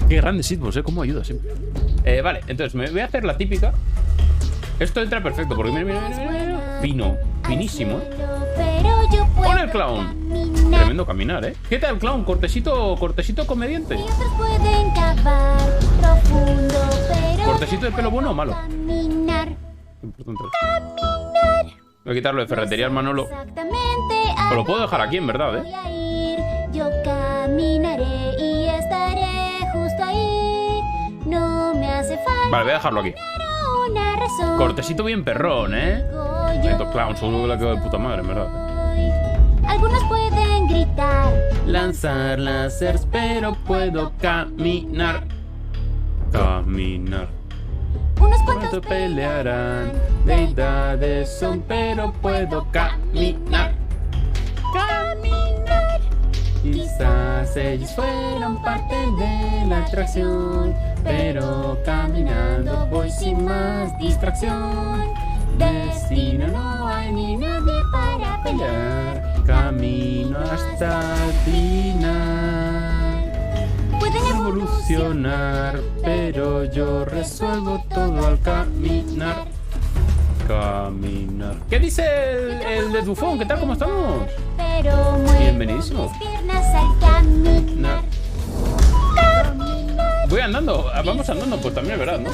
Qué grande Sitbos, cómo ayuda siempre. Vale, entonces me voy a hacer la típica. Esto entra perfecto, porque mira. Fino, finísimo, Pon el clown. Tremendo caminar, ¿Qué tal, clown? Cortecito comediante. ¿Cortecito de pelo bueno o malo? Importante. Voy a quitarlo de ferretería al Manolo. Pero lo puedo dejar aquí, en verdad, Yo caminaré y estaré justo ahí. No me hace falta. Vale, voy a dejarlo aquí. Cortecito bien perrón, Estos clowns, seguro que la quedó de puta madre, en verdad. Algunos pueden gritar, lanzar láseres, pero puedo caminar. Caminar. Unos cuantos ¿Cuánto pelearán? Deidades son, pero puedo caminar. Caminar. Quizás ellos fueron parte de la atracción, pero caminando voy sin más distracción. Destino no hay ni nadie para pelear. Camino hasta el final. Pueden Evolucionar, pero yo resuelvo todo al caminar. Caminar. ¿Qué dice el de Dufón? ¿Qué tal? ¿Cómo estamos? Pero Bienvenidísimo. mis piernas al caminar. Voy andando, vamos andando, pues también es verdad, ¿no?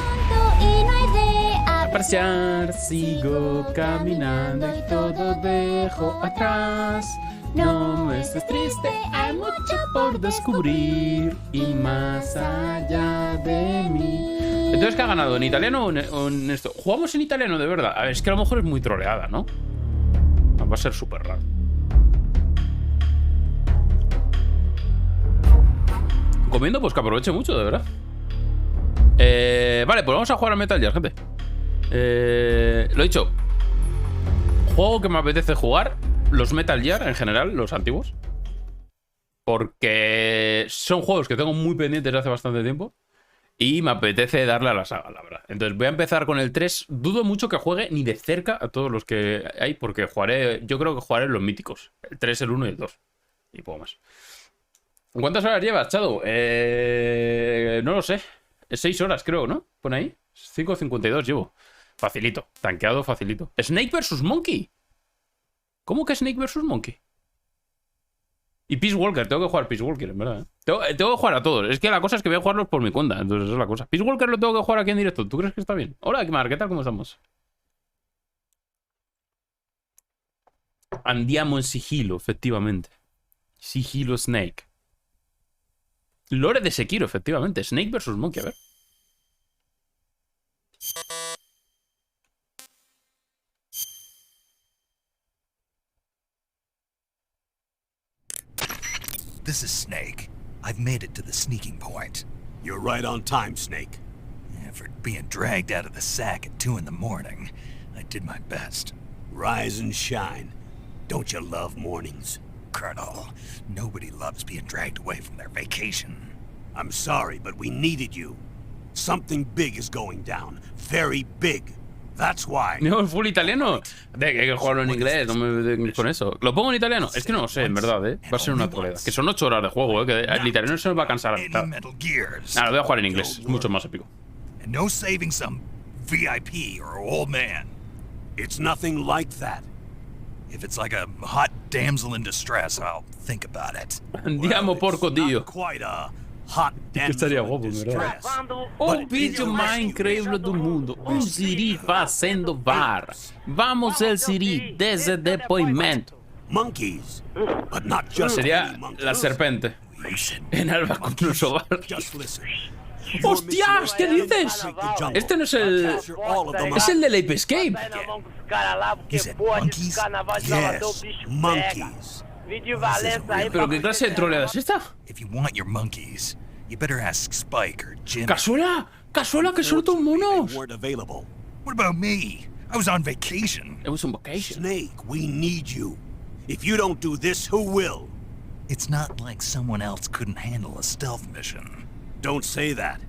Y no hay de Apreciar, sigo caminando y todo dejo atrás. No me estés triste, hay mucho por descubrir y más allá de mí. Entonces, ¿qué ha ganado? ¿En italiano o en esto? ¿Jugamos en italiano de verdad? A ver, es que a lo mejor es muy troleada, ¿no? Va a ser súper raro. Comiendo, pues que aproveche mucho, de verdad. Vale, pues vamos a jugar a Metal Gear, gente. Lo he dicho. Juego que me apetece jugar. Los Metal Gear en general, los antiguos. Porque son juegos que tengo muy pendientes desde hace bastante tiempo. Y me apetece darle a la saga, la verdad. Entonces voy a empezar con el 3. Dudo mucho que juegue ni de cerca a todos los que hay. Porque jugaré, yo creo que jugaré los míticos. El 3, el 1 y el 2. Y poco más. ¿Cuántas horas llevas, Shadow? No lo sé. 6 horas creo, ¿no? Pon ahí. 5:52 llevo. Facilito. Tanqueado facilito. Snake vs Monkey. ¿Cómo que Snake vs Monkey? Y Peace Walker. Tengo que jugar Peace Walker, en verdad. Tengo que jugar a todos. Es que la cosa es que voy a jugarlos por mi cuenta. Entonces esa es la cosa. Peace Walker lo tengo que jugar aquí en directo. ¿Tú crees que está bien? Hola, Kimar. ¿Qué tal? ¿Cómo estamos? Andiamo en sigilo, efectivamente. Sigilo Snake. Lore de Sekiro, efectivamente. Snake vs Monkey, a ver. This is Snake. I've made it to the sneaking point. You're right on time, Snake. For being dragged out of the sack at 2 in the morning, I did my best. Rise and shine. Don't you love mornings? Colonel, nobody loves being dragged away from their vacation. I'm sorry, but we needed you. Something big is going down. Very big. That's why. No, full italiano. Hay que jugarlo en inglés, no me vengas con eso. ¿Lo pongo en italiano? Es que no lo sé, en verdad, Va a ser una troleda. Que son 8 horas de juego, Que el italiano se nos va a cansar a la mitad. Nada, lo voy a jugar en inglés. Es mucho más épico. And no saving some VIP or old man. It's nothing like that. If it's like a hot damsel in distress, I'll think about it. Andiamo, porco dio. Not quite a hot Que estaria damsel guapo, in ¿verdad? distress. O vídeo mais incrível do mundo. Siri fazendo VAR. Vamos el Siri desde depoimento. Monkeys, but not just Sería any monkeys. la serpente. En alba con un sobar. Just listen. ¡Hostias! ¿Qué dices? Este no es el... Es el del Ape Escape. He said monkeys? Yes, monkeys. ¿Pero qué clase de troleada es esta? If you want your monkeys, you better ask Spike or Jimmy. ¡Casuela! ¡Casuela que suelto monos! They weren't available. What about me? I was on vacation. It was on vacation. Snake, we need you. If you don't do this, who will? It's not like someone else couldn't handle a stealth mission. Don't say that.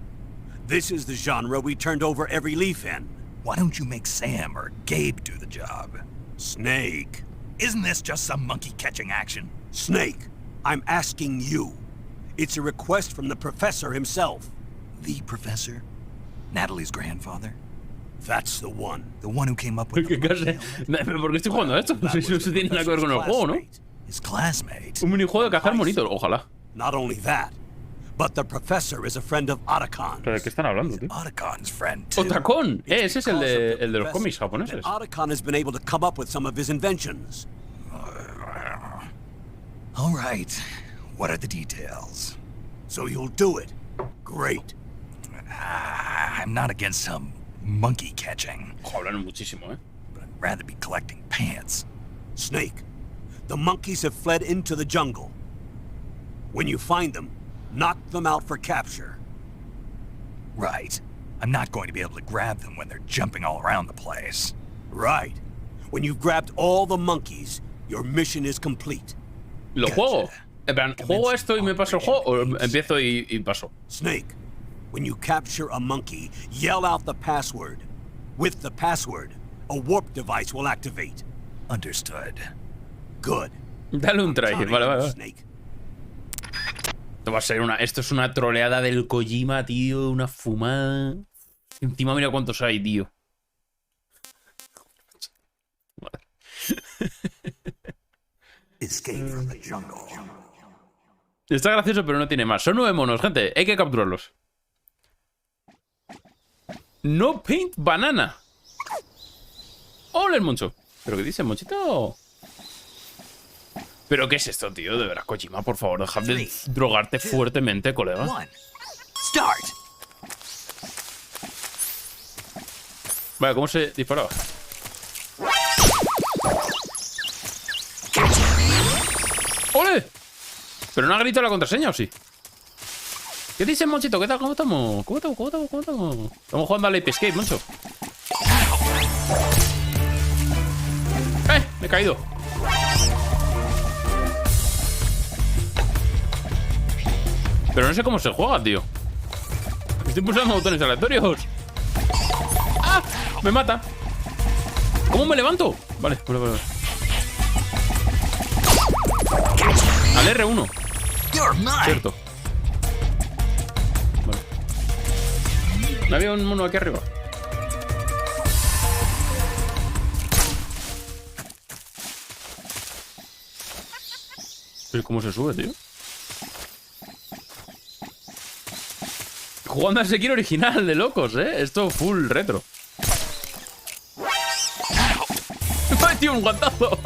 This is the genre we turned over every leaf in. Why don't you make Sam or Gabe do the job? Snake. Isn't this just some monkey catching action? Snake, I'm asking you. It's a request from the professor himself. The professor? Natalie's grandfather? That's the one. The one who came up with ¿Qué clase? ¿Por qué estoy jugando a esto? No sé si tiene nada que ver con el juego, ¿no? his classmate. Un minijuego de cazar monitos, ojalá. Not only that, but the professor is a friend of Otacon's. ¿Pero de qué están hablando, tío? Otacon's friend, too. ¡Otacon! Ese es el Because de, of the el de los professor cómics japoneses. that Otacon has been able to come up with some of his inventions. All right. What are the details? So you'll do it. Great. I'm not against some monkey catching, Ojo, hablan muchísimo, ¿eh? but I'd rather be collecting pants. Snake, the monkeys have fled into the jungle. When you find them, knock them out for capture. Right. I'm not going to be able to grab them when they're jumping all around the place. Right. When you've grabbed all the monkeys, your mission is complete. Lo juego. En plan, ¿juego esto y me paso el juego o empiezo y paso? Snake, when you capture a monkey, yell out the password. With the password, a warp device will activate. Understood. Good. Dale un try. Counting Vale, on you, vale. Snake. Esto va a ser una... Esto es una troleada del Kojima, tío. Una fumada. Encima mira cuántos hay, tío. Escape from the jungle. Está gracioso, pero no tiene más. Son 9 monos, gente. Hay que capturarlos. No paint banana. ¡Hola, el moncho! ¿Pero qué dice, monchito? ¿Pero qué es esto, tío? De veras, Kojima, por favor, deja de drogarte fuertemente, colega. One. Start. Vale, ¿cómo se disparaba? ¡Ole! ¿Pero no ha gritado la contraseña o sí? ¿Qué dices, monchito? ¿Qué tal? ¿Cómo estamos? ¿Cómo estamos? Estamos jugando al Ape Escape, moncho. Me he caído. Pero no sé cómo se juega, tío. Estoy pulsando botones aleatorios. ¡Ah! Me mata. ¿Cómo me levanto? Vale. Al R1. Cierto. Vale. ¿No había un mono aquí arriba? ¿Pero cómo se sube, tío? Jugando al Sekiro original, de locos, ¿eh? Esto full retro. Me ha metido un guantazo.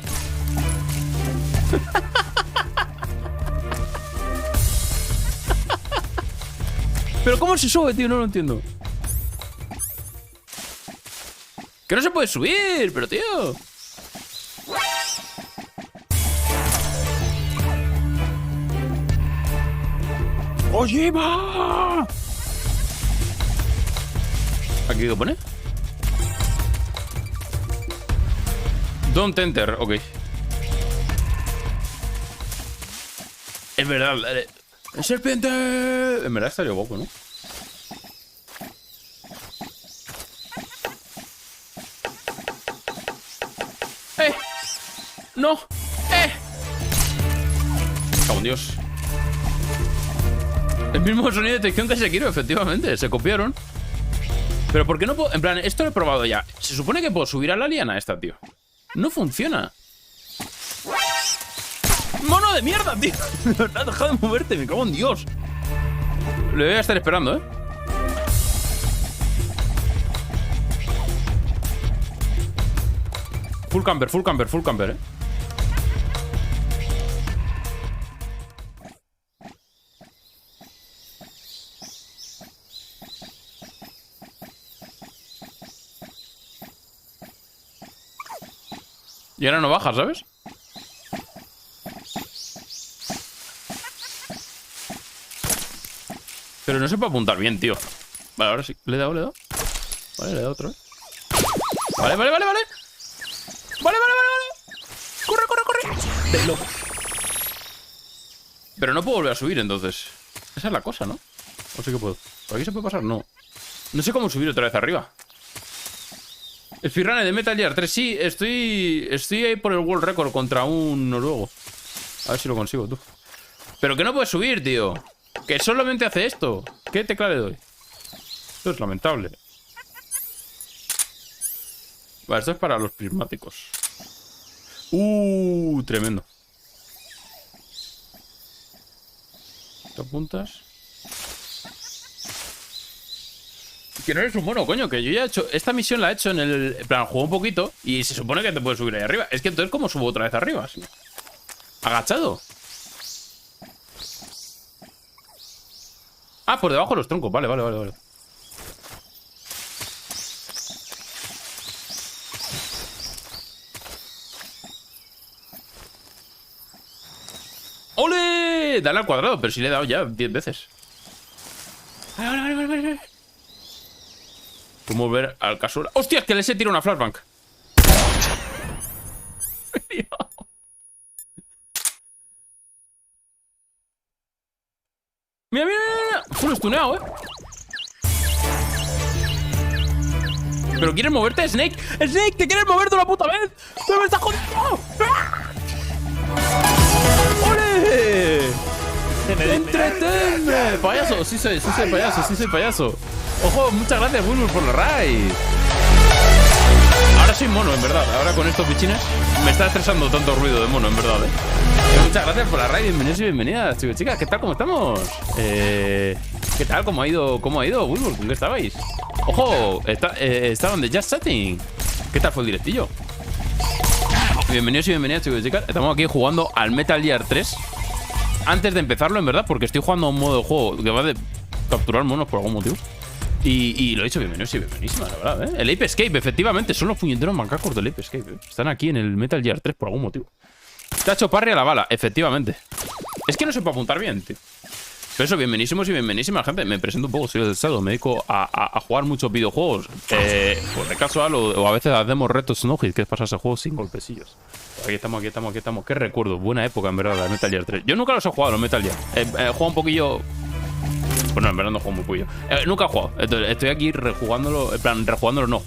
¿Pero cómo se sube, tío? No lo entiendo. Que no se puede subir, pero tío. ¡Kojima! ¿Aquí qué pone? Don't enter, ok. Es verdad, ¡serpiente! En verdad estaría guapo, ¿no? ¡No! ¡Cago en Dios! El mismo sonido de detección que Sekiro, efectivamente. Se copiaron. Pero ¿por qué no puedo...? En plan, esto lo he probado ya. Se supone que puedo subir a la liana esta, tío. No funciona. ¡Mono de mierda, tío! De verdad, deja de moverte, me cago en Dios. Le voy a estar esperando, ¿eh? Full camper, ¿eh? Y ahora no baja, ¿sabes? Pero no se puede apuntar bien, tío. Vale, ahora sí. ¿Le he dado? Vale, le he dado otro, ¿eh? Vale. Vale. Corre. De loco. Pero no puedo volver a subir, entonces. Esa es la cosa, ¿no? O sí que puedo. ¿Por aquí se puede pasar? No. No sé cómo subir otra vez arriba. Speedrunner de Metal Gear 3. Sí, estoy ahí por el World Record contra un noruego. A ver si lo consigo, tú. Pero que no puedes subir, tío. Que solamente hace esto. ¿Qué tecla le doy? Esto es lamentable. Vale, esto es para los prismáticos. Tremendo. ¿Te apuntas? Que no eres un mono, coño. Que yo ya he hecho... Esta misión la he hecho en el... En plan, juego un poquito y se supone que te puedes subir ahí arriba. Es que entonces, ¿cómo subo otra vez arriba? ¿Sí? Agachado. Ah, por debajo de los troncos. Vale. ¡Ole! Dale al cuadrado, pero si le he dado ya 10 veces. Vale. ¿Cómo ver al casual? ¡Hostia! Que les he tirado una flashbang. Mira. Full stuneado, ¿Pero quieres moverte, Snake? ¡Snake! ¿Te quieres mover de una puta vez? ¡Pero me estás jodiendo! ¡Ole! ¡Entretenme! Payaso, sí soy payaso. Ojo, muchas gracias, Bulbul, por la raid. Ahora soy mono, en verdad. Ahora con estos bichines me está estresando tanto ruido de mono, en verdad, Muchas gracias por la raid. Bienvenidos y bienvenidas, chicos y chicas. ¿Qué tal? ¿Cómo estamos? ¿Qué tal? ¿Cómo ha ido, Bulbul? ¿Con qué estabais? Ojo, estaban de Just Chatting. ¿Qué tal fue el directillo? Bienvenidos y bienvenidas, chicos y chicas. Estamos aquí jugando al Metal Gear 3. Antes de empezarlo, en verdad, porque estoy jugando a un modo de juego que va de capturar monos por algún motivo. Y lo he dicho, bienvenidos y bienvenísimas, la verdad, El Ape Escape, efectivamente, son los puñeteros macacos del Ape Escape, Están aquí en el Metal Gear 3 por algún motivo. Te ha hecho parry a la bala, efectivamente. Es que no se puede apuntar bien, tío. Pero eso, bienvenísimos y bienvenísimas, gente. Me presento un poco, soy el Shadow. Me dedico a jugar muchos videojuegos. Pues de casual o a veces hacemos retos no hit, que es pasarse juegos sin golpecillos. Aquí estamos. Qué recuerdo, buena época, en verdad, la Metal Gear 3. Yo nunca los he jugado, los Metal Gear. He jugado un poquillo... Bueno, en verdad no juego muy pollo. Nunca he jugado. Entonces, estoy aquí rejugándolo. En plan,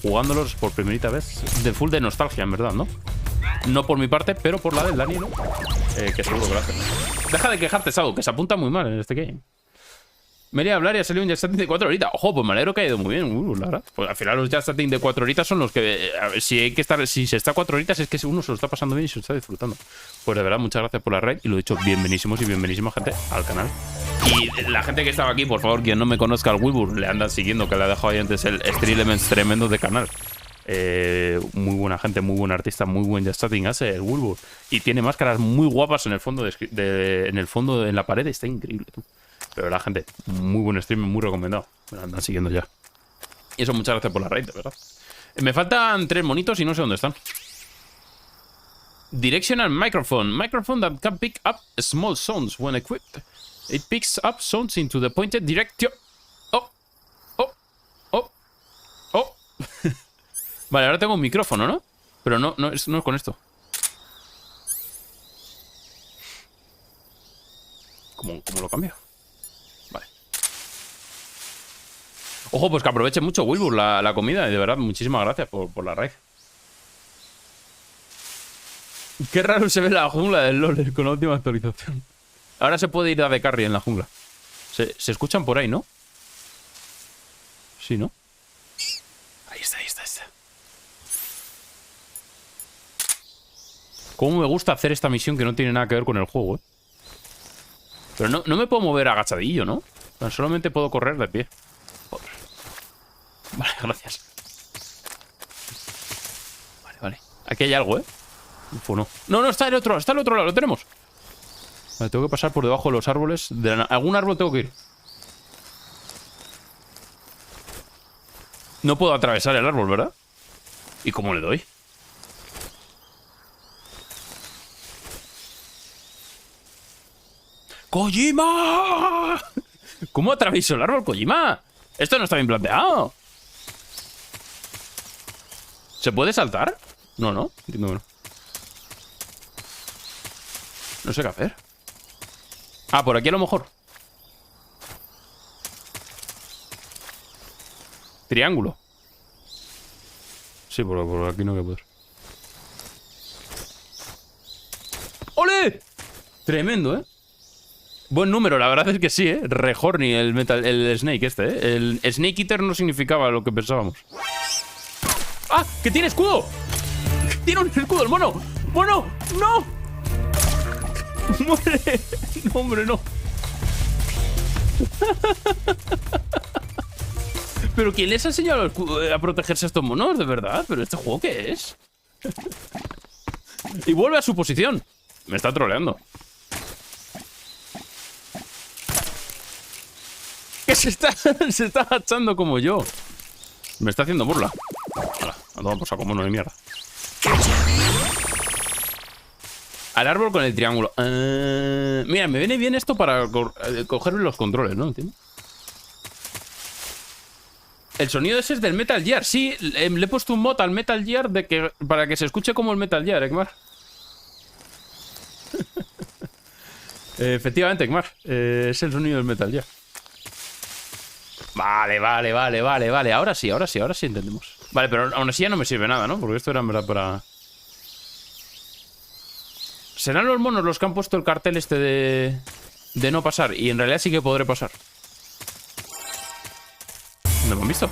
jugándolos por primerita vez. De full de nostalgia, en verdad, ¿no? No por mi parte, pero por la del Dani, ¿no? Que seguro que lo hace. Deja de quejarte, Sado, que se apunta muy mal en este game. Me iría a hablar y ha salido un Just Chatting de 4 horitas. Ojo, pues me alegro que ha ido muy bien. La verdad. Pues al final los Just Chatting de 4 horitas son los que... A ver, si se está 4 horitas es que uno se lo está pasando bien y se lo está disfrutando. Pues de verdad, muchas gracias por la raid. Y lo he dicho, bienvenísimos y bienvenísima gente al canal. Y la gente que estaba aquí, por favor, quien no me conozca al Wilbur, le andan siguiendo, que le ha dejado ahí antes el Street Elements tremendo de canal. Muy buena gente, muy buen artista, muy buen Just Chatting hace el Wilbur. Y tiene máscaras muy guapas en el fondo en la pared, está increíble, tú. Pero la gente, muy buen stream, muy recomendado. Me lo andan siguiendo ya. Y eso, muchas gracias por la raid, de verdad. Me faltan 3 monitos y no sé dónde están. Directional microphone. Microphone that can pick up small sounds when equipped. It picks up sounds into the pointed direction. Oh. Vale, ahora tengo un micrófono, ¿no? Pero no es con esto. ¿Cómo lo cambio? Vale. Ojo, pues que aproveche mucho Wilbur la comida. Y de verdad, muchísimas gracias por la raid. Qué raro se ve la jungla del LoL con la última actualización. Ahora se puede ir a de carry en la jungla. Se escuchan por ahí, ¿no? Sí, ¿no? Ahí está. Cómo me gusta hacer esta misión que no tiene nada que ver con el juego, Pero no me puedo mover agachadillo, ¿no? Solamente puedo correr de pie. Joder. Vale, gracias. Vale. Aquí hay algo, Uf, no. No, está el otro lado, lo tenemos. Vale, tengo que pasar por debajo de los árboles. Algún árbol tengo que ir. No puedo atravesar el árbol, ¿verdad? ¿Y cómo le doy? ¡Kojima! ¿Cómo atravieso el árbol, Kojima? Esto no está bien planteado. ¿Se puede saltar? No. Entiendo que no. No sé qué hacer. Ah, por aquí a lo mejor. Triángulo. Sí, por aquí no voy a poder. ¡Ole! Tremendo, Buen número, la verdad es que sí, ¿eh? Re horny el Snake este, ¿eh? El Snake Eater no significaba lo que pensábamos. ¡Ah! ¡Que tiene escudo! ¡Tiene un escudo el mono! ¡Mono! ¡No! ¡Muere! No, hombre, no. ¿Pero quién les ha enseñado a protegerse a estos monos, de verdad? ¿Pero este juego qué es? Y vuelve a su posición. Me está troleando. Que se está agachando como yo. Me está haciendo burla. Hola, a tomar por saco, mono de mierda. Al árbol con el triángulo. Mira, me viene bien esto para coger los controles, ¿no? ¿Entiendes? El sonido ese es del Metal Gear. Sí, le he puesto un mod al Metal Gear para que se escuche como el Metal Gear, Ekmar. Efectivamente, Ekmar. Es el sonido del Metal Gear. Vale. Ahora sí entendemos. Vale, pero aún así ya no me sirve nada, ¿no? Porque esto era en verdad para... ¿Serán los monos los que han puesto el cartel este de no pasar? Y en realidad sí que podré pasar. ¿Dónde me han visto?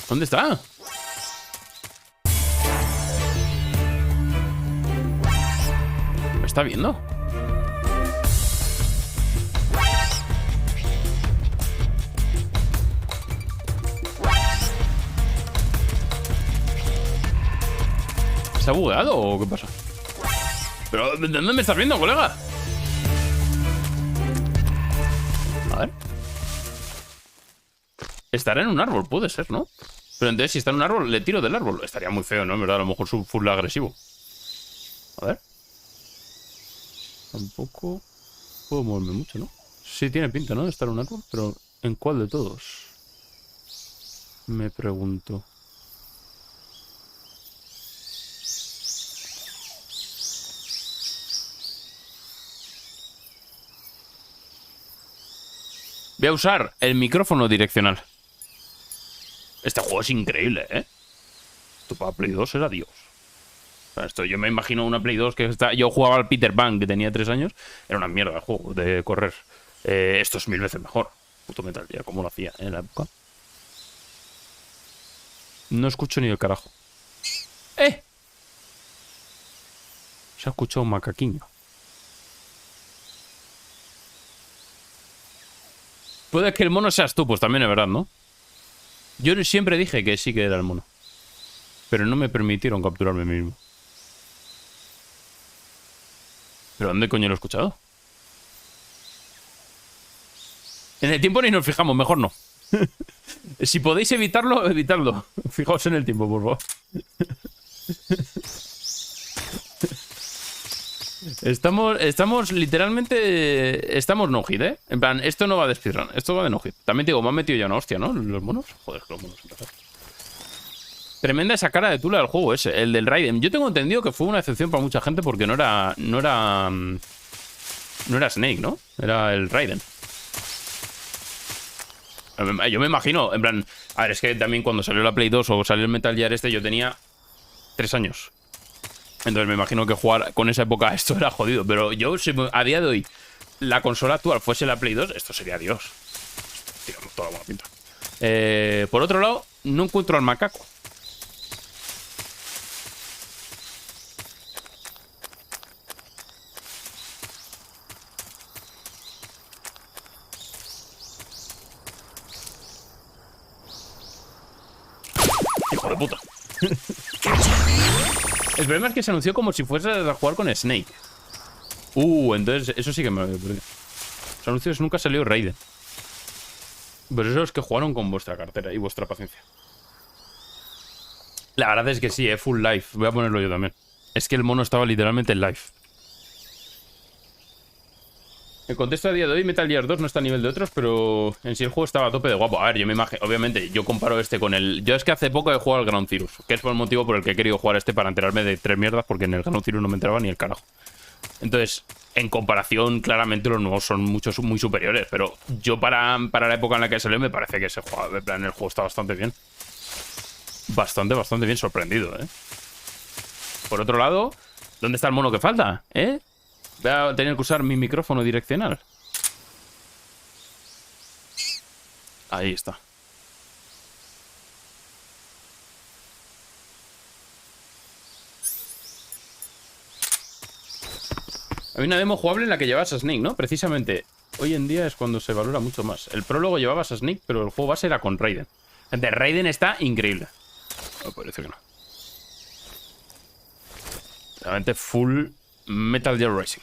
¿Dónde está? ¿Me está viendo? ¿Se ha bugueado o qué pasa? ¿Pero de dónde me estás viendo, colega? A ver. Estará en un árbol, puede ser, ¿no? Pero entonces si está en un árbol, le tiro del árbol. Estaría muy feo, ¿no? En verdad, a lo mejor es un full agresivo. A ver. Tampoco puedo moverme mucho, ¿no? Sí tiene pinta, ¿no? De estar en un árbol, pero ¿en cuál de todos? Me pregunto. Voy a usar el micrófono direccional. Este juego es increíble, ¿eh? Esto para Play 2 era Dios. O sea, esto yo me imagino una Play 2 que está... Yo jugaba al Peter Pan, que tenía 3 años. Era una mierda el juego de correr. Esto es 1000 veces mejor. Puto Metal Gear, ¿cómo lo hacía en la época? No escucho ni el carajo. ¡Eh! Se ha escuchado un macaquiño. Puede que el mono seas tú, pues también es verdad, ¿no? Yo siempre dije que sí que era el mono. Pero no me permitieron capturarme a mí mismo. ¿Pero dónde coño lo he escuchado? En el tiempo ni nos fijamos, mejor no. Si podéis evitarlo, evitadlo. Fijaos en el tiempo, por favor. Estamos literalmente... Estamos no hit, ¿eh? En plan, esto no va de speedrun, esto va de no hit. También te digo, me han metido ya una hostia, ¿no? Los monos. Joder, los monos. Tremenda esa cara de tula del juego ese, el del Raiden. Yo tengo entendido que fue una excepción para mucha gente porque no era Snake, ¿no? Era el Raiden. Yo me imagino, en plan... A ver, es que también cuando salió la Play 2 o salió el Metal Gear este, yo tenía 3 años. Entonces me imagino que jugar con esa época esto era jodido. Pero yo, si a día de hoy la consola actual fuese la Play 2, esto sería Dios. Tiramos toda la buena pinta. Por otro lado, no encuentro al macaco. Hijo de puta. El problema es que se anunció como si fuese a jugar con Snake. Entonces eso sí que me lo había perdido. Los anuncios nunca salió Raiden. Pero eso es que jugaron con vuestra cartera y vuestra paciencia. La verdad es que sí, full live. Voy a ponerlo yo también. Es que el mono estaba literalmente en live. El contexto a día de hoy, Metal Gear 2 no está a nivel de otros, pero en sí el juego estaba a tope de guapo. A ver, yo me imagino, obviamente, yo comparo este con el... Yo es que hace poco he jugado al Ground Zeroes, que es por el motivo por el que he querido jugar este para enterarme de 3 mierdas, porque en el Ground Zeroes no me enteraba ni el carajo. Entonces, en comparación, claramente los nuevos son muy superiores, pero yo para la época en la que salió me parece que ese juego, en plan, el juego está bastante bien. Bastante bien sorprendido, ¿eh? Por otro lado, ¿dónde está el mono que falta? ¿Eh? Voy a tener que usar mi micrófono direccional. Ahí está. Hay una demo jugable en la que llevabas a Snake, ¿no? Precisamente, hoy en día es cuando se valora mucho más. El prólogo llevabas a Snake, pero el juego base era con Raiden. Gente, Raiden está increíble. Me parece que no. Realmente full Metal Gear Racing.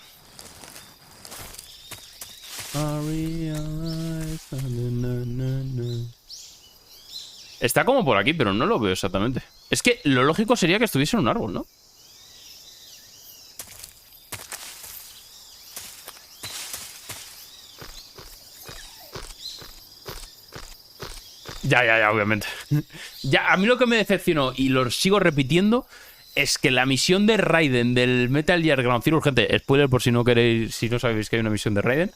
Está como por aquí, pero no lo veo exactamente. Es que lo lógico sería que estuviese en un árbol, ¿no? Ya, obviamente. Ya, a mí lo que me decepcionó, y lo sigo repitiendo, es que la misión de Raiden del Metal Gear Ground Zero, gente, spoiler por si no queréis, si no sabéis que hay una misión de Raiden,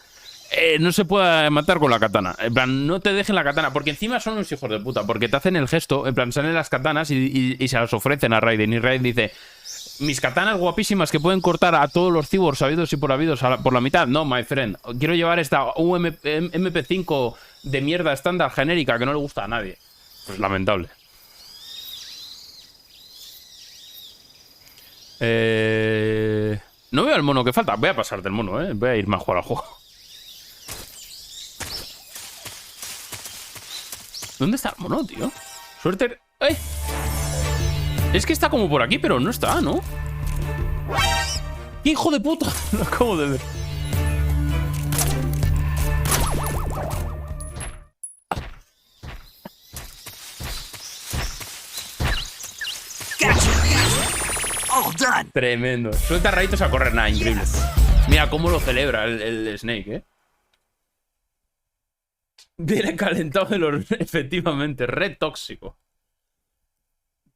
no se puede matar con la katana. En plan, no te dejen la katana, porque encima son unos hijos de puta, porque te hacen el gesto, en plan, salen las katanas y se las ofrecen a Raiden, y Raiden dice: mis katanas guapísimas que pueden cortar a todos los cyborgs sabidos y por habidos por la mitad. No, my friend. Quiero llevar esta MP5 de mierda estándar genérica que no le gusta a nadie. Pues lamentable. No veo el mono que falta. Voy a pasar del mono, ¿eh? Voy a irme a jugar al juego. ¿Dónde está el mono, tío? Suerte... ¡Eh! Es que está como por aquí, pero no está, ¿no? ¡Qué hijo de puta! Lo acabo de ver. Tremendo. Suelta rayitos a correr, nada, increíble. Mira cómo lo celebra el Snake, ¿eh? Viene calentado de los... Efectivamente, red tóxico.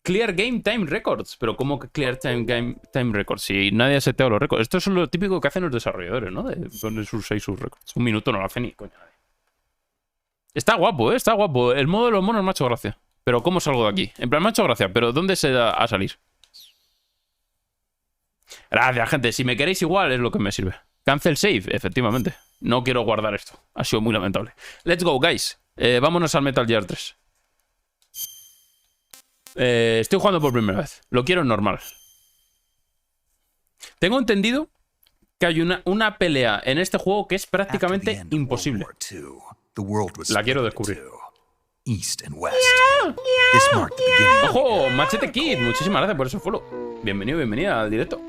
Clear Game Time Records. Pero ¿cómo que Clear Game Time Records? Si nadie ha seteado los récords. Esto es lo típico que hacen los desarrolladores, ¿no? De poner sus récords. Un minuto no lo hace ni coño nadie. Está guapo, ¿eh? Está guapo. El modo de los monos me ha hecho gracia. Pero ¿cómo salgo de aquí? En plan, me ha hecho gracia, pero ¿dónde se da a salir? Gracias, gente. Si me queréis igual es lo que me sirve. Cancel save, efectivamente. No quiero guardar esto. Ha sido muy lamentable. Let's go, guys. Vámonos al Metal Gear 3. Estoy jugando por primera vez. Lo quiero en normal. Tengo entendido que hay una pelea en este juego que es prácticamente imposible. La quiero descubrir. ¡Ojo! Machete Kid. Muchísimas gracias por ese follow. Bienvenido, bienvenida al directo.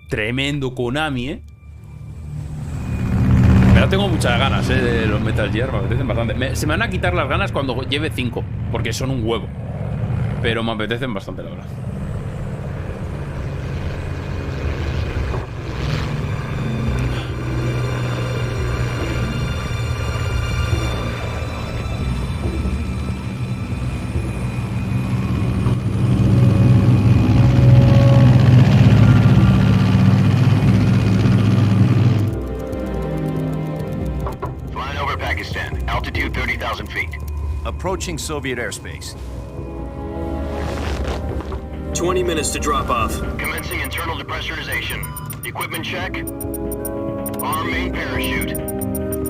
Tremendo Konami, ¿eh? Pero tengo muchas ganas, de los Metal Gear. Me apetecen bastante. Se me van a quitar las ganas cuando lleve 5, porque son un huevo. Pero me apetecen bastante, la verdad. Approaching Soviet airspace. 20 minutes to drop off. Commencing internal depressurization. Equipment check. Arm main parachute.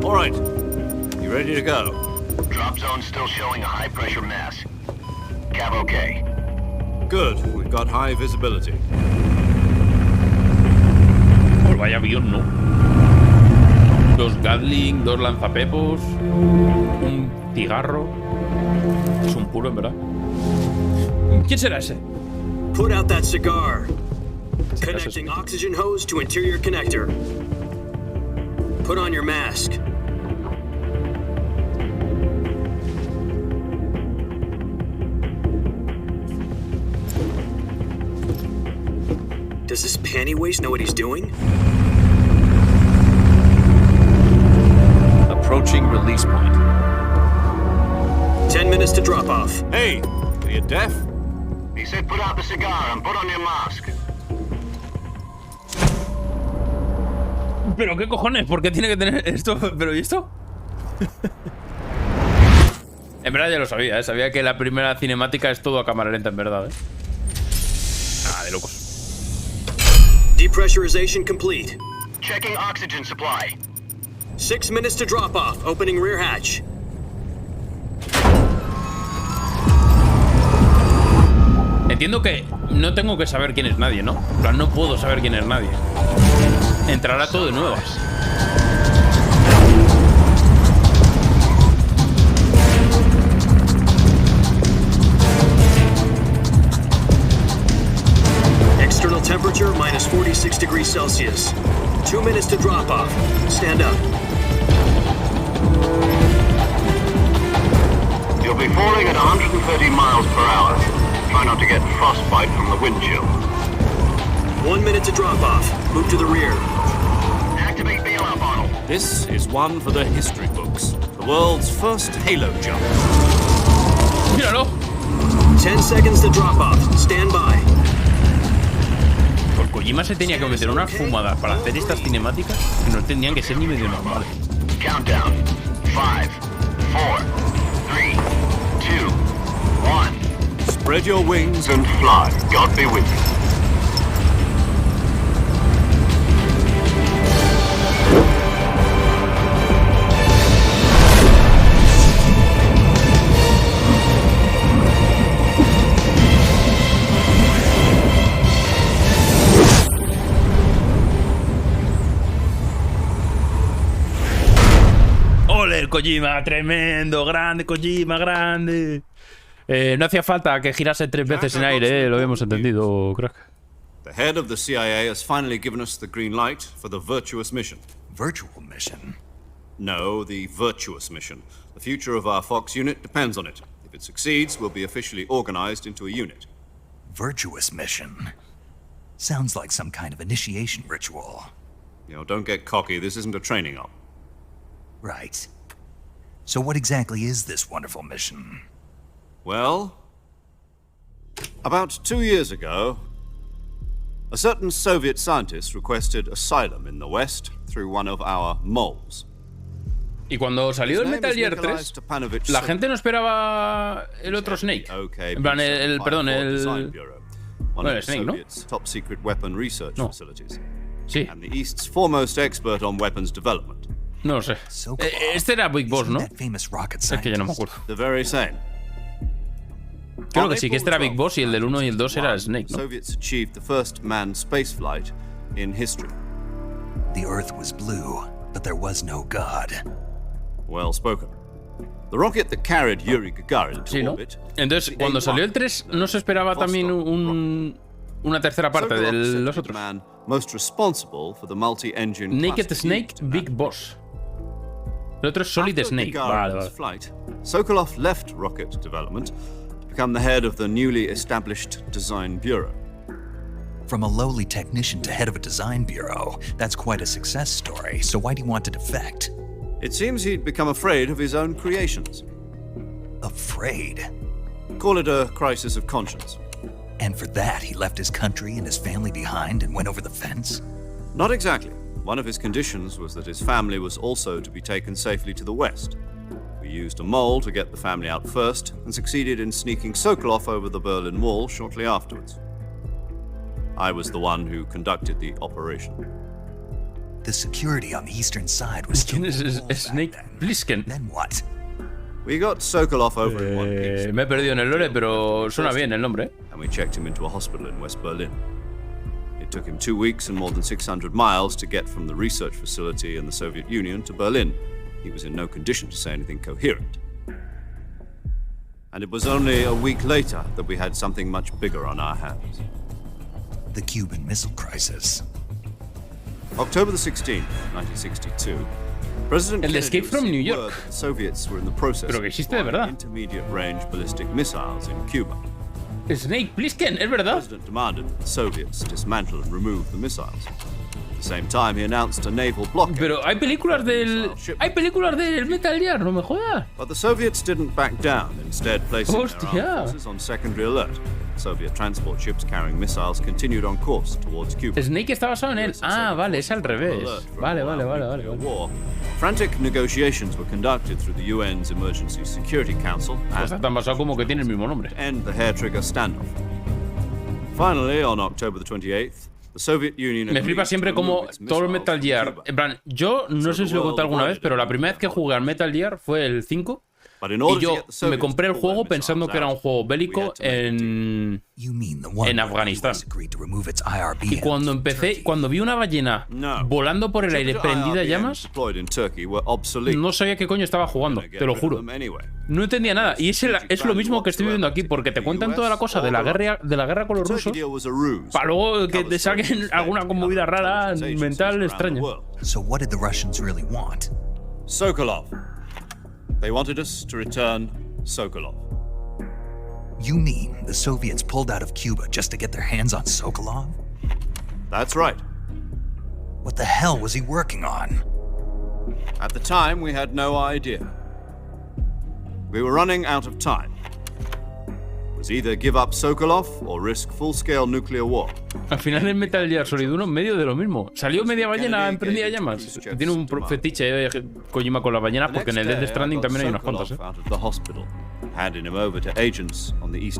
All right. You ready to go? Drop zone still showing a high pressure mass. Cav okay. Good. We've got high visibility. Pues vaya avión, ¿no? 2 Gatling, 2 lanzapepos, un cigarro. Es un puro, en verdad. ¿Quién será ese? Put out that cigar. Connecting oxygen hose to interior connector. Put on your mask. Does this panty waste know what he's doing? Approaching release point. 10 minutes to drop off. Hey, are you deaf? He said put out the cigar and put on your mask. ¿Pero qué cojones? ¿Por qué tiene que tener esto? ¿Pero y esto? En verdad ya lo sabía, ¿eh? Sabía que la primera cinemática es todo a cámara lenta, en verdad, ¿eh? Ah, de locos. Depressurization complete. Checking oxygen supply. 6 minutes to drop off. Opening rear hatch. Entiendo que no tengo que saber quién es nadie, ¿no? En plan, no puedo saber quién es nadie. Entrará todo de nuevas. External temperature minus 46 degrees Celsius. 2 minutes to drop off. Stand up. You'll be falling at 130 miles per hour. Try not to get frostbite from the wind chill. 1 minute to drop off. Move to the rear. Activate bailout bottle. This is one for the history books. The world's first halo jump. ¡Míralo! 10 seconds to drop off. Stand by. Por Kojima se tenía que meter una fumada para hacer estas cinemáticas que no tenían que ser ni medio normales. Countdown. 5, 4, 3, 2, 1. Spread your wings And fly. God be with you. ¡Ole, el Kojima! ¡Tremendo! ¡Grande, Kojima! ¡Grande! No hacía falta que girase 3 veces en aire, lo habíamos entendido, crack. The head of the CIA has finally given us the green light for the virtuous mission. Virtual mission? No, the virtuous mission. The future of our Fox unit depends on it. If it succeeds, we'll be officially organized into a unit. Virtuous mission? Sounds like some kind of initiation ritual. You know, don't get cocky. This isn't a training op. Right. So what exactly is this wonderful mission? Well, about 2 years ago, a certain Soviet scientist requested asylum in the West through one of our moles. Y cuando salió el Metal Gear 3, la gente no esperaba el otro Snake. En plan, perdón, bueno, el Snake, ¿no? Top secret weapon research No. facilities. Sí, And the East's foremost expert on weapons development. no lo sé. Este era Big Boss, ¿no? That famous rocket Es que ya no me scientist. acuerdo. The very same. Creo que sí, que este era Big Boss y el del 1 y el 2 era Snake, ¿no? Soviets achieved the first manned spaceflight in history. The Earth was blue, but there was no God. Well spoken. The rocket that carried Yuri Gagarin to Sí, ¿no? orbit. Entonces, cuando salió el 3, ¿no se esperaba también una tercera parte de los otros? Man most responsible for the multi-engine Naked classic Snake, unit. Big Boss. El otro es Solid After Snake. Gagarin's Vale, vale. flight, Sokolov left rocket development to become the head of the newly established design bureau. From a lowly technician to head of a design bureau, that's quite a success story, so why do you want to defect? It seems he'd become afraid of his own creations. Afraid? Call it a crisis of conscience. And for that, he left his country and his family behind and went over the fence? Not exactly. One of his conditions was that his family was also to be taken safely to the west. We used a mole to get the family out first and succeeded in sneaking Sokolov over the Berlin Wall shortly afterwards. I was the one who conducted the operation. The security on the eastern side was still ¿Quién es full back Snake then. Plissken? Then what? We got Sokolov over in one piece. Me he perdido en el lore, pero suena bien el nombre, ¿eh? And we checked him into a hospital in West Berlin. It took him 2 weeks and more than 600 miles to get from the research facility in the Soviet Union to Berlin. He was in no condition to say anything coherent. And it was only a week later that we had something much bigger on our hands. The Cuban Missile Crisis. October the 16th, 1962, President El de Kennedy Escape from New received York. word that the Soviets were in the process Pero que of existe de acquiring verdad. intermediate-range ballistic missiles in Cuba. Snake Plissken, es verdad. The president demanded that the Soviets dismantle and remove the missiles. The the same time, he announced a naval blockade. Pero hay películas del... Hay películas del Metal Gear, no me jodas. But the Soviets didn't back down, instead placing their Hostia. armed forces on secondary alert. Soviet transport ships carrying missiles continued on course towards Cuba. Snake está basado en él. Ah, vale, es al revés. Vale. War. Frantic negotiations were conducted through the UN's Emergency Security Council Pues está tan basado como que tiene el mismo nombre. to end the hair-trigger standoff. Finally, on October the 28th, the Soviet Union Me flipa siempre como todo el Metal Gear. En plan, yo no sé si lo he contado alguna vez, pero la primera vez que jugué al Metal Gear fue el 5. Y yo me compré el juego pensando que era un juego bélico en Afganistán. Y cuando empecé, cuando vi una ballena volando por el aire prendida en llamas, no sabía qué coño estaba jugando, te lo juro. No entendía nada. Y es lo mismo que estoy viendo aquí, porque te cuentan toda la cosa de la guerra con los rusos, para luego que te saquen alguna movida rara, mental, extraña. So what did the Russians really want? Sokolov. They wanted us to return Sokolov. You mean the Soviets pulled out of Cuba just to get their hands on Sokolov? That's right. What the hell was he working on? At the time, we had no idea. We were running out of time. It was either give up Sokolov or risk full-scale nuclear war. Al final en Metal Gear Solid 1 medio de lo mismo. Salió media ballena emprendida llamas. Tiene un fetiche Kojima con las ballenas, porque en el Death Stranding también hay unas cuantas,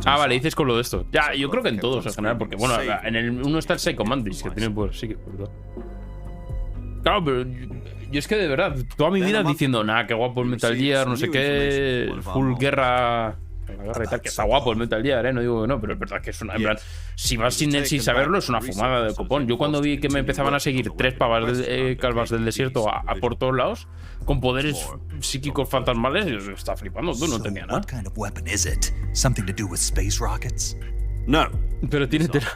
Ah, vale, dices con lo de esto. Ya, yo creo que en todos en general, porque bueno, en el uno está el Psycho Mantis, que tiene pues sí que verdad. Claro, pero yo es que de verdad, toda mi vida diciendo, nah, qué guapo el Metal Gear, no sé qué, full guerra. La guerra y tal, que está guapo el Metal Gear, no digo que no, pero es verdad que es una. En plan, si vas sin saberlo, es una fumada de copón. Yo cuando vi que me empezaban a seguir 3 pavas calvas del desierto a por todos lados, con poderes psíquicos fantasmales, yo estaba flipando, tú no entendía nada. What kind of weapon is it? Something to do with space rockets? No. Pero tiene tela.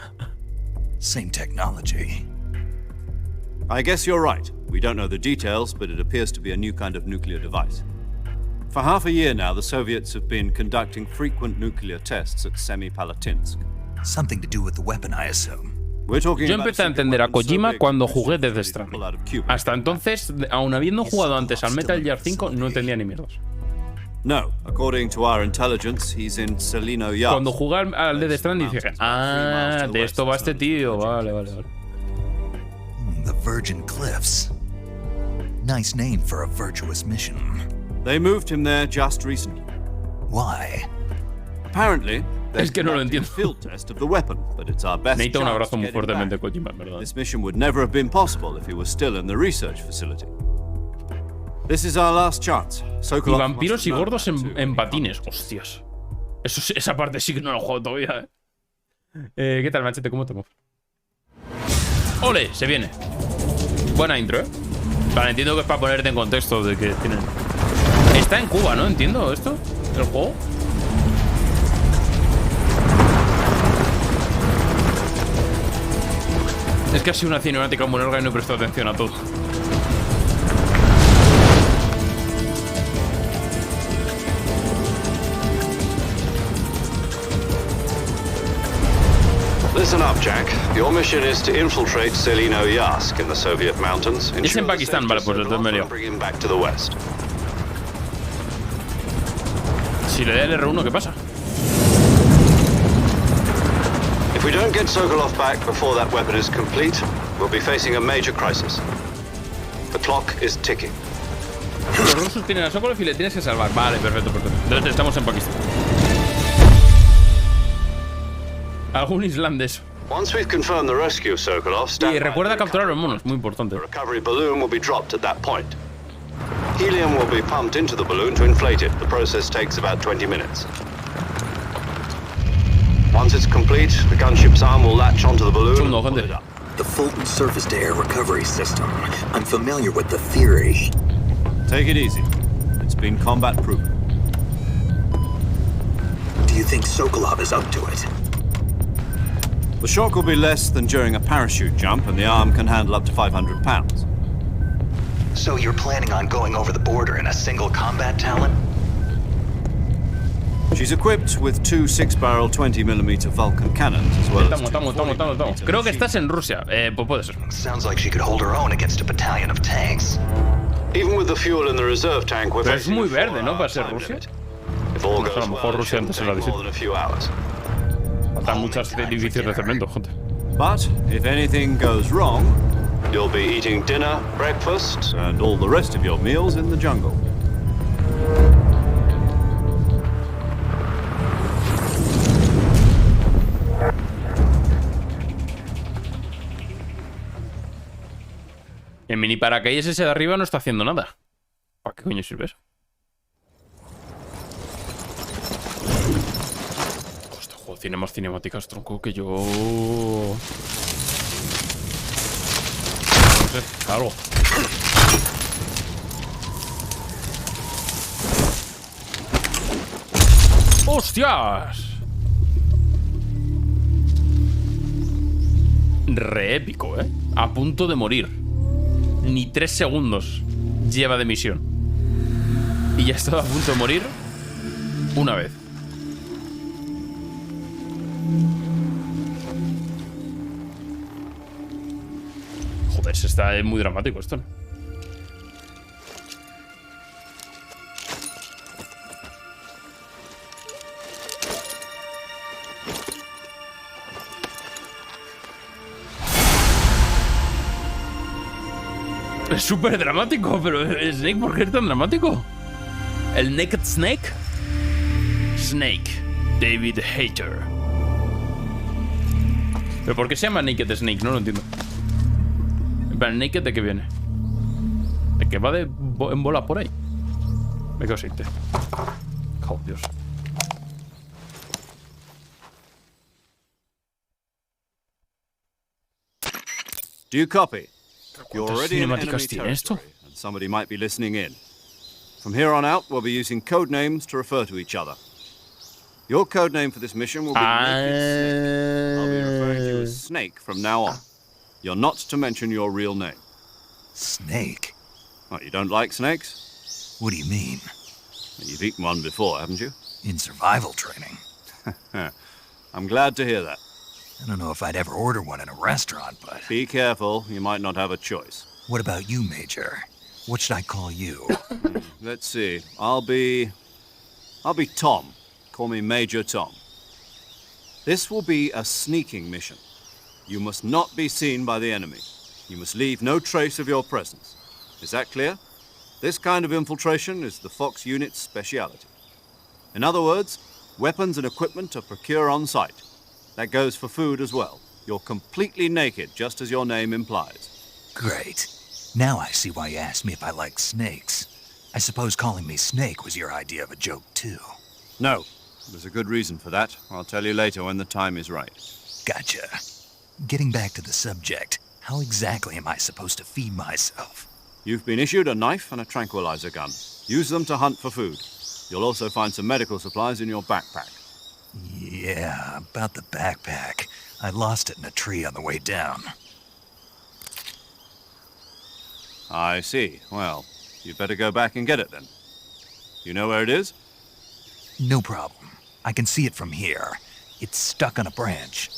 Same technology. I guess you're right. We don't know the details, but it appears to be a new kind of nuclear device. For half a year now, the Soviets have been conducting frequent nuclear tests at Semipalatinsk. Something to do with the weapon, I assume. Yo empecé a entender a Kojima cuando jugué Death Stranding. Hasta entonces, aun habiendo jugado antes al Metal Gear 5, no entendía ni mierdas. No, according to our intelligence, he's in Selino Yas. Cuando jugué al Death Stranding dije, ah, de esto va este tío, vale. The Virgin Cliffs. Nice name for a virtuous mission. They moved him there just recently. Why? Apparently, es que no lo entiendo. Field test of the weapon, but it's our best Necesito un abrazo muy chance fuertemente, to get Kojima, him back. ¿verdad? This mission would never have been possible if he was still in the research facility. This is our last chance. Y vampiros y gordos en patines, hostias. Esa parte sí que no lo he jugado todavía, ¿Qué tal, Machete? ¿Cómo estamos? ¡Ole! Se viene. Buena intro, Vale, entiendo que es para ponerte en contexto de que tienen... Está en Cuba, ¿no? Entiendo esto, el juego. Es que ha sido una cinemática muy larga y no he prestado atención a todo. Listen up, Jack. Your mission is to infiltrate Selino Yask in the Soviet mountains. Es en Pakistán, vale, pues entonces me lío. Bring him back to the west. Si le da el R1, ¿qué pasa? If we don't get Sokolov back before that weapon is complete, we'll be facing a major crisis. The clock is ticking. Los rusos tienen a Sokolov y le tienes que salvar. Vale, perfecto. Entonces estamos en Pakistán. Algún islandés. Once we've confirmed the rescue of Sokolov, Y recuerda capturar los monos, muy importante. the recovery balloon will be dropped at that point. Helium will be pumped into the balloon to inflate it. The process takes about 20 minutes. Once it's complete, the gunship's arm will latch onto the balloon and pull it up. The Fulton surface-to-air recovery system. I'm familiar with the theory. Take it easy. It's been combat-proven. Do you think Sokolov is up to it? The shock will be less than during a parachute jump, and the arm can handle up to 500 pounds. So you're planning on going over the border in a single combat talent? She's equipped with 2 6-barrel 20mm Vulcan cannons, as well as Estamos. Creo que estás en Rusia. Pues puede ser. Sounds like she could hold her own against a battalion of tanks. Even with the fuel in the reserve tank, we're Pero es facing muy a verde, ¿no? 4-hour Para ser time Rusia. limit. If all Pues a goes lo mejor well, it Rusia shouldn't antes era take more than a few hours. Faltan muchos edificios de cemento, gente. But if anything goes wrong, You'll be eating dinner, breakfast, and all the rest of your meals in the jungle. El mini paracaídas ese de arriba no está haciendo nada. ¿Para qué coño sirve eso? Este juego tiene más cinemáticas, tronco, que yo... No sé, algo. ¡Hostias! Re épico, ¿eh? A punto de morir. Ni 3 segundos lleva de misión. Y ya estaba a punto de morir una vez. Joder, se está muy dramático esto, ¿no? Es súper dramático, pero Snake, ¿por qué es tan dramático? ¿El Naked Snake? Snake, David Hayter. ¿Pero por qué se llama Naked Snake? No lo entiendo. ¿El Naked de qué viene? ¿De que va en bola por ahí? Me quedo sin té. Oh, Dios. Do you copy? You're ¿Cuántas already in enemy cinemáticas tiene esto? territory, and somebody might be listening in. From here on out, we'll be using code names to refer to each other. Your code name for this mission will be Naked Snake. I'll be referring to you as Snake from now on. You're not to mention your real name. Snake? What, you don't like snakes? What do you mean? You've eaten one before, haven't you? In survival training? I'm glad to hear that. I don't know if I'd ever order one in a restaurant, but... Be careful, you might not have a choice. What about you, Major? What should I call you? Let's see. I'll be Tom. Call me Major Tom. This will be a sneaking mission. You must not be seen by the enemy. You must leave no trace of your presence. Is that clear? This kind of infiltration is the Fox unit's speciality. In other words, weapons and equipment are procured on site. That goes for food as well. You're completely naked, just as your name implies. Great. Now I see why you asked me if I like snakes. I suppose calling me Snake was your idea of a joke, too. No, there's a good reason for that. I'll tell you later when the time is right. Gotcha. Getting back to the subject, how exactly am I supposed to feed myself? You've been issued a knife and a tranquilizer gun. Use them to hunt for food. You'll also find some medical supplies in your backpack. Yeah, about the backpack. I lost it in a tree on the way down. I see. Well, you'd better go back and get it then. You know where it is? No problem. I can see it from here. It's stuck on a branch.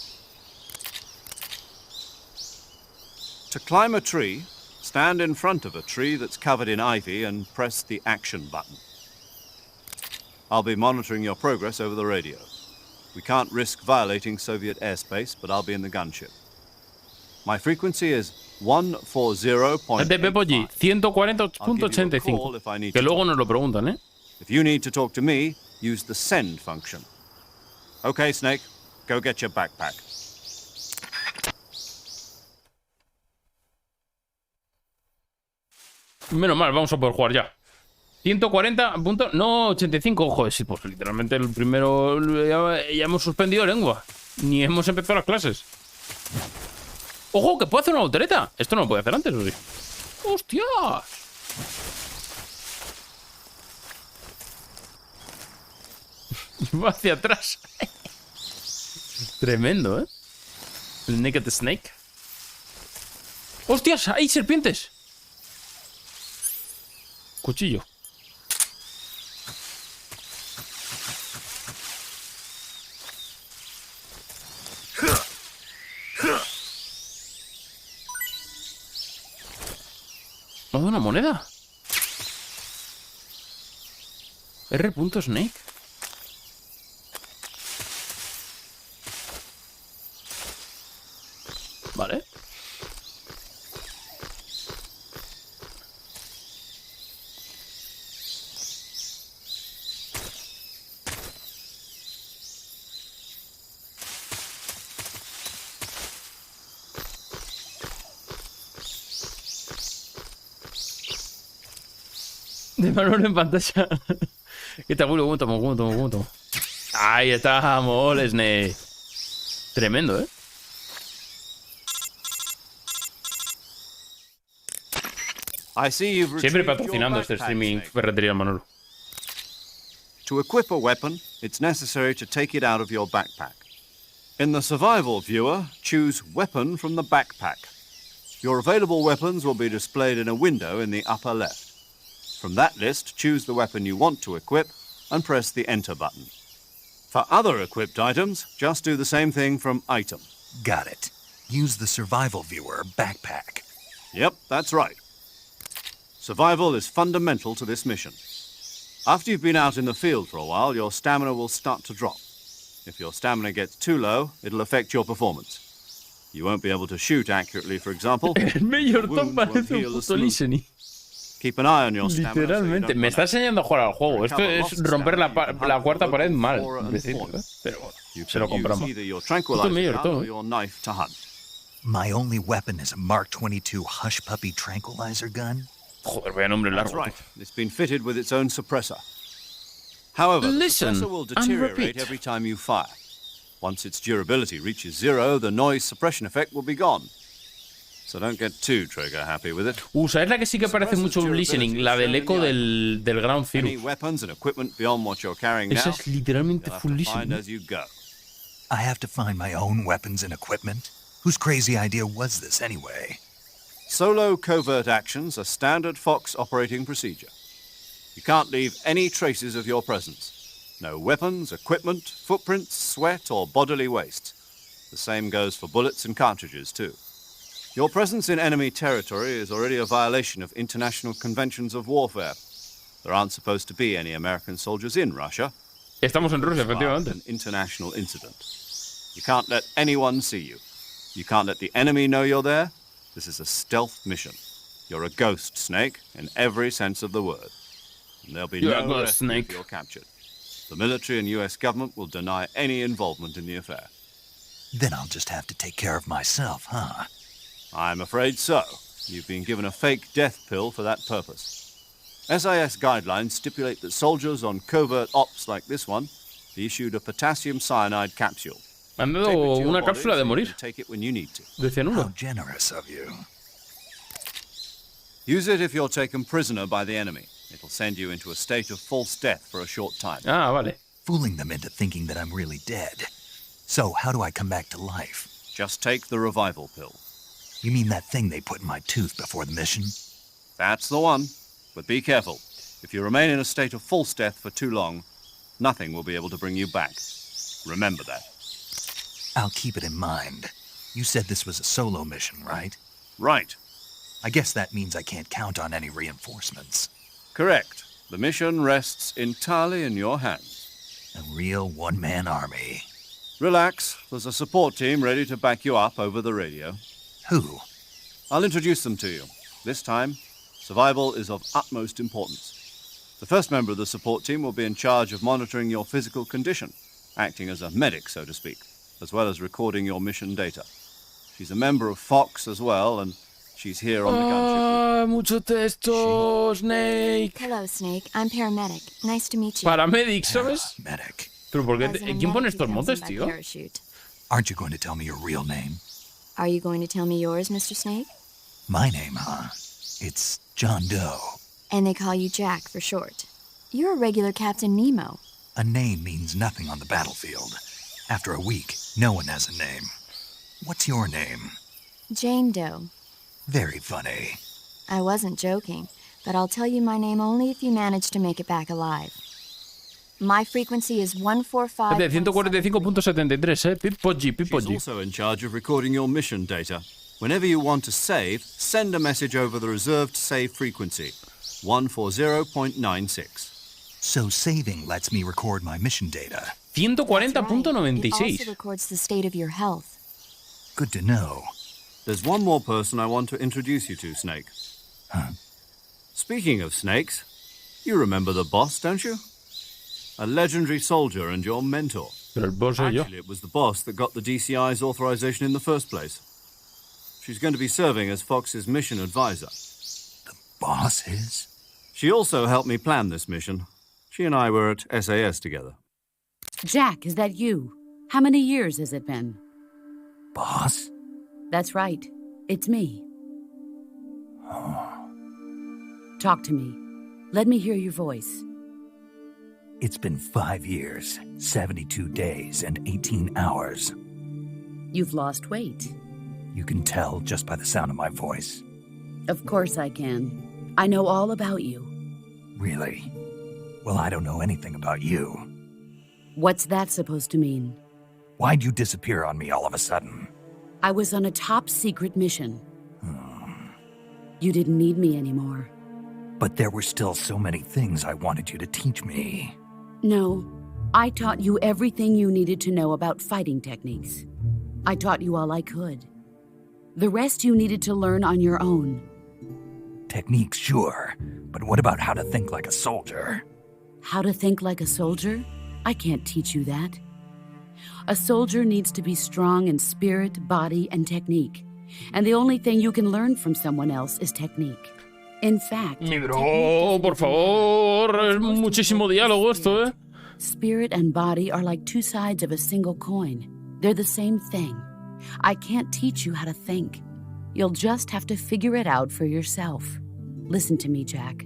To climb a tree, stand in front of a tree that's covered in ivy and press the action button. I'll be monitoring your progress over the radio. We can't risk violating Soviet airspace, but I'll be in the gunship. My frequency is 140.85. De Pepoji, 140.85. Que luego nos lo preguntan, ¿eh? If you need to talk to me, use the send function. Okay, Snake, go get your backpack. Menos mal, vamos a poder jugar ya. 140 puntos, no 85, joder, sí, pues literalmente el primero ya hemos suspendido lengua. Ni hemos empezado las clases. ¡Ojo, que puedo hacer una voltereta! Esto no lo puedo hacer antes, ¿o sí? ¡Hostias! Va hacia atrás. Tremendo, ¿eh? El Naked Snake. ¡Hostias! ¡Hay serpientes! Cuchillo. Oh, una moneda. R.Snake. Vale. De Manolo en pantalla. ¿Qué tal, Willow? ¿Cómo? Ahí estamos, Snake. Tremendo, ¿eh? I see you've Siempre retrieved patrocinando your este backpack, streaming Snake. Ferretería Manolo. To equip a weapon, it's necessary to take it out of your backpack. In the survival viewer, choose Weapon from the backpack. Your available weapons will be displayed in a window in the upper left. From that list, choose the weapon you want to equip and press the Enter button. For other equipped items, just do the same thing from Item. Got it. Use the survival viewer backpack. Yep, that's right. Survival is fundamental to this mission. After you've been out in the field for a while, your stamina will start to drop. If your stamina gets too low, it'll affect your performance. You won't be able to shoot accurately, for example. El mayor Wounds Tom won't parece un heal as puto smooth. listening. Keep an eye on your stamina. so you Literalmente. don't Me run está out. enseñando a jugar al juego. Esto es romper la cuarta pared mal. Decir, ¿verdad? Pero bueno, You se lo can use compramos. either your Puto tranquilizer mayor gun Tom, or ¿eh? your knife to hunt. My only weapon is a Mark 22 Hush Puppy tranquilizer gun. Joder, vaya nombre That's largo. right. It's been fitted with its own suppressor. However, Listen the suppressor will and deteriorate repeat. every time you fire. Once its durability reaches 0, the noise suppression effect will be gone. So don't get too trigger happy with it. ¿Sabes la que sí que parece mucho un listening? La del eco del Ground Any Zero. weapons and equipment beyond what you're carrying Esa now, es literalmente you'll have full to find listening. as you go. I have to find my own weapons and equipment? Whose crazy idea was this anyway? Solo covert actions are standard Fox operating procedure. You can't leave any traces of your presence. No weapons, equipment, footprints, sweat, or bodily waste. The same goes for bullets and cartridges, too. Your presence in enemy territory is already a violation of international conventions of warfare. There aren't supposed to be any American soldiers in Russia. Estamos en Rusia, efectivamente. An international incident. You can't let anyone see you. You can't let the enemy know you're there. This is a stealth mission. You're a ghost, Snake, in every sense of the word. And there'll be You're a no ghost, rescue Snake. if you're captured. The military and US government will deny any involvement in the affair. Then I'll just have to take care of myself, huh? I'm afraid so. You've been given a fake death pill for that purpose. SIS guidelines stipulate that soldiers on covert ops like this one be issued a potassium cyanide capsule. Me han Tape dado it to your una body cápsula so de you morir. can take it when you need to. De cianuro. How generous of you. Use it if you're taken prisoner by the enemy. It'll send you into a state of false death for a short time. Ah, vale. Fooling them into thinking that I'm really dead. So, how do I come back to life? Just take the revival pill. You mean that thing they put in my tooth before the mission? That's the one. But be careful. If you remain in a state of false death for too long, nothing will be able to bring you back. Remember that. I'll keep it in mind. You said this was a solo mission, right? Right. I guess that means I can't count on any reinforcements. Correct. The mission rests entirely in your hands. A real one-man army. Relax. There's a support team ready to back you up over the radio. Who? I'll introduce them to you. This time, survival is of utmost importance. The first member of the support team will be in charge of monitoring your physical condition, acting as a medic, so to speak, as well as recording your mission data. She's a member of Fox as well, and she's here on the gunship. Ah, mucho texto, Snake. Hello, Snake. I'm paramedic. Nice to meet you. Paramedic, ¿sabes? Medic. Pero ¿por qué? As a ¿Quién pone medic, estos he comes motes, in by tío? parachute. Aren't you going to tell me your real name? Are you going to tell me yours, Mr. Snake? My name, huh? It's John Doe. And they call you Jack for short. You're a regular Captain Nemo. A name means nothing on the battlefield. After a week, no one has a name. What's your name? Jane Doe. Very funny. I wasn't joking, but I'll tell you my name only if you manage to make it back alive. My frequency is 145. De 145.73, She's Pipoji. also in charge of recording your mission data. Whenever you want to save, send a message over the reserved save frequency, 140.96. So saving lets me record my mission data. 140.96. It also records the state of your health. Good to know. There's one more person I want to introduce you to, Snake. Huh? Speaking of snakes, you remember the boss, don't you? A legendary soldier and your mentor. Pero el boss soy yo. Actually, it was the boss that got the DCI's authorization in the first place. She's going to be serving as Fox's mission advisor. The boss is? She also helped me plan this mission. She and I were at SAS together. Jack, is that you? How many years has it been? Boss? That's right. It's me. Talk to me. Let me hear your voice. It's been 5 years, 72 days, and 18 hours. You've lost weight. You can tell just by the sound of my voice. Of course I can. I know all about you. Really? Well, I don't know anything about you. What's that supposed to mean? Why'd you disappear on me all of a sudden? I was on a top secret mission. You didn't need me anymore. But there were still so many things I wanted you to teach me. No, I taught you everything you needed to know about fighting techniques. I taught you all I could. The rest you needed to learn on your own. Techniques, sure. But what about how to think like a soldier? How to think like a soldier? I can't teach you that. A soldier needs to be strong in spirit, body, and technique. And the only thing you can learn from someone else is technique. In fact... Bro, por favor, es muchísimo diálogo esto, ¿eh? Spirit and body are like two sides of a single coin. They're the same thing. I can't teach you how to think. You'll just have to figure it out for yourself. Listen to me, Jack.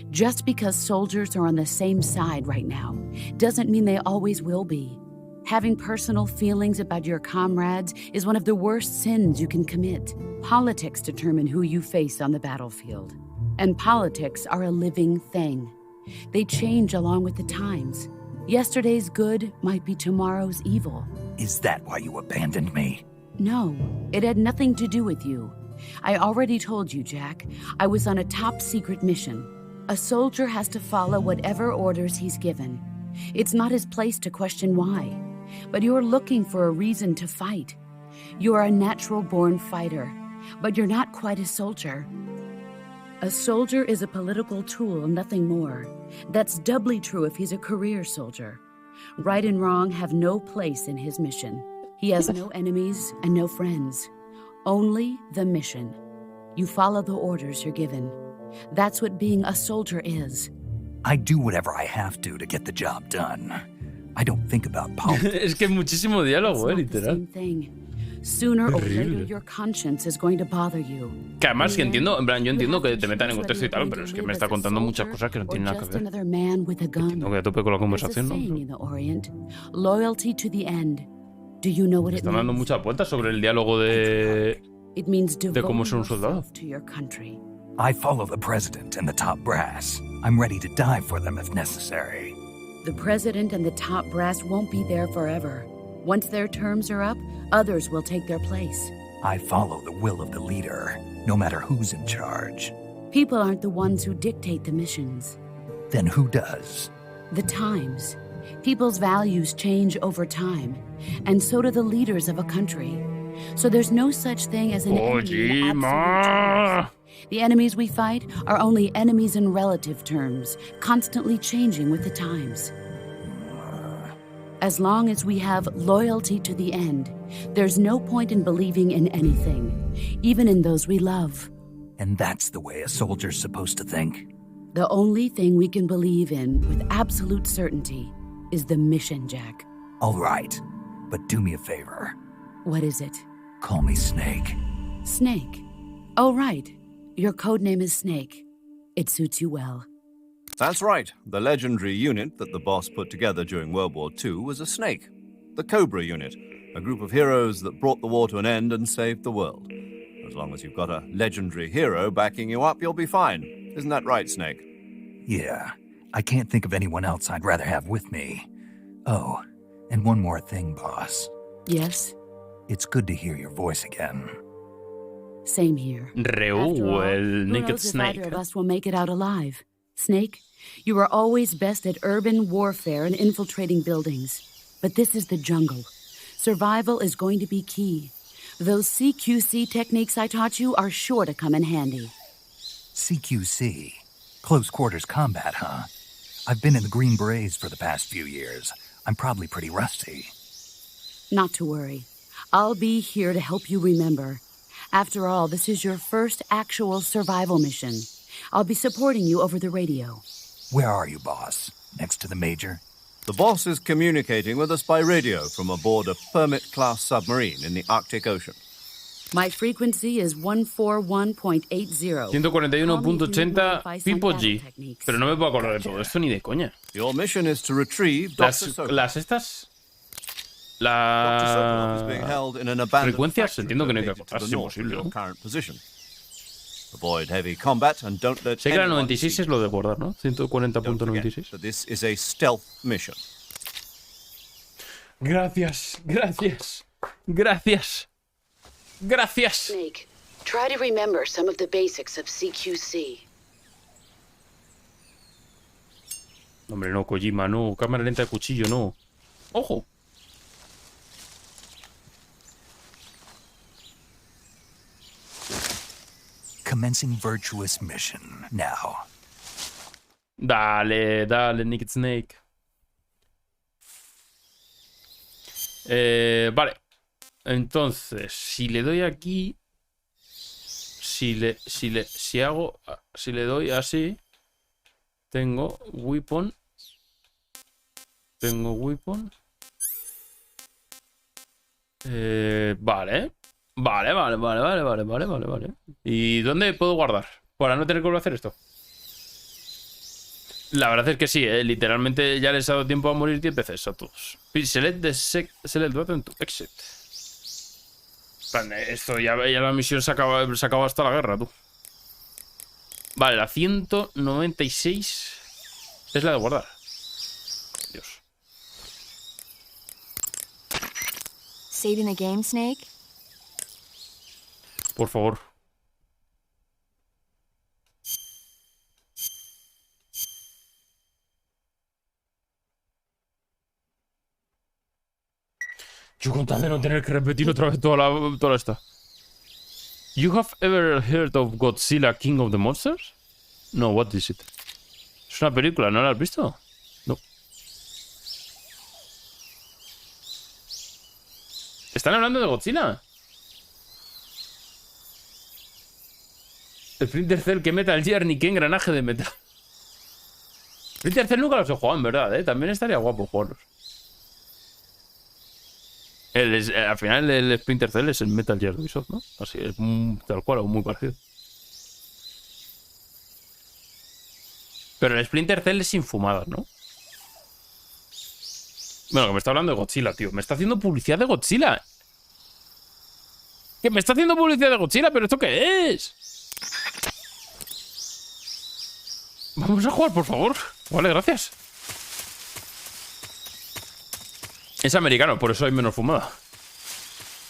Just because soldiers are on the same side right now doesn't mean they always will be. Having personal feelings about your comrades is one of the worst sins you can commit. Politics determine who you face on the battlefield. And politics are a living thing. They change along with the times. Yesterday's good might be tomorrow's evil. Is that why you abandoned me? No, it had nothing to do with you. I already told you, Jack. I was on a top secret mission. A soldier has to follow whatever orders he's given. It's not his place to question why. But you're looking for a reason to fight. You're a natural-born fighter, but you're not quite a soldier. A soldier is a political tool, nothing more. That's doubly true if he's a career soldier. Right and wrong have no place in his mission. He has no enemies and no friends. Only the mission. You follow the orders you're given. That's what being a soldier is. I do whatever I have to get the job done. I don't think about politics. Es que muchísimo diálogo, literal. Sooner or later, your conscience is going to bother you. Que además que entiendo, en plan, yo entiendo que te metan en contexto y tal, pero es que me está contando muchas cosas que no tienen nada que ver. Entiendo que a tope con la conversación, ¿no? Loyalty to the end. Do you know what it means? Están dando muchas vueltas sobre el diálogo de cómo ser un soldado. I follow the president and the top brass. I'm ready to die for them if necessary. The president and the top brass won't be there forever. Once their terms are up, others will take their place. I follow the will of the leader, no matter who's in charge. People aren't the ones who dictate the missions. Then who does? The times. People's values change over time, and so do the leaders of a country. So there's no such thing as an enemy in absolute terms. The enemies we fight are only enemies in relative terms, constantly changing with the times. As long as we have loyalty to the end, there's no point in believing in anything, even in those we love. And that's the way a soldier's supposed to think? The only thing we can believe in with absolute certainty is the mission, Jack. All right, but do me a favor. What is it? Call me Snake. Snake? Oh, right. Your codename is Snake. It suits you well. That's right. The legendary unit that the boss put together during World War II was a snake. The Cobra unit, a group of heroes that brought the war to an end and saved the world. As long as you've got a legendary hero backing you up, you'll be fine. Isn't that right, Snake? Yeah. I can't think of anyone else I'd rather have with me. Oh, and one more thing, boss. Yes? It's good to hear your voice again. Same here. After all, el who Naked knows if either Snake. of us will make it out alive? Snake, you are always best at urban warfare and infiltrating buildings. But this is the jungle. Survival is going to be key. Those CQC techniques I taught you are sure to come in handy. CQC. Close quarters combat, huh? I've been in the Green Berets for the past few years. I'm probably pretty rusty. Not to worry. I'll be here to help you remember. After all, this is your first actual survival mission. I'll be supporting you over the radio. Where are you, boss? Next to the Major? The boss is communicating with us by radio from aboard a Permit-class submarine in the Arctic Ocean. My frequency is 141.80. 141.80 Pipo G. Pero no me puedo acordar de todo esto ni de coña. Your mission is to retrieve Dr. Sokolov. Las estas... Dr. Sokolov is being held in an abandoned frecuencias factory entiendo que no hay que located to acordarse, the north of imposible, your ¿no? current position. Avoid heavy combat and don't let Sé que la anyone 96 see es lo de guardar, ¿no? you. Don't forget 140.96. that this is a stealth mission. Gracias, gracias, gracias, gracias. Snake, try to remember some of the basics of CQC. Hombre, no, Kojima, no. Cámara lenta de cuchillo, no. ¡Ojo! Commencing virtuous mission. Now. Dale, dale, Naked Snake. Vale. Entonces, si le doy aquí... Si le doy así... Tengo weapon. Tengo weapon. Vale. Vale. ¿Y dónde puedo guardar? Para no tener que volver a hacer esto. La verdad es que sí, literalmente ya les ha dado tiempo a morir 10 veces a todos. Select button to exit. Esto ya la misión se acaba hasta la guerra, tú. Vale, la 196 es la de guardar. Dios. Saving the game, Snake? Por favor. Yo con tal de no tener que repetir otra vez toda esta. You have ever heard of Godzilla, King of the Monsters? No, what is it? Es una película, ¿no la has visto? No. ¿Están hablando de Godzilla? Splinter Cell, ¿qué Metal Gear ni qué engranaje de metal? Splinter Cell nunca los he jugado, en verdad, ¿eh? También estaría guapo jugarlos. Al final el Splinter Cell es el Metal Gear de Ubisoft, ¿no? Así es, tal cual, o muy parecido. Pero el Splinter Cell es sin fumadas, ¿no? Bueno, que me está hablando de Godzilla, tío. Me está haciendo publicidad de Godzilla. ¿Que me está haciendo publicidad de Godzilla? ¿Pero esto qué es? Vamos a jugar, por favor. Vale, gracias. Es americano, por eso hay menos fumada.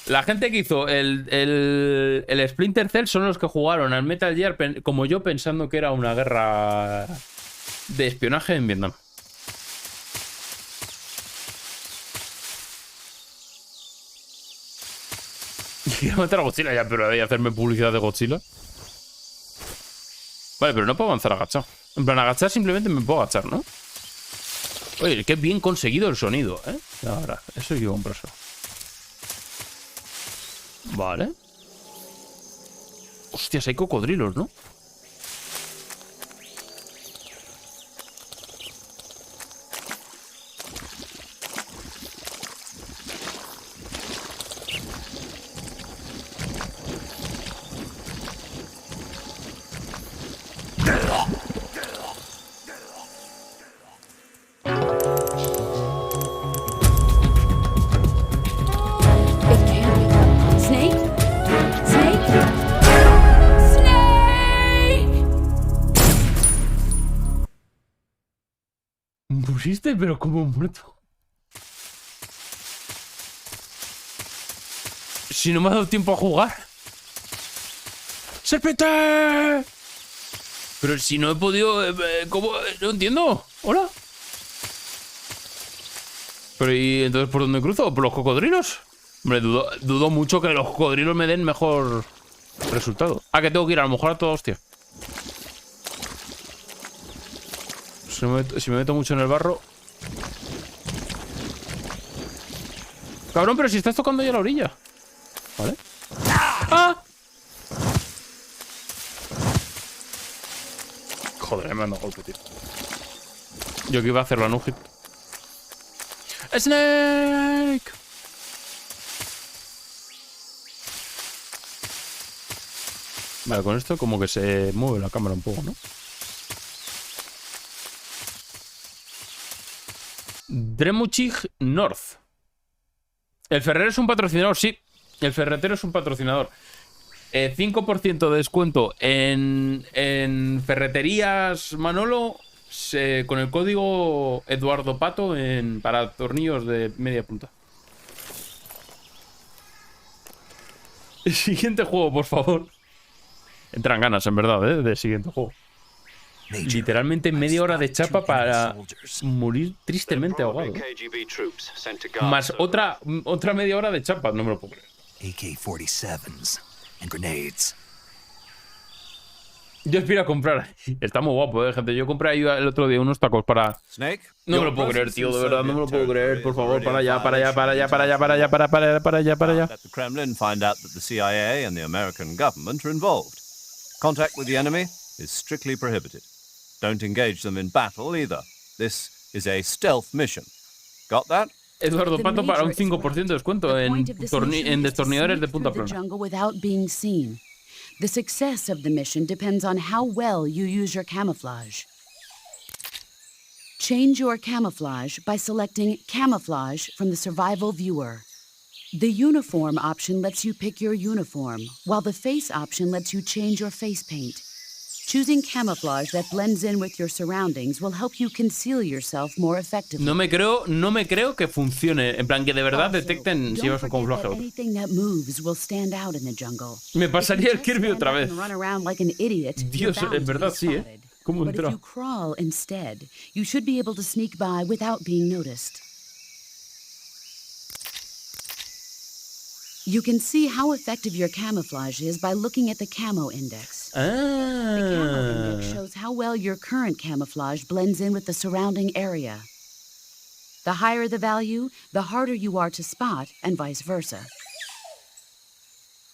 La gente que hizo el Splinter Cell son los que jugaron al Metal Gear como yo, pensando que era una guerra de espionaje en Vietnam. Quiero meter a Godzilla ya, pero voy a hacerme publicidad de Godzilla. Vale, pero no puedo avanzar agachado. En plan, agachar simplemente me puedo agachar, ¿no? Oye, qué bien conseguido el sonido, ¿eh? Ahora, eso hay que comprarlo. Vale. Hostias, hay cocodrilos, ¿no? Pusiste, pero como muerto. Si no me ha dado tiempo a jugar. ¡Serpiente! Pero si no he podido... ¿Cómo? No entiendo. ¿Hola? Pero ¿y entonces por dónde cruzo? ¿Por los cocodrilos? Hombre, dudo mucho que los cocodrilos me den mejor resultado. Ah, que tengo que ir a lo mejor a toda hostia. Si me meto mucho en el barro... Cabrón, pero si estás tocando ya la orilla. ¿Vale? ¡Ah! Joder, me han dado golpe, tío. Yo que iba a hacer la no-hit. ¡Snake! Vale, con esto como que se mueve la cámara un poco, ¿no? Dremuchig North. El ferrero es un patrocinador, sí. El ferretero es un patrocinador. 5% de descuento en ferreterías Manolo con el código Eduardo Pato para tornillos de media punta. Siguiente juego, por favor. Entran ganas, en verdad, de siguiente juego. Literalmente media hora de chapa para morir tristemente ahogado. Más otra media hora de chapa, no me lo puedo creer. AK-47s and grenades. Yo aspiro a comprar. Está muy guapo, gente. Yo compré ahí el otro día unos tacos para... No me lo puedo creer, tío, de verdad, no me lo puedo creer. Por favor, para allá. Let the Kremlin find out that the CIA and the American government are involved. Contact with the enemy is strictly prohibited. Don't engage them in battle either. This is a stealth mission. Got that? Eduardo Pato para un 5% de descuento en destornilladores de punta plana. The success of the mission depends on how well you use your camouflage. Change your camouflage by selecting Camouflage from the Survival Viewer. The Uniform option lets you pick your uniform, while the Face option lets you change your face paint. Choosing camouflage that blends in with your surroundings will help you conceal yourself more effectively. No me creo que funcione. En plan, que de verdad detecten si llevas un camuflaje. Anything that moves will stand out in the jungle. Me pasaría el Kirby otra vez. Dios, en verdad sí, ¿eh? ¿Cómo entra? But if you crawl instead, you should be able to sneak by without being noticed. You can see how effective your camouflage is by looking at the camo index. The camo index shows how well your current camouflage blends in with the surrounding area. The higher the value, the harder you are to spot, and vice versa.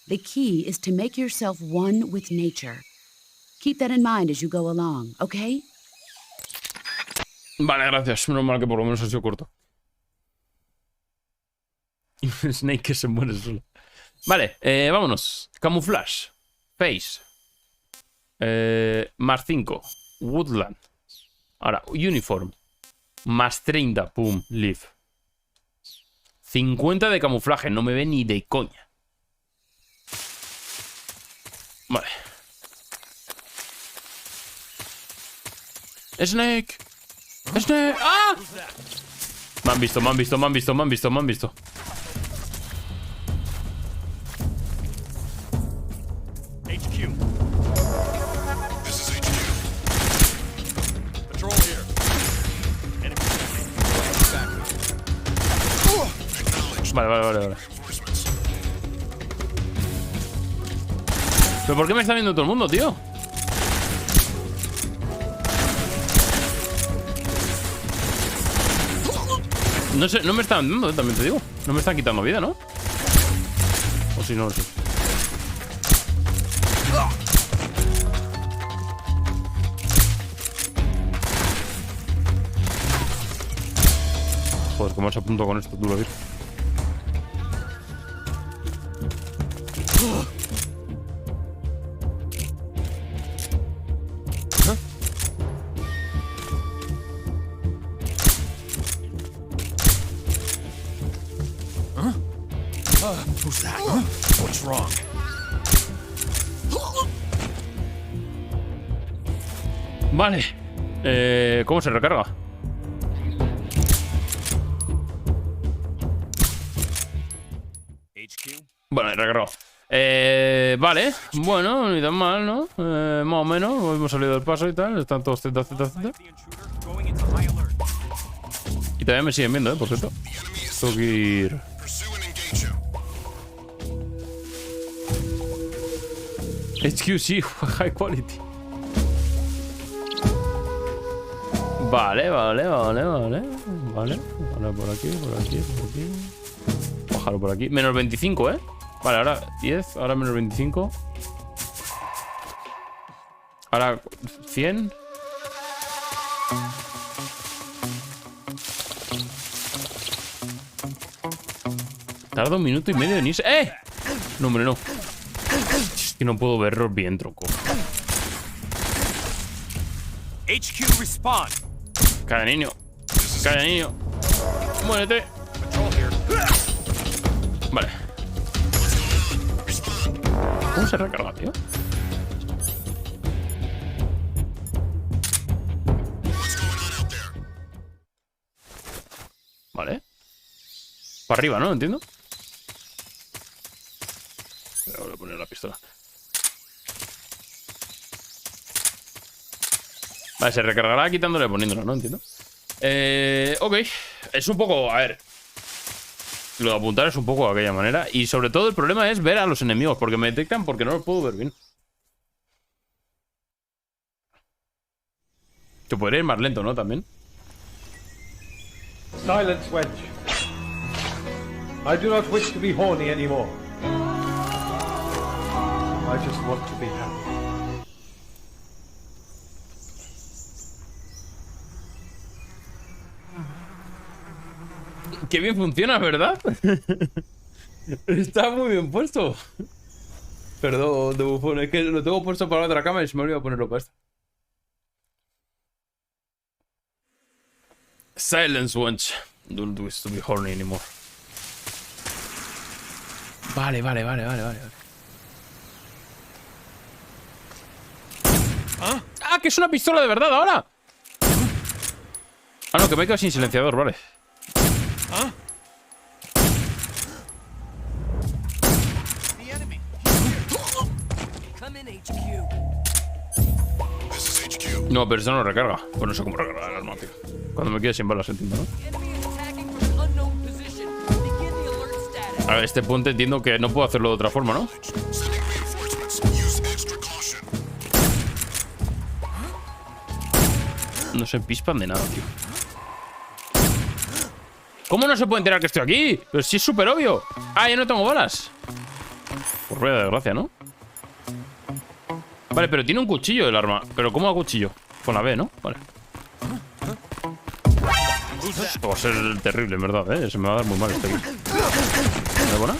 The key is to make yourself one with nature. Keep that in mind as you go along, okay? Vale, gracias. Menos mal que por lo menos ha sido corto. Snake que se muere solo. Vale, vámonos. Camouflage. Face. Más 5. Woodland. Ahora, Uniform. Más 30. Pum, Leaf. 50 de camuflaje. No me ve ni de coña. Vale. Snake. Snake. ¡Ah! Me han visto. Vale. ¿Pero por qué me está viendo todo el mundo, tío? No sé, no me están dando, también te digo. No me están quitando vida, ¿no? O si no, lo sé. Joder, cómo se apunto con esto, tú lo ves. Who's that? What's wrong? Vale. ¿Cómo se recarga? Vale, recargado. Vale, bueno, ni tan mal, ¿no? Más o menos, hemos salido del paso y tal. Están todos Z. Y todavía me siguen viendo, por cierto. Tengo que ir... HQC, high quality. Vale. Vale, por aquí. Bajarlo por aquí. Menos 25, ¿eh? Vale, ahora 10, ahora menos 25. Ahora 100. Tarda 1 minuto y medio en irse. ¡Eh! No, hombre, no. Es que no puedo verlos bien, troco. HQ respond. Calla, niño. Muérete. Vale. ¿Cómo se recarga, tío? Vale. Para arriba, ¿no? ¿Entiendo? Voy a poner la pistola. Vale, se recargará quitándole y poniéndolo, ¿no? Entiendo. Ok. Es un poco... A ver. Lo de apuntar es un poco de aquella manera. Y sobre todo el problema es ver a los enemigos. Porque me detectan porque no los puedo ver bien. Que podría ir más lento, ¿no? También. Silence, wench. I do not wish to be horny anymore. I just want to be happy. Qué bien funciona, ¿verdad? Está muy bien puesto. Perdón, de bufón. Es que lo tengo puesto para la otra cámara y se me olvidó ponerlo para esta. Silence, wench. Don't wish to be horny anymore. Vale. ¡Ah! ¡Que es una pistola de verdad ahora! Ah, no, que me he quedado sin silenciador, vale. No, pero eso no recarga. Pues no sé cómo recargar el arma, tío. Cuando me quede sin balas, entiendo, ¿no? A ver, este puente entiendo que no puedo hacerlo de otra forma, ¿no? No se pispan de nada, tío. ¿Cómo no se puede enterar que estoy aquí? Pero sí es súper obvio. Ah, ya no tengo balas. Por rueda de desgracia, ¿no? Vale, pero tiene un cuchillo el arma. ¿Pero cómo a cuchillo? Con la B, ¿no? Vale. Esto va a ser terrible, en verdad, ¿eh? Se me va a dar muy mal este aquí. ¿Es buena?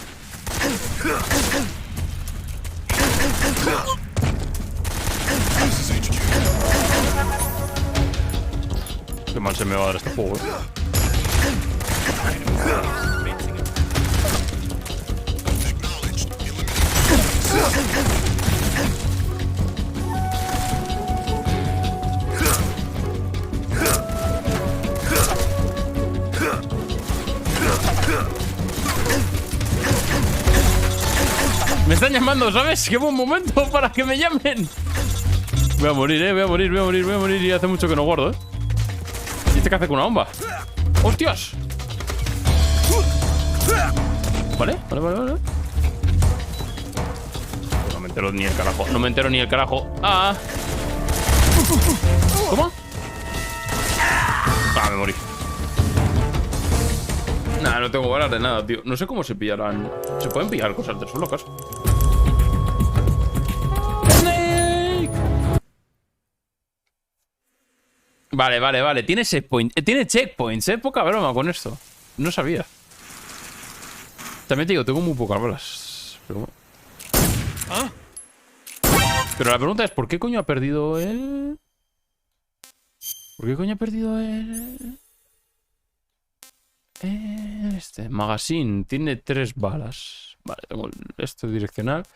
Qué mal se me va a dar este juego, ¿eh? Me están llamando, ¿sabes? ¡Qué buen momento para que me llamen! Voy a morir, voy a morir. Y hace mucho que no guardo, ¿eh? ¿Y este qué hace con una bomba? ¡Hostias! Vale. No me entero ni el carajo. ¡Ah! ¿Cómo? Ah, me morí. Nah, no tengo balas de nada, tío. No sé cómo se pillarán. ¿Se pueden pillar cosas del suelo, acaso? ¡Snake! Vale. Tiene checkpoints, ¿eh? Poca broma con esto. No sabía. También te digo, tengo muy pocas balas. Pero la pregunta es, ¿por qué coño ha perdido él? Este magazine tiene 3 balas. Vale, tengo esto direccional.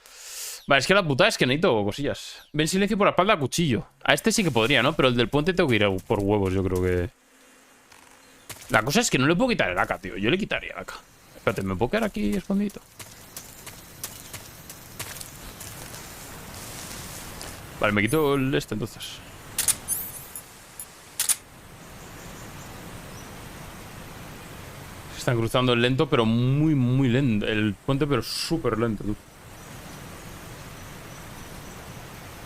Vale, es que la putada es que necesito cosillas. Ven silencio por la espalda, cuchillo. A este sí que podría, ¿no? Pero el del puente tengo que ir por huevos, yo creo que... La cosa es que no le puedo quitar el AK, tío. Yo le quitaría el AK. Espérate, ¿me puedo quedar aquí escondidito? Vale, me quito el este entonces. Se están cruzando el lento, pero muy lento. El puente, pero súper lento, tú.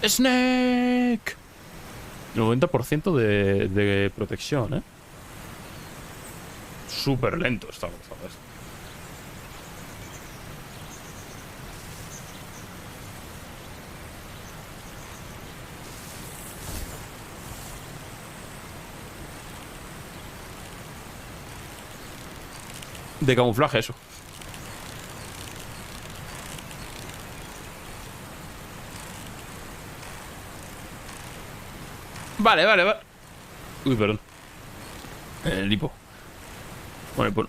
¡Snake! 90% de protección, ¿eh? Súper lento está cruzando esto. De camuflaje, eso. Vale. Uy, perdón. El hipo. Vale, pues.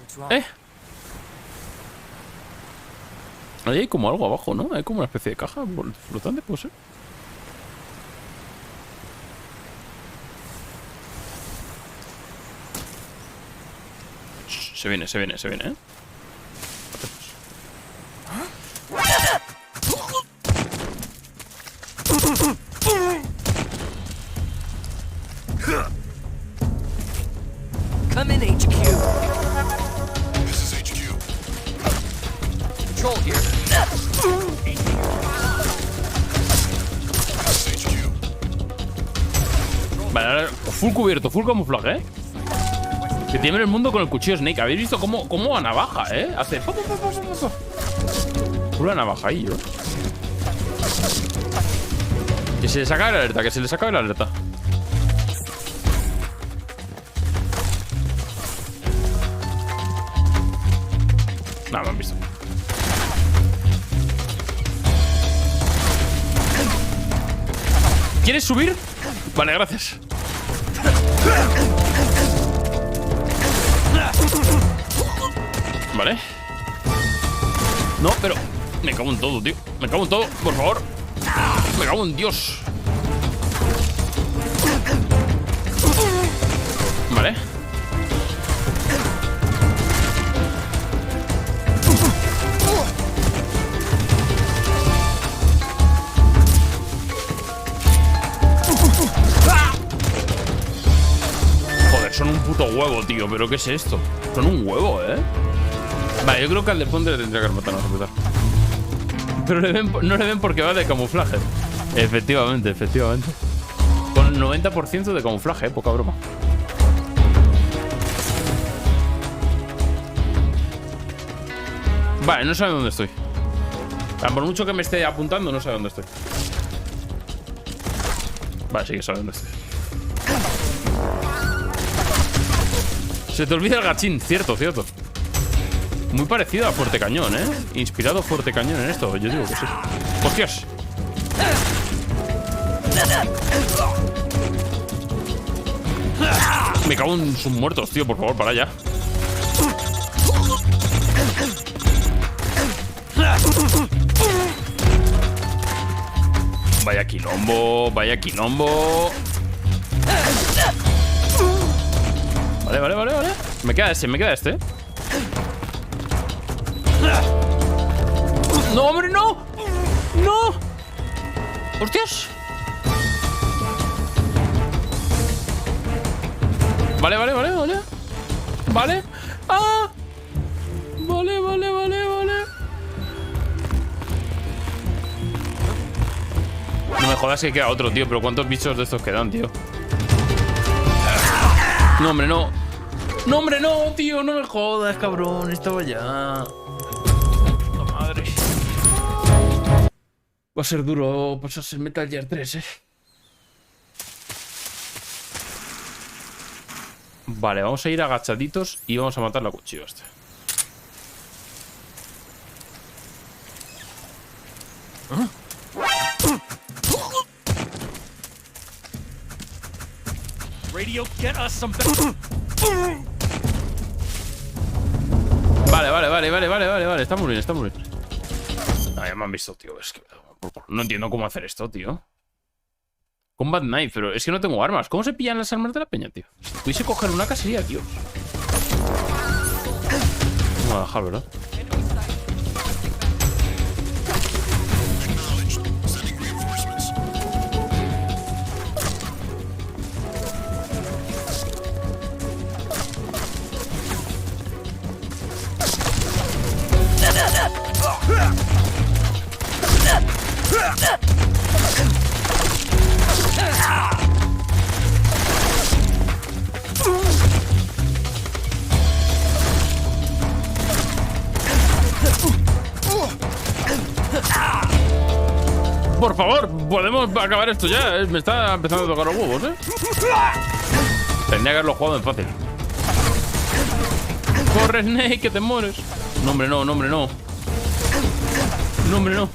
Ahí hay como algo abajo, ¿no? Hay como una especie de caja flotante, puede ser. Se viene, ¿eh? Come in, HQ. This is HQ. Control here. Vale, ahora full cubierto, full camuflaje, ¿eh? Que tiene el mundo con el cuchillo Snake. ¿Habéis visto cómo a navaja, eh? Hace... Pura navaja ahí, yo. Que se le saca la alerta, Nada, me han visto. ¿Quieres subir? Vale, gracias. Vale. No, pero... Me cago en todo, tío. Me cago en todo, por favor. Me cago en Dios. Vale. Joder, son un puto huevo, tío. ¿Pero qué es esto? Son un huevo, ¿eh? Vale, yo creo que al de fondo le tendría que haber matado, no. Pero no le ven porque va de camuflaje. Efectivamente. Con 90% de camuflaje, poca broma. Vale, no sabe dónde estoy. Por mucho que me esté apuntando, no sabe dónde estoy. Vale, sí que sabe dónde estoy. Se te olvida el gachín, cierto. Muy parecido a Fuerte Cañón, ¿eh? Inspirado Fuerte Cañón en esto, yo digo que sí. ¡Hostias! Me cago en sus muertos, tío, por favor, para allá. Vaya quilombo. Vale. Me queda este. ¡No, hombre, no! ¡No! ¡Hostias! Vale. Vale. ¡Ah! Vale. No me jodas que queda otro, tío. Pero ¿cuántos bichos de estos quedan, tío? No, hombre, no. No, hombre, no, tío. No me jodas, cabrón. Estaba ya... Madre. Va a ser duro pasarse el Metal Gear 3, eh. Vale, vamos a ir agachaditos y vamos a matar la cuchillo este. Radio, get us some... Vale. Está muy bien. Ah, ya me han visto, tío. Es que no entiendo cómo hacer esto, tío. Combat Knife, pero es que no tengo armas. ¿Cómo se pillan las armas de la peña, tío? Pudiese coger una casería, tío. Vamos a dejar, ¿verdad? Por favor, podemos acabar esto ya. Me está empezando a tocar los huevos, ¿eh? Tendría que haberlo jugado en fácil. Corre, Snake, que te mueres. No, hombre, no, no, hombre, no. No, hombre, no.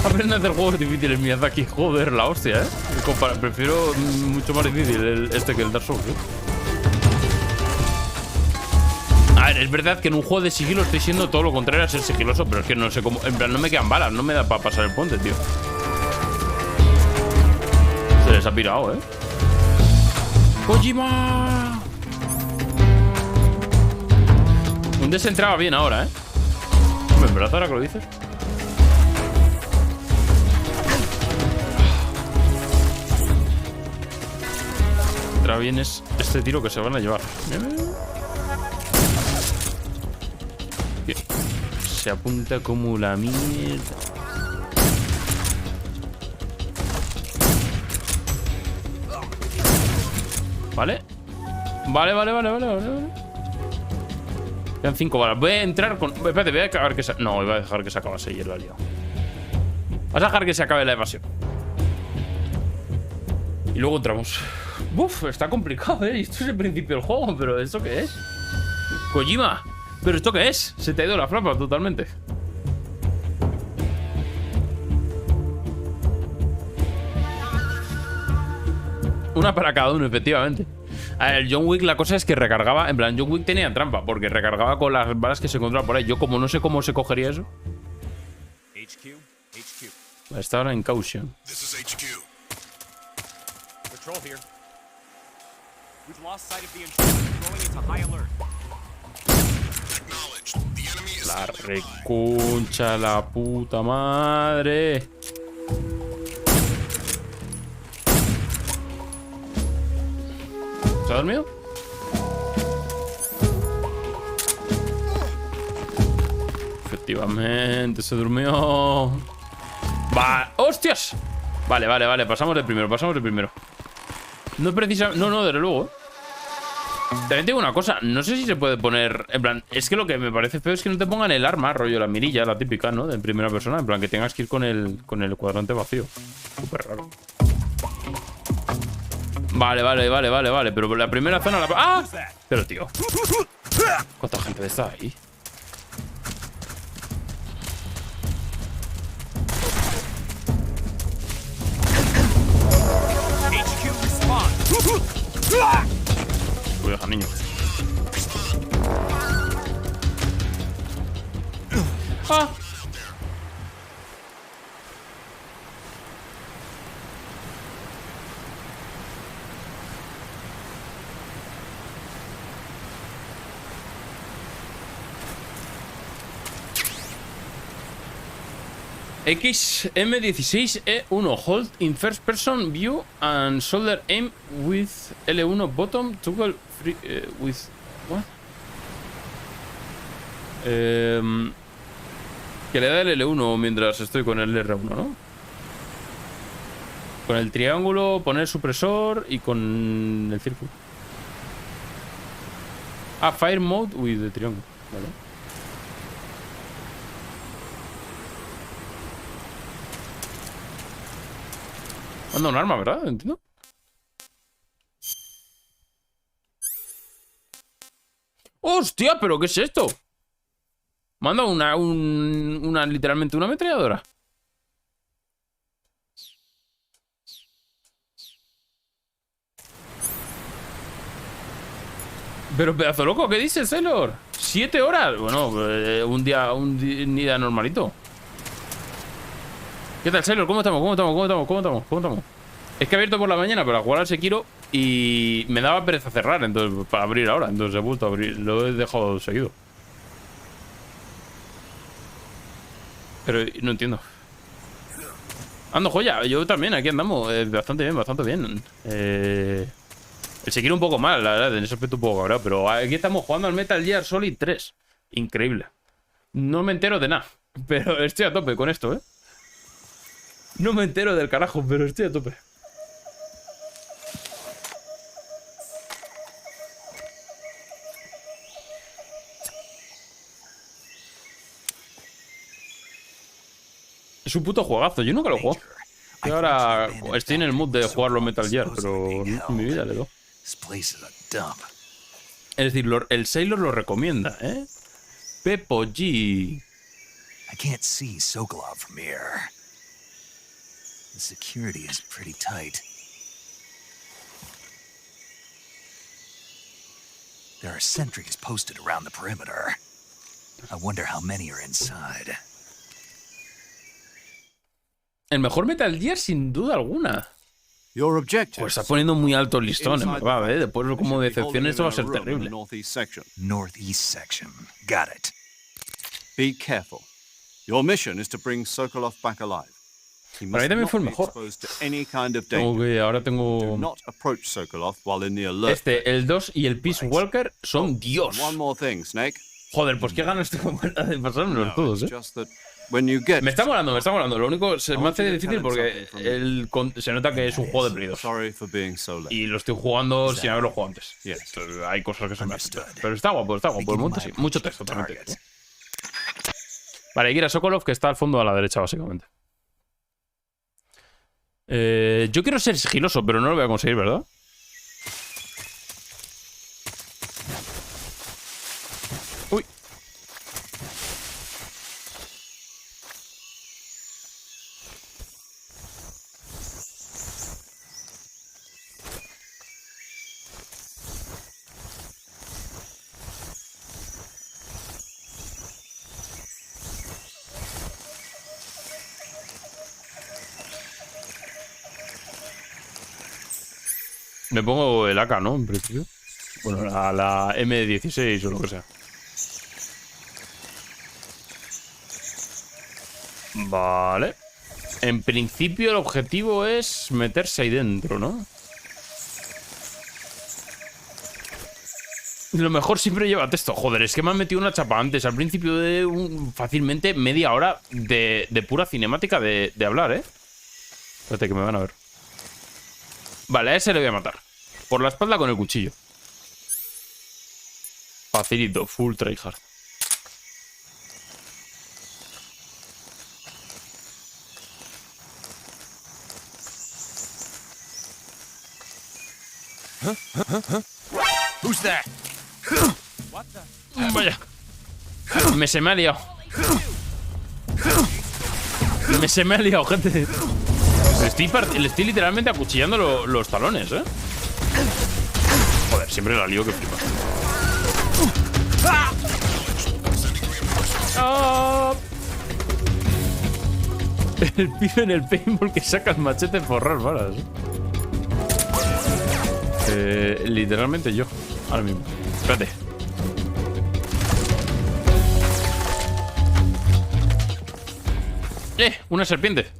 Aprende a hacer juegos difíciles, Miyazaki. Joder, la hostia, ¿eh? Prefiero mucho más difícil este que el Dark Souls, ¿eh? A ver, es verdad que en un juego de sigilo estoy siendo todo lo contrario a ser sigiloso, pero es que no sé cómo. En plan, no me quedan balas, no me da para pasar el puente, tío. Se les ha pirado, ¿eh? ¡Kojima! Un desentraba bien ahora, ¿eh? Hombre, en verdad, ahora que lo dices. Entra bien es este tiro que se van a llevar. Se apunta como la mierda. Vale. Vale. Quedan 5 balas. Voy a entrar con... Espérate, voy a acabar que se... No, iba a dejar que se acabase y lo ha liado. Vas a dejar que se acabe la evasión. Y luego entramos. Uf, está complicado, ¿eh? Esto es el principio del juego, pero ¿esto qué es? Kojima. ¿Pero esto qué es? Se te ha ido la flapa totalmente. Una para cada uno, efectivamente. A ver, el John Wick, la cosa es que recargaba. En plan, John Wick tenía trampa, porque recargaba con las balas que se encontraba por ahí. Yo, como no sé cómo se cogería eso. Está ahora en caution. La recuncha, la puta madre. ¿Se ha dormido? Efectivamente, se durmió. Va. ¡Hostias! Vale, pasamos de primero, No es precisamente... No, desde luego, ¿eh? También tengo una cosa, no sé si se puede poner... En plan, es que lo que me parece feo es que no te pongan el arma, rollo la mirilla, la típica, ¿no? De primera persona, en plan que tengas que ir con el cuadrante vacío. Súper raro. Vale, pero la primera zona la... ¡Ah! Pero, tío, ¿cuánta gente está ahí? Voy a dejar, niño. ¡Ah! XM16E1 Hold in first person view and shoulder aim with L1 bottom toggle free with what? Que le da el L1 mientras estoy con el R1, ¿no? Con el triángulo, poner supresor y con el círculo. Ah, fire mode with the triángulo, vale. Manda un arma, ¿verdad? Entiendo. ¡Hostia! ¿Pero qué es esto? Manda literalmente una ametralladora. Pero pedazo loco, ¿qué dices, Sailor? 7 horas. Bueno, un día normalito. ¿Qué tal, Sailor? ¿Cómo estamos? Es que he abierto por la mañana para jugar al Sekiro y me daba pereza cerrar, entonces para abrir ahora. Entonces he vuelto a abrir. Lo he dejado seguido. Pero no entiendo. Ando, joya. Yo también, aquí andamos. Bastante bien. El Sekiro un poco mal, la verdad. En ese aspecto un poco cabrón. Pero aquí estamos jugando al Metal Gear Solid 3. Increíble. No me entero de nada. Pero estoy a tope con esto, ¿eh? No me entero del carajo, pero estoy a tope. Es un puto juegazo, yo nunca lo juego. Yo ahora estoy en el mood de jugar los Metal Gear, pero nunca en mi vida le doy. Es decir, el Sailor lo recomienda, ¿eh? Pepo G. I can't see Sokolov from here. The security is pretty tight. There are sentries posted around the perimeter. I wonder how many are inside. El mejor Metal Gear sin duda alguna. Pues está poniendo muy alto el listón, en verdad, ¿eh? Después como decepción esto va a ser terrible. Northeast section. Got it. Be careful. Your mission is to bring Sokolov back alive. Para mí también fue el mejor. Ahora tengo... not approach Sokolov while in the alert. El 2 y el Peace Walker son Dios. One more thing, Snake. Joder, pues qué ganas tengo de pasármelos todos, ¿eh? Me está molando. Lo único se me hace difícil porque se nota que es un juego de Play 2. Y lo estoy jugando sin haberlo jugado antes. Hay cosas que se me hacen. Pero está guapo. El monte sí. Mucho texto también. Vale, hay que ir a Sokolov, que está al fondo a la derecha, básicamente. Yo quiero ser sigiloso, pero no lo voy a conseguir, ¿verdad? Uy. Me pongo el AK, ¿no? En principio. Bueno, la M16 o lo que sea. Vale. En principio el objetivo es meterse ahí dentro, ¿no? Lo mejor siempre lleva texto. Joder, es que me han metido una chapa antes. Al principio de fácilmente media hora de pura cinemática de hablar, ¿eh? Espérate que me van a ver. Vale, a ese le voy a matar. Por la espalda con el cuchillo. Facilito, full tryhard. Who's that? Vaya. Se me ha liado. Se me ha liado, gente. Le estoy literalmente acuchillando los talones, ¿eh? Joder, siempre la lío que flipa. ¡Ah! El pibe en el paintball que saca el machete por forrar balas. Literalmente yo. Ahora mismo. Espérate. Una serpiente.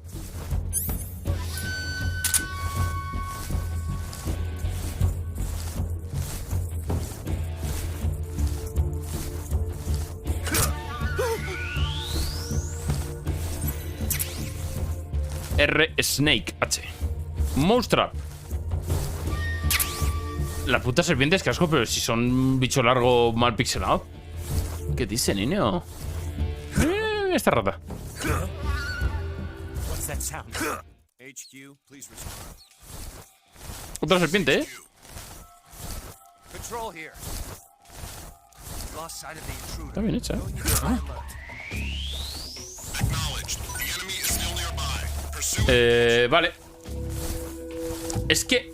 R Snake H. Mouse Trap. La puta serpiente es que asco, pero si son un bicho largo mal pixelado. ¿Qué dice, niño? Esta rata. Otra serpiente, ¿eh? Está bien hecha, vale. Es que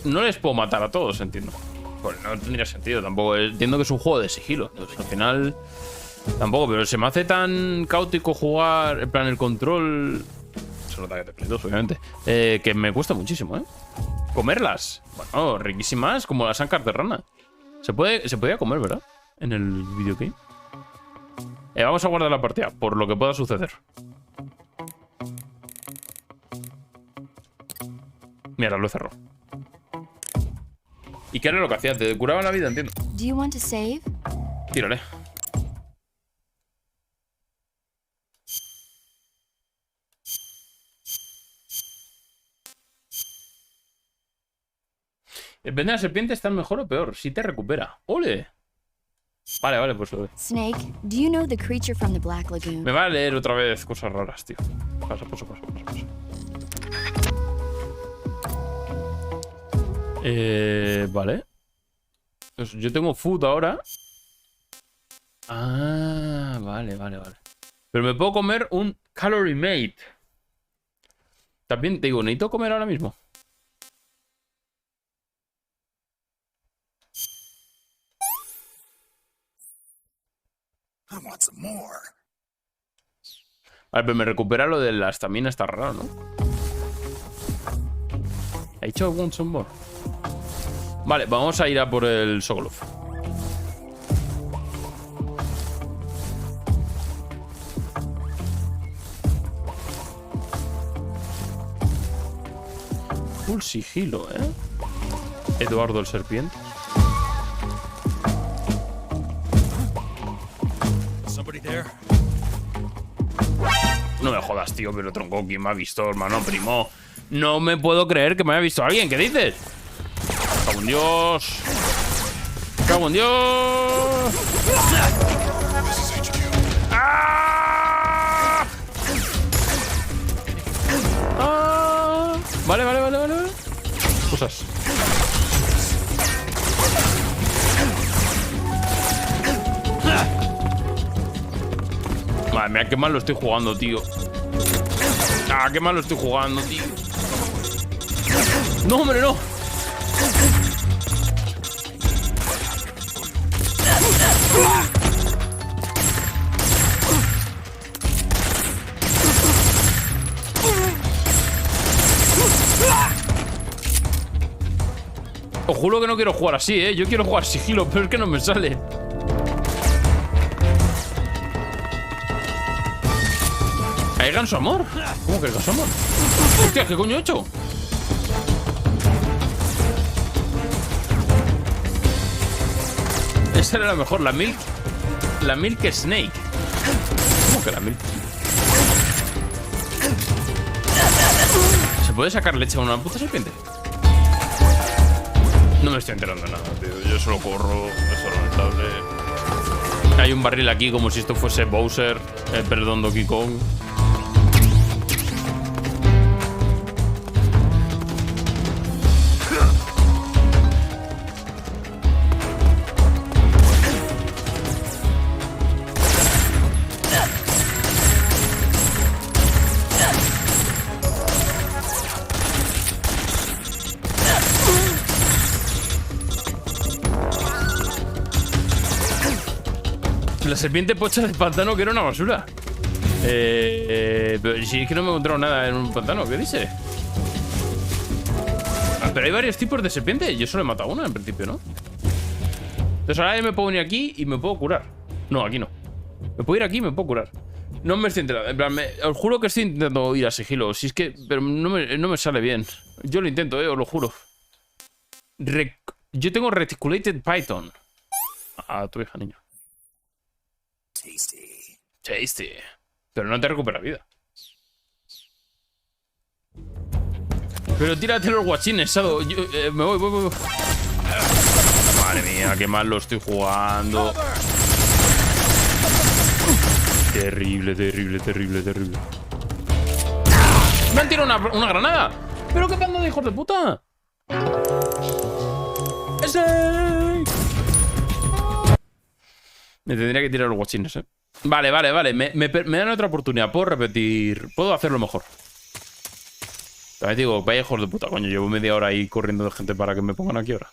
no les puedo matar a todos, entiendo. Pues no tendría sentido tampoco. Entiendo que es un juego de sigilo. Entonces, al final tampoco, pero se me hace tan caótico jugar. En plan, el control. Se nota que te Play 2, obviamente. Que me cuesta muchísimo, ¿eh? Comerlas. Bueno, riquísimas, como las ancas de rana. Se podía comer, ¿verdad? En el videogame. Vamos a guardar la partida, por lo que pueda suceder. Mira, lo cerró. ¿Y qué era lo que hacía? Te curaba la vida, entiendo. Do you want to save? Tírale. Depende de la serpiente, ¿está mejor o peor? Si te recupera. ¡Ole! Vale, pues lo veo. Snake, do you know the creature from the Black Lagoon? Me va a leer otra vez cosas raras, tío. Pasa. Vale. Pues yo tengo food ahora. Ah, vale. Pero me puedo comer un calorie mate. También te digo, necesito comer ahora mismo. I want some more. Vale, pero me recupera lo de la estamina, está raro, ¿no? He dicho want some more. Vale, vamos a ir a por el Sokolov. Full sigilo, ¿eh? Eduardo el serpiente. No me jodas, tío, pero tronco, ¿quién me ha visto, hermano, primo? No me puedo creer que me haya visto alguien. ¿Qué dices? ¡Cago en Dios! ¡Cago en Dios! ¡Ah! ¡Ah! Vale. Cosas. Madre mía, qué mal lo estoy jugando, tío. Ah, qué mal lo estoy jugando, tío. No, hombre, no. Os juro que no quiero jugar así, ¿eh? Yo quiero jugar sigilo, pero es que no me sale. ¿Hay ganso amor? ¿Cómo que el ganso amor? Hostia, ¿qué coño he hecho? Esa era la mejor, la Milk Snake. ¿Cómo que la Milk? ¿Se puede sacar leche a una puta serpiente? No me estoy enterando de nada, tío. Yo solo corro, es solo lamentable. Hay un barril aquí como si esto fuese Bowser, perdón, Donkey Kong. La serpiente pocha del pantano, que era una basura. Pero si es que no me he encontrado nada en un pantano, ¿qué dice? Ah, pero hay varios tipos de serpiente. Yo solo he matado una en principio, ¿no? Entonces ahora me puedo venir aquí y me puedo curar. No, aquí no. Me puedo ir aquí y me puedo curar. No me estoy enterando. En plan, os juro que estoy intentando ir a sigilo. Si es que... Pero no me sale bien. Yo lo intento, os lo juro. Yo tengo Reticulated Python. A tu hija, niño. Tasty. Pero no te recupera vida. Pero tírate los guachines, Sado. Me voy. Madre mía, qué mal lo estoy jugando. Terrible. ¡Me han tirado una granada! ¿Pero qué banda de hijos de puta? ¡Ese! Me tendría que tirar los guachines, ¿eh? Vale. Me dan otra oportunidad. Puedo repetir. Puedo hacerlo mejor. También digo, vaya hijos de puta, coño. Llevo media hora ahí corriendo de gente para que me pongan aquí ahora.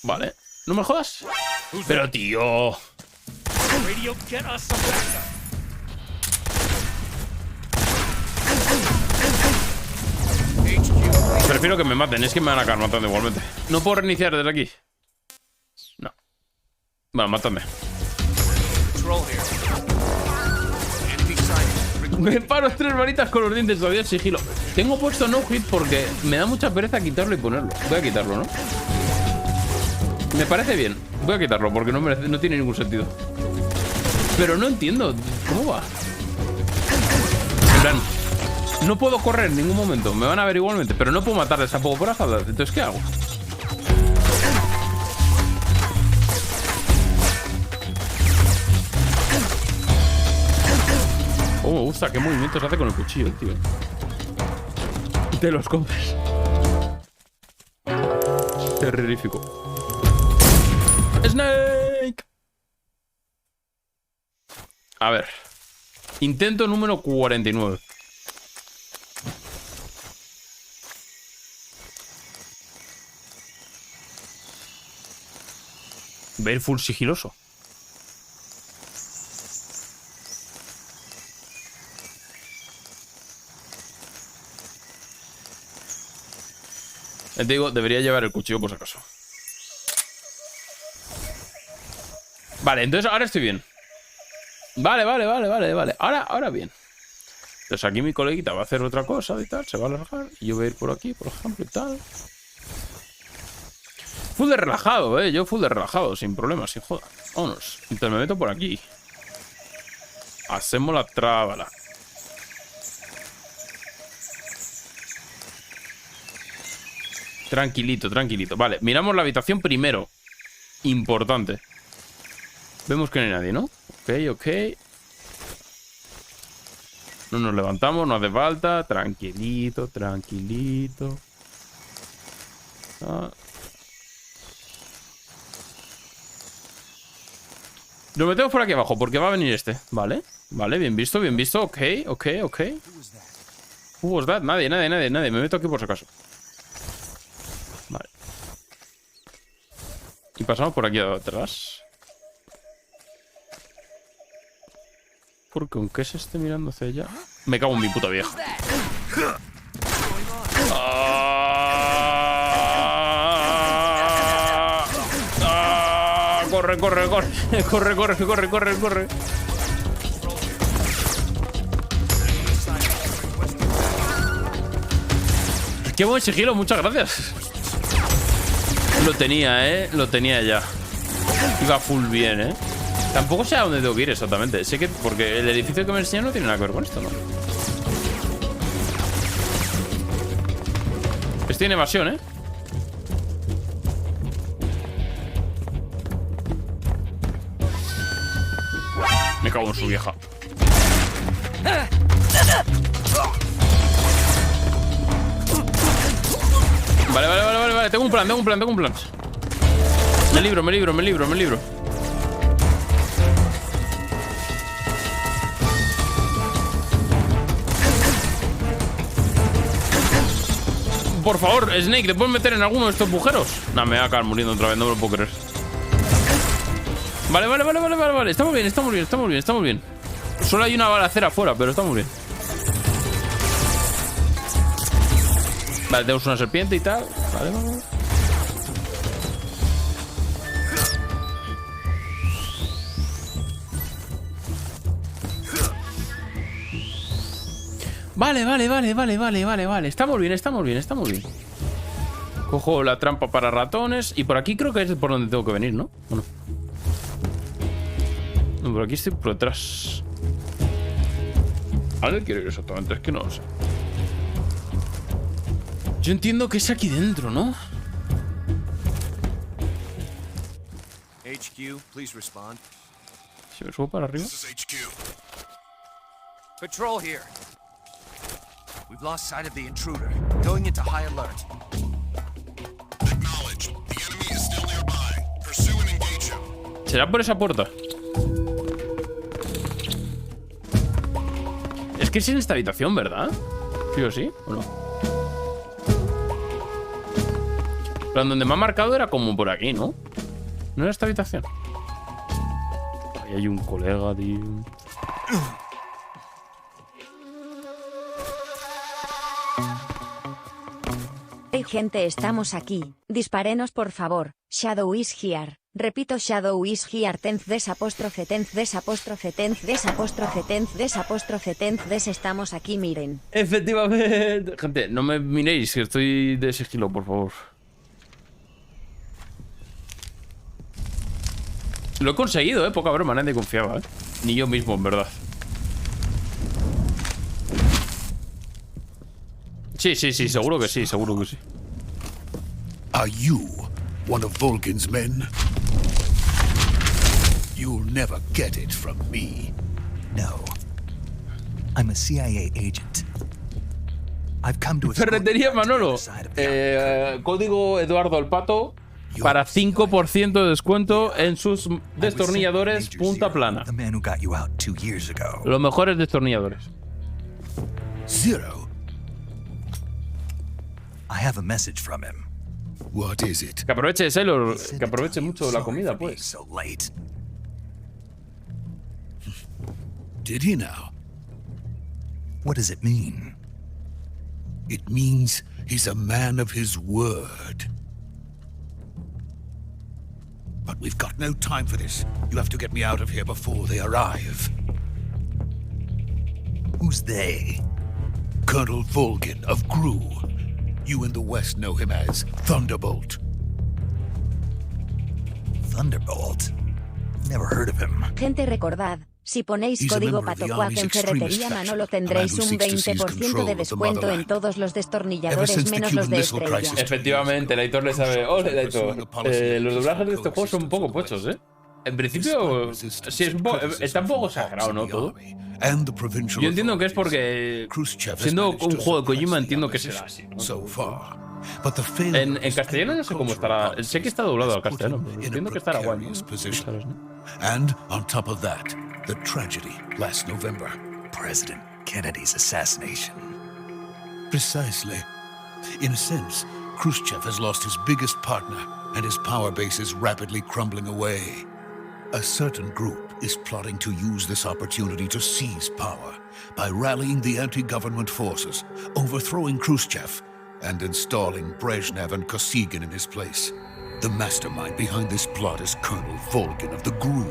Vale. No me jodas. Pero, tío. Prefiero que me maten, es que me van a acabar matando igualmente. ¿No puedo reiniciar desde aquí? No. Bueno, mátame. Me paro 3 varitas con los dientes, todavía sigilo. Tengo puesto no hit porque me da mucha pereza quitarlo y ponerlo. Voy a quitarlo, ¿no? Me parece bien. Voy a quitarlo porque no tiene ningún sentido. Pero no entiendo. ¿Cómo va? En plan, no puedo correr en ningún momento. Me van a ver igualmente. Pero no puedo matarles tampoco por la falda. Entonces, ¿qué hago? Oh, me gusta. ¿Qué movimientos hace con el cuchillo, tío? Te los comes. Terrorífico. ¡Snake! A ver. Intento número 49. Ver full sigiloso. Te digo, debería llevar el cuchillo por si acaso. Vale, entonces ahora estoy bien. Vale. Ahora bien. Entonces aquí mi coleguita va a hacer otra cosa y tal. Se va a alargar. Y yo voy a ir por aquí, por ejemplo, y tal. Full de relajado, yo full de relajado, sin problemas, sin joda. Vámonos. Entonces me meto por aquí. Hacemos la trábala. Tranquilito. Vale, miramos la habitación primero. Importante. Vemos que no hay nadie, ¿no? Ok. No nos levantamos, no hace falta. Tranquilito. Lo metemos por aquí abajo porque va a venir este. Vale, bien visto. Ok. Who was that? Nadie. Me meto aquí por si acaso. Vale. Y pasamos por aquí atrás. Porque aunque se esté mirando hacia allá... Me cago en mi puta vieja. Corre. Qué buen sigilo, muchas gracias. Lo tenía, lo tenía ya. Iba full bien, Tampoco sé a dónde tengo que ir exactamente. Sé que... Porque el edificio que me enseñan no tiene nada que ver con esto, ¿no? Estoy en evasión, Me cago en su vieja. Vale. Tengo un plan. Me libro. Por favor, Snake, ¿te puedes meter en alguno de estos agujeros? No, me voy a acabar muriendo otra vez, no me lo puedo creer. Vale. Estamos bien. Solo hay una balacera afuera, pero estamos bien. Vale, tenemos una serpiente y tal. Vale. Vale. Estamos bien. Cojo la trampa para ratones. Y por aquí creo que es por donde tengo que venir, ¿no? Bueno. No, por aquí estoy por detrás. ¿A dónde quiero ir exactamente? Es que no lo sé. Yo entiendo que es aquí dentro, ¿no? HQ, please respond. Si me subo para arriba. Patrol here. We've lost sight of the intruder. Going into high alert. Acknowledge. The enemy is still nearby. Pursue and engage him. ¿Será por esa puerta? Es que es en esta habitación, ¿verdad? ¿Sí o sí? ¿O no? Pero donde me ha marcado era como por aquí, ¿no? ¿No era esta habitación? Ahí hay un colega, tío. Hey gente, estamos aquí. Disparenos por favor. Shadow is here. Repito, Shadow is here. Tenth des apóstrofe tenth des apóstrofe tenth des apóstrofe tenth des apóstrofe tenth des. Estamos aquí, miren. Efectivamente. Gente, no me miréis, que estoy de sigilo, por favor. Lo he conseguido, poca broma, nadie confiaba, Ni yo mismo, en verdad. Sí, seguro que sí, seguro que sí. Are you one of Volgin's men? You'll never get it from me. No. I'm a CIA agent. I've come to Ferretería Manolo. Código Eduardo el Pato para 5% de descuento en sus destornilladores punta plana. Los mejores destornilladores. Zero. I have a message from him. What is it? Que aproveche, Sailor, que aproveche mucho la comida, pues. So late. Did he now? What does it mean? It means he's a man of his word. But we've got no time for this. You'll have to get me out of here before they arrive. Who's they? Colonel Volgin of Gru. You in the West know him as Thunderbolt. Thunderbolt? Never heard of him. Gente, recordad. Si ponéis código PATOCUAC en Ferretería Manolo tendréis un 20% de descuento en todos los destornilladores menos los de estrella. Efectivamente, el editor le sabe. ¡Ole, editor! Los doblajes de este juego son un poco pochos, En principio, sí, está un poco exagerado, ¿no? Todo. Yo entiendo que es porque, siendo un juego de Kojima, entiendo que será así, ¿no? En castellano no sé cómo estará. Sé que está doblado al castellano, pero entiendo que estará guay, ¿no? And on top of that, the tragedy last November. President Kennedy's assassination. Precisely. In a sense, Khrushchev has lost his biggest partner, and his power base is rapidly crumbling away. A certain group is plotting to use this opportunity to seize power by rallying the anti-government forces, overthrowing Khrushchev, and installing Brezhnev and Kosygin in his place. The mastermind behind this plot is Colonel Volgin of the Gru.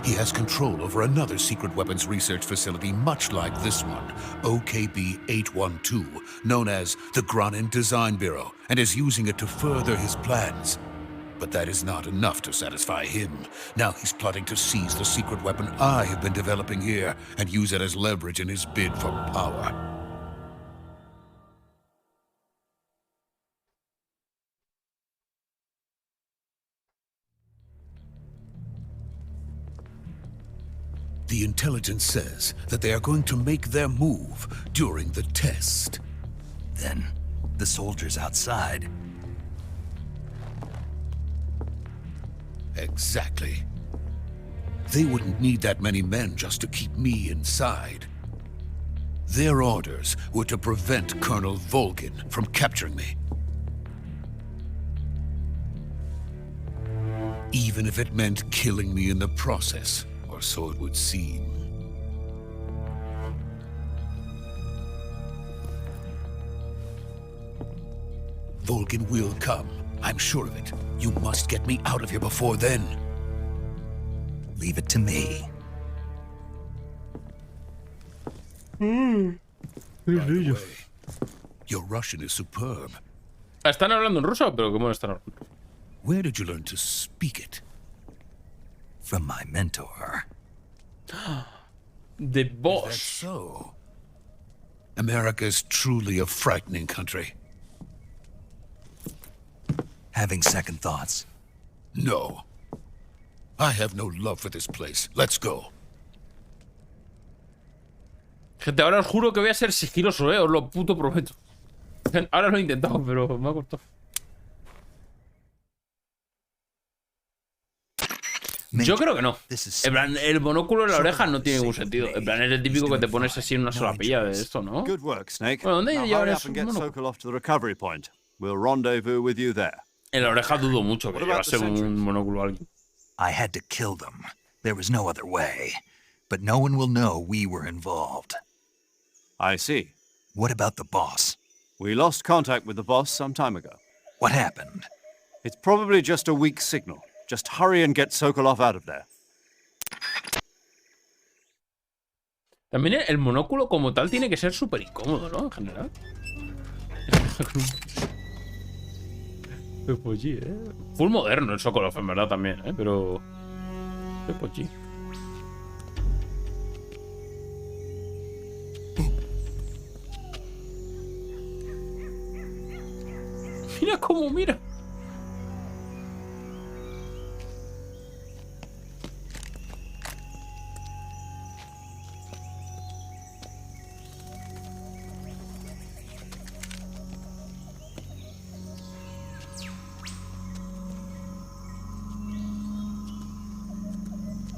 He has control over another secret weapons research facility much like this one, OKB-812, known as the Granin Design Bureau, and is using it to further his plans. But that is not enough to satisfy him. Now he's plotting to seize the secret weapon I have been developing here and use it as leverage in his bid for power. The intelligence says that they are going to make their move during the test. Then, the soldiers outside. Exactly. They wouldn't need that many men just to keep me inside. Their orders were to prevent Colonel Volgin from capturing me. Even if it meant killing me in the process. Or so it would seem. Volgin will come. I'm sure of it. You must get me out of here before then. Leave it to me. By the way, your Russian is superb. Están hablando en ruso, pero ¿cómo están hablando? Where did you learn to speak it? From my mentor. The boss. Is that so? America is truly a frightening country. Having second thoughts? No. I have no love for this place. Let's go. Gente, ahora os juro que voy a ser sigiloso, os lo puto prometo. Ahora lo he intentado, pero me ha costado. Yo creo que no. En plan, el monóculo en la oreja no tiene ningún sentido. En plan, es el típico que te pones así en una sola pilla de esto, ¿no? Good work, Snake. Bueno, ¿dónde Now llevar hurry up eso? and get Sokolov to the recovery point. We'll rendezvous with you there. En la oreja dudo mucho que llevase un monóculo a alguien. I had to kill them. There was no other way. But no one will know we were involved. I see. What about the boss? We lost contact with the boss some time ago. What happened? It's probably just a weak signal. Just hurry and get Sokolov out of there. También el monóculo como tal tiene que ser súper incómodo, ¿no? En general. Pues sí, Full moderno el Sokolov, en verdad, también, Pero... Qué pochi. Mira cómo mira.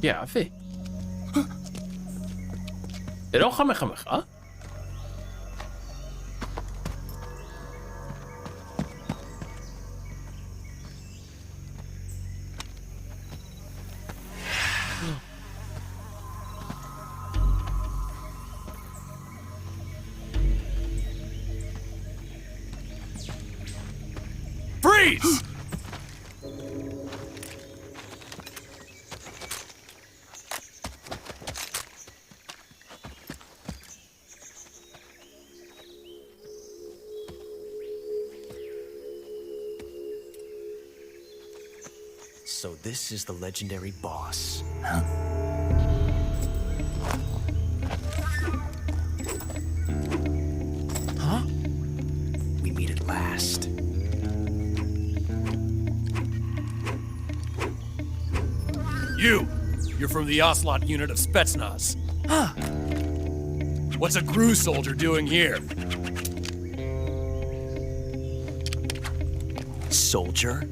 ¿Qué hace? ¿Era un jamejameja? Freeze! So this is the legendary boss. Huh? Huh? We meet at last. You're from the Ocelot unit of Spetsnaz. Huh. What's a crew soldier doing here? Soldier?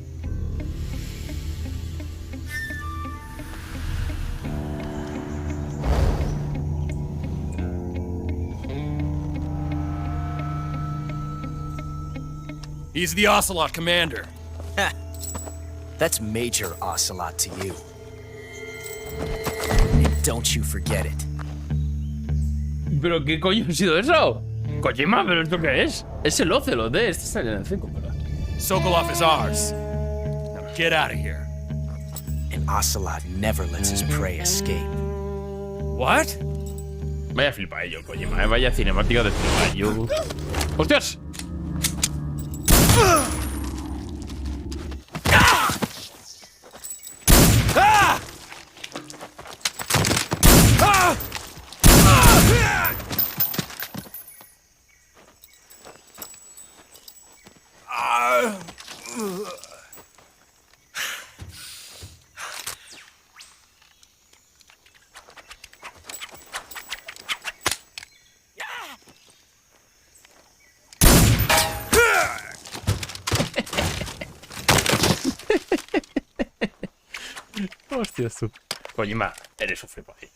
He's the Ocelot commander. That's Major Ocelot to you. And don't you forget it. ¿Pero qué coño ha sido eso? Kojima, ¿pero esto qué es? Es el Ocelot, este sale en el 5, ¿verdad? Sokolov is ours. Now get out of here. And Ocelot never lets his prey escape. What? Vaya flipaello, Kojima, vaya cinemática de flipaello. ¡Hostias! Hostias tú. Kojima, eres un flipadillo.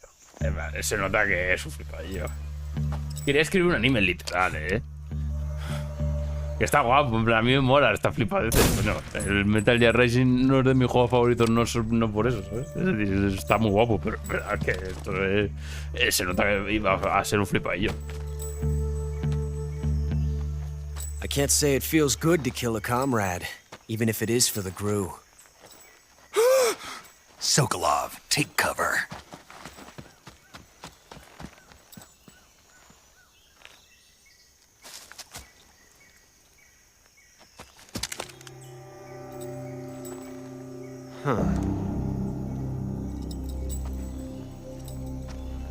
Se nota que es un flipadillo. Quería escribir un anime literal, Que está guapo, en plan, a mí me mola esta flipadez. Bueno, el Metal Gear Rising no es de mis juegos favoritos, no por eso, ¿sabes? Es decir, está muy guapo, pero es verdad que esto se nota que iba a ser un flipadillo. I can't say it feels good to kill a comrade, even if it is for the GRU. Sokolov, take cover.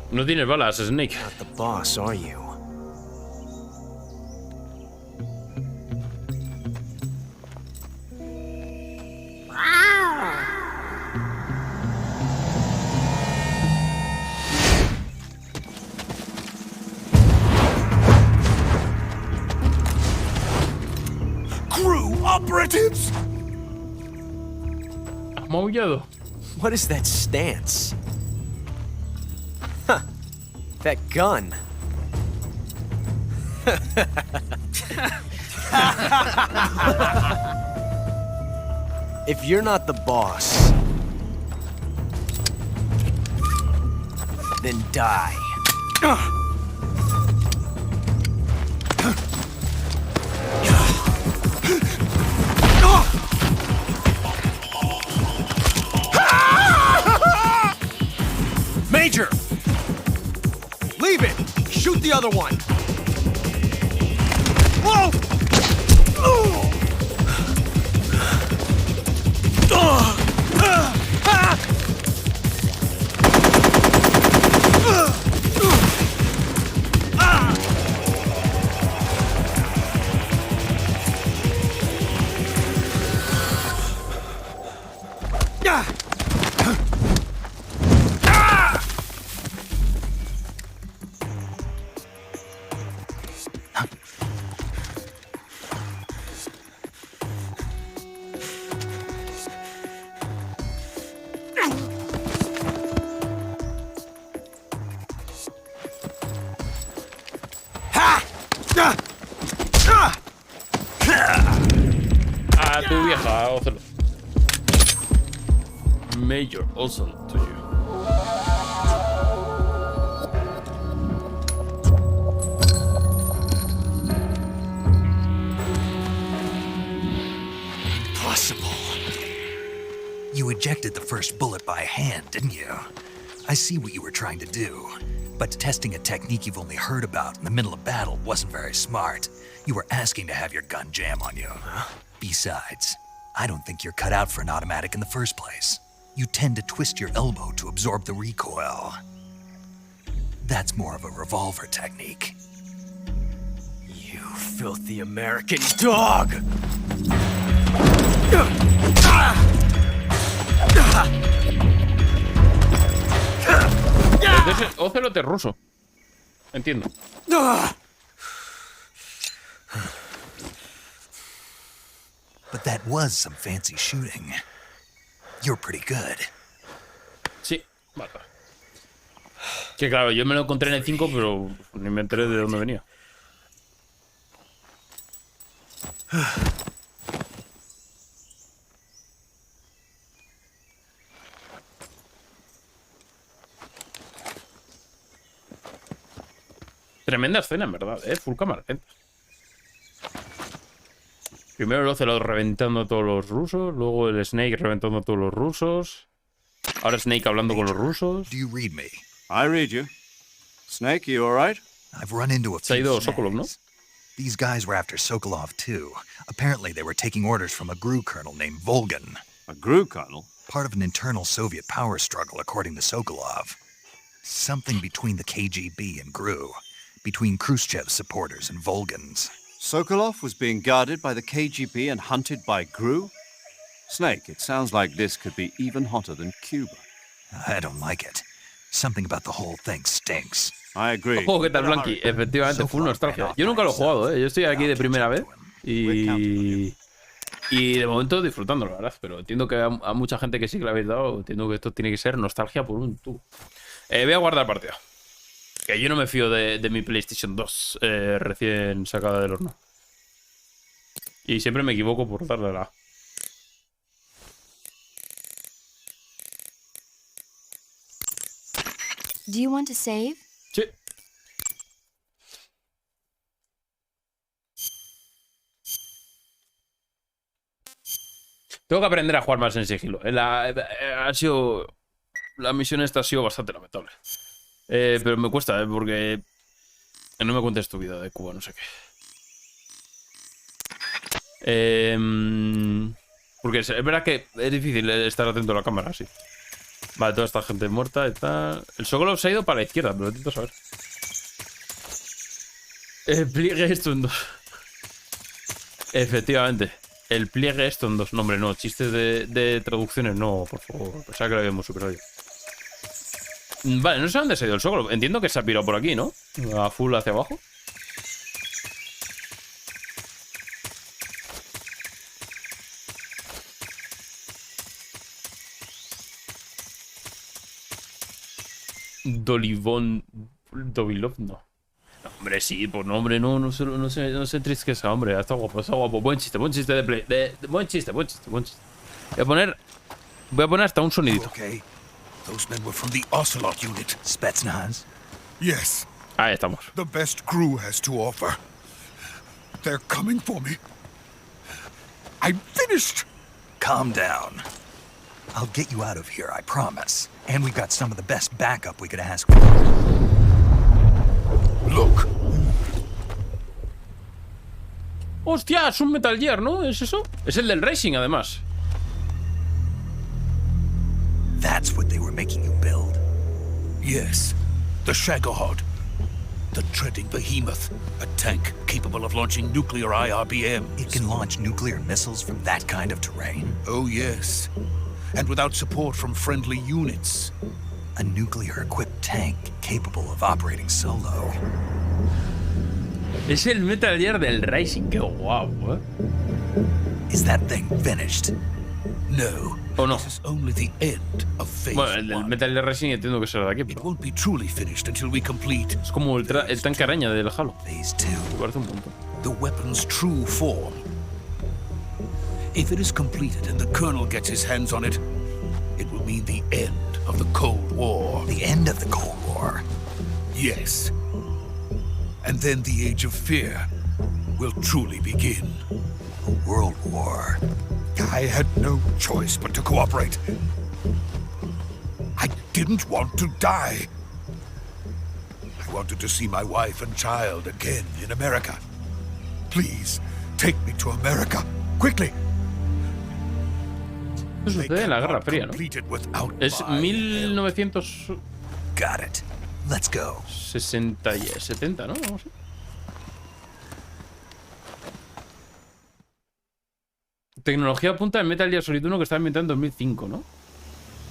No tienes balas, Snake. Not the boss, are you? GRU operatives! Maullado. What is that stance? Huh. That gun. If you're not the boss, then die. Major! Leave it! Shoot the other one! Whoa! vieja, Ocelot. Major Ocelot to you. You ejected the first bullet by hand, didn't you? I see what you were trying to do, but testing a technique you've only heard about in the middle of battle wasn't very smart. You were asking to have your gun jam on you. Besides, I don't think you're cut out for an automatic in the first place. You tend to twist your elbow to absorb the recoil. That's more of a revolver technique. You filthy American dog! Entonces, Ocelot es ruso. Entiendo. But that was some fancy shooting. You're pretty good. Sí, vale. Que claro, yo me lo encontré en el 5, pero ni me enteré de dónde venía. Tremenda escena, en verdad, full cámara lenta. Primero el Ocelot reventando a todos los rusos, luego el Snake reventando a todos los rusos. Ahora Snake hablando con los rusos. Do you read me? I read you. Snake, you alright? I've run into a Se ha few ido Sokolov, ¿no? snags. These guys were after Sokolov too. Apparently they were taking orders from a GRU colonel named Volgan. A GRU colonel? Part of an internal Soviet power struggle, according to Sokolov. Something between the KGB and GRU. Between Khrushchev's supporters and Volgan's. Sokolov was being guarded by the KGB and hunted by GRU? Snake, it sounds like this could be even hotter than Cuba. I don't like it. Something about the whole thing stinks. I agree. Ojo, ¿qué tal, Blanqui? Efectivamente, full nostalgia. Yo nunca lo he jugado, ¿eh? Yo estoy aquí de primera vez y de momento disfrutándolo, la verdad. Pero entiendo que a mucha gente que sí que le habéis dado, entiendo que esto tiene que ser nostalgia por un tubo. Voy a guardar partida. Que yo no me fío de mi PlayStation 2 recién sacada del horno. Y siempre me equivoco por darle la... Do you want to save? Sí. Tengo que aprender a jugar más en sigilo. La misión esta ha sido bastante lamentable. Pero me cuesta, porque... No me cuentes tu vida de Cuba, no sé qué. Porque es verdad que es difícil estar atento a la cámara, sí. Vale, toda esta gente muerta y tal. El Sokolov se ha ido para la izquierda, pero intento saber. El pliegue esto en 2. Efectivamente. El pliegue esto en 2. No, hombre, no. Chistes de traducciones, no, por favor. Pensaba que lo habíamos superado ya. Vale, no sé dónde se ha ido el Sokolov. Entiendo que se ha pirado por aquí, ¿no? A full hacia abajo. Dovilov, no. Hombre, sí, por nombre, no se entristezca, hombre. Está guapo, está guapo. Buen chiste de play. Buen chiste. Voy a poner hasta un sonidito. Okay. Those men were from the Ocelot unit. Spetsnaz? Yes. Ahí estamos. The best GRU has to offer. They're coming for me. I'm finished. Calm down. I'll get you out of here, I promise. And we've got some of the best backup we could ask for. Look. ¡Hostia! Es un Metal Gear, ¿no? ¿Es eso? Es el del Racing, además. That's what they were making you build? Yes. The Shagohod. The treading behemoth. A tank capable of launching nuclear IRBMs. It can launch nuclear missiles from that kind of terrain? Oh, yes. And without support from friendly units. A nuclear-equipped tank capable of operating solo. Es el Metal Gear del Racing, qué guapo, ¿eh? Is that thing finished? No. ¿O no? This is only the end of phase Bueno, el del Metal Gear Racing entiendo que será de aquí, It pero... won't be truly finished until we complete. Es como el tanque araña del Halo. Phase 2. Me parece un montón. The weapon's true form. If it is completed and the Colonel gets his hands on it, it will mean the end of the Cold War. The end of the Cold War? Yes. And then the Age of Fear will truly begin. A world war. I had no choice but to cooperate. I didn't want to die. I wanted to see my wife and child again in America. Please, take me to America, quickly. Eso sucede en la Guerra Fría, ¿no? Es 1900... Got it. Let's go. 60 y 70, ¿no? Vamos a... Tecnología punta en Metal Gear Solid 1 que estaba inventado en 2005, ¿no?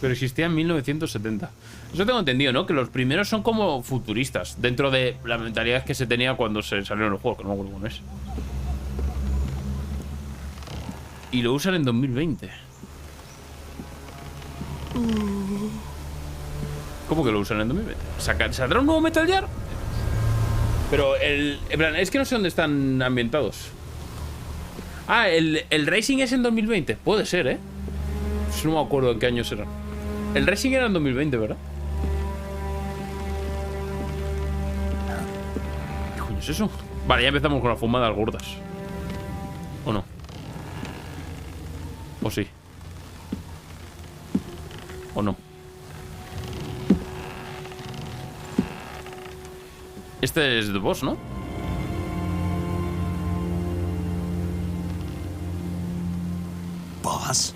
Pero existía en 1970. Eso tengo entendido, ¿no? Que los primeros son como futuristas, dentro de la mentalidad que se tenía cuando se salieron los juegos, que no me acuerdo cómo es. Y lo usan en 2020. ¿Cómo que lo usan en 2020? ¿Saldrá un nuevo Metal Gear? Pero en plan, es que no sé dónde están ambientados. Ah, el Racing es en 2020. Puede ser, ¿eh? No me acuerdo en qué año será. El Racing era en 2020, ¿verdad? ¿Qué coño es eso? Vale, ya empezamos con las fumadas gordas. ¿O no? ¿O sí? ¿O no? Este es The Boss, ¿no? Boss.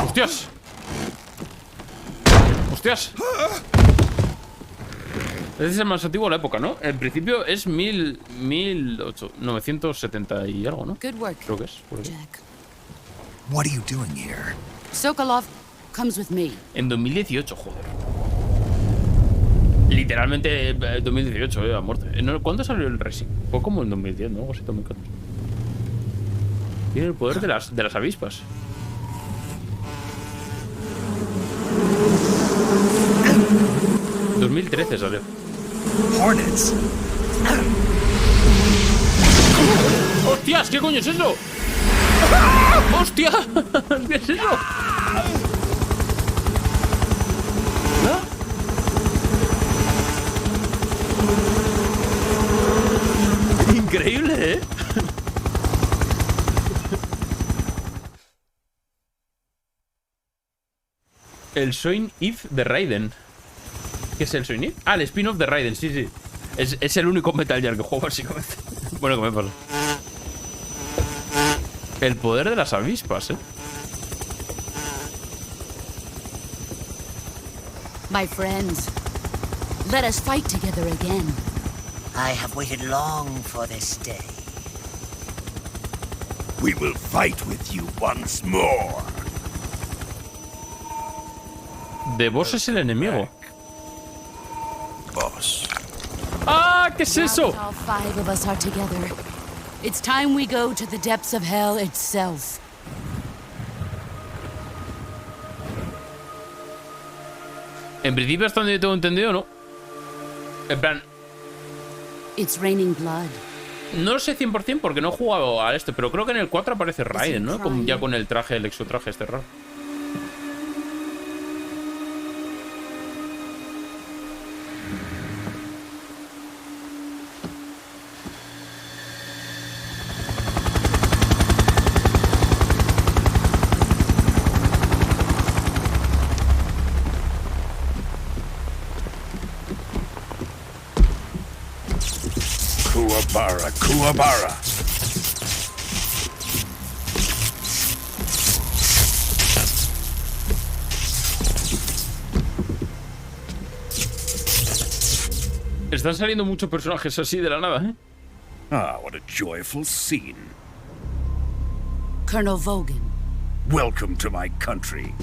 ¡Hostias! ¡Hostias! Este es el más antiguo de la época, ¿no? En principio es 1970 y algo, ¿no? Good work, creo que es. Jack. What are you doing here? Sokolov comes with me. En 2018, joder. Literalmente 2018, a muerte. ¿Cuándo salió el Racing? Fue como en 2010, ¿no? Algo así, 2014. Tiene el poder de las avispas. ...2013 salió. Hornets. ¡Hostias! ¿Qué coño es eso? ¡Hostia! ¿Qué es eso? ¿Ah? Increíble, ¿eh? El Soin If de Raiden. ¿Qué es el Soin If? Ah, el spin-off de Raiden, sí, sí. Es el único Metal Gear que juego, básicamente. Bueno, ¿qué me pasa? El poder de las avispas, ¿eh? My friends, let us fight together again. I have waited long for this day. We will fight with you once more. The Boss es el enemigo. Boss. ¡Ah! ¿Qué es eso? All five of us are together. It's time we go to the depths of hell itself. En principio, hasta donde yo tengo entendido, ¿no? En plan... It's raining blood. No lo sé 100% porque no he jugado a este, pero creo que en el 4 aparece Raiden, ¿no? Ya con el traje, el exotraje este raro. Kuwabara, Kuwabara. Están saliendo muchos personajes así de la nada, ¿eh? Ah, what a joyful scene. Colonel Vogan. Welcome to my country.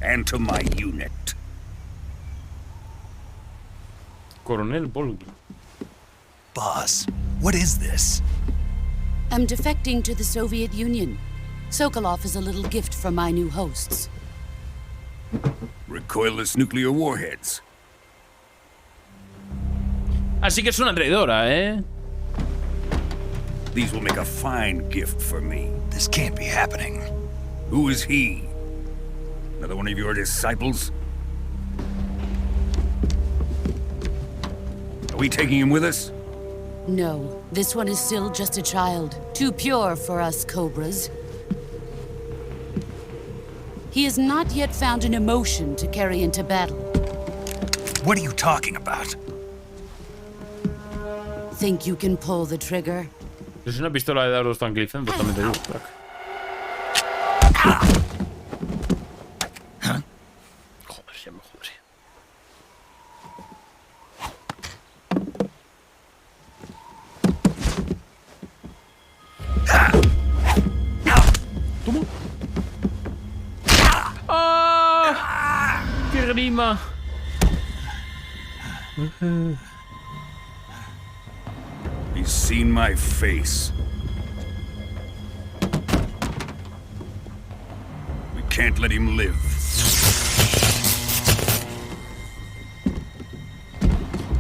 And to my unit. Coronel Volgin. Boss, what is this? I'm defecting to the Soviet Union. Sokolov is a little gift from my new hosts. Recoilless nuclear warheads. Así que es una traidora, ¿eh? These will make a fine gift for me. This can't be happening. Who is he? Another one of your disciples? Are we taking him with us? No, this one is still just a child. Too pure for us cobras. He has not yet found an emotion to carry into battle. What are you talking about? Think you can pull the trigger? Es una pistola de dardos tranquilizante, también te digo, crack. Joder, ya me joder. Toma. ¡Ah! ¡Qué grima! He's seen my face. We can't let him live.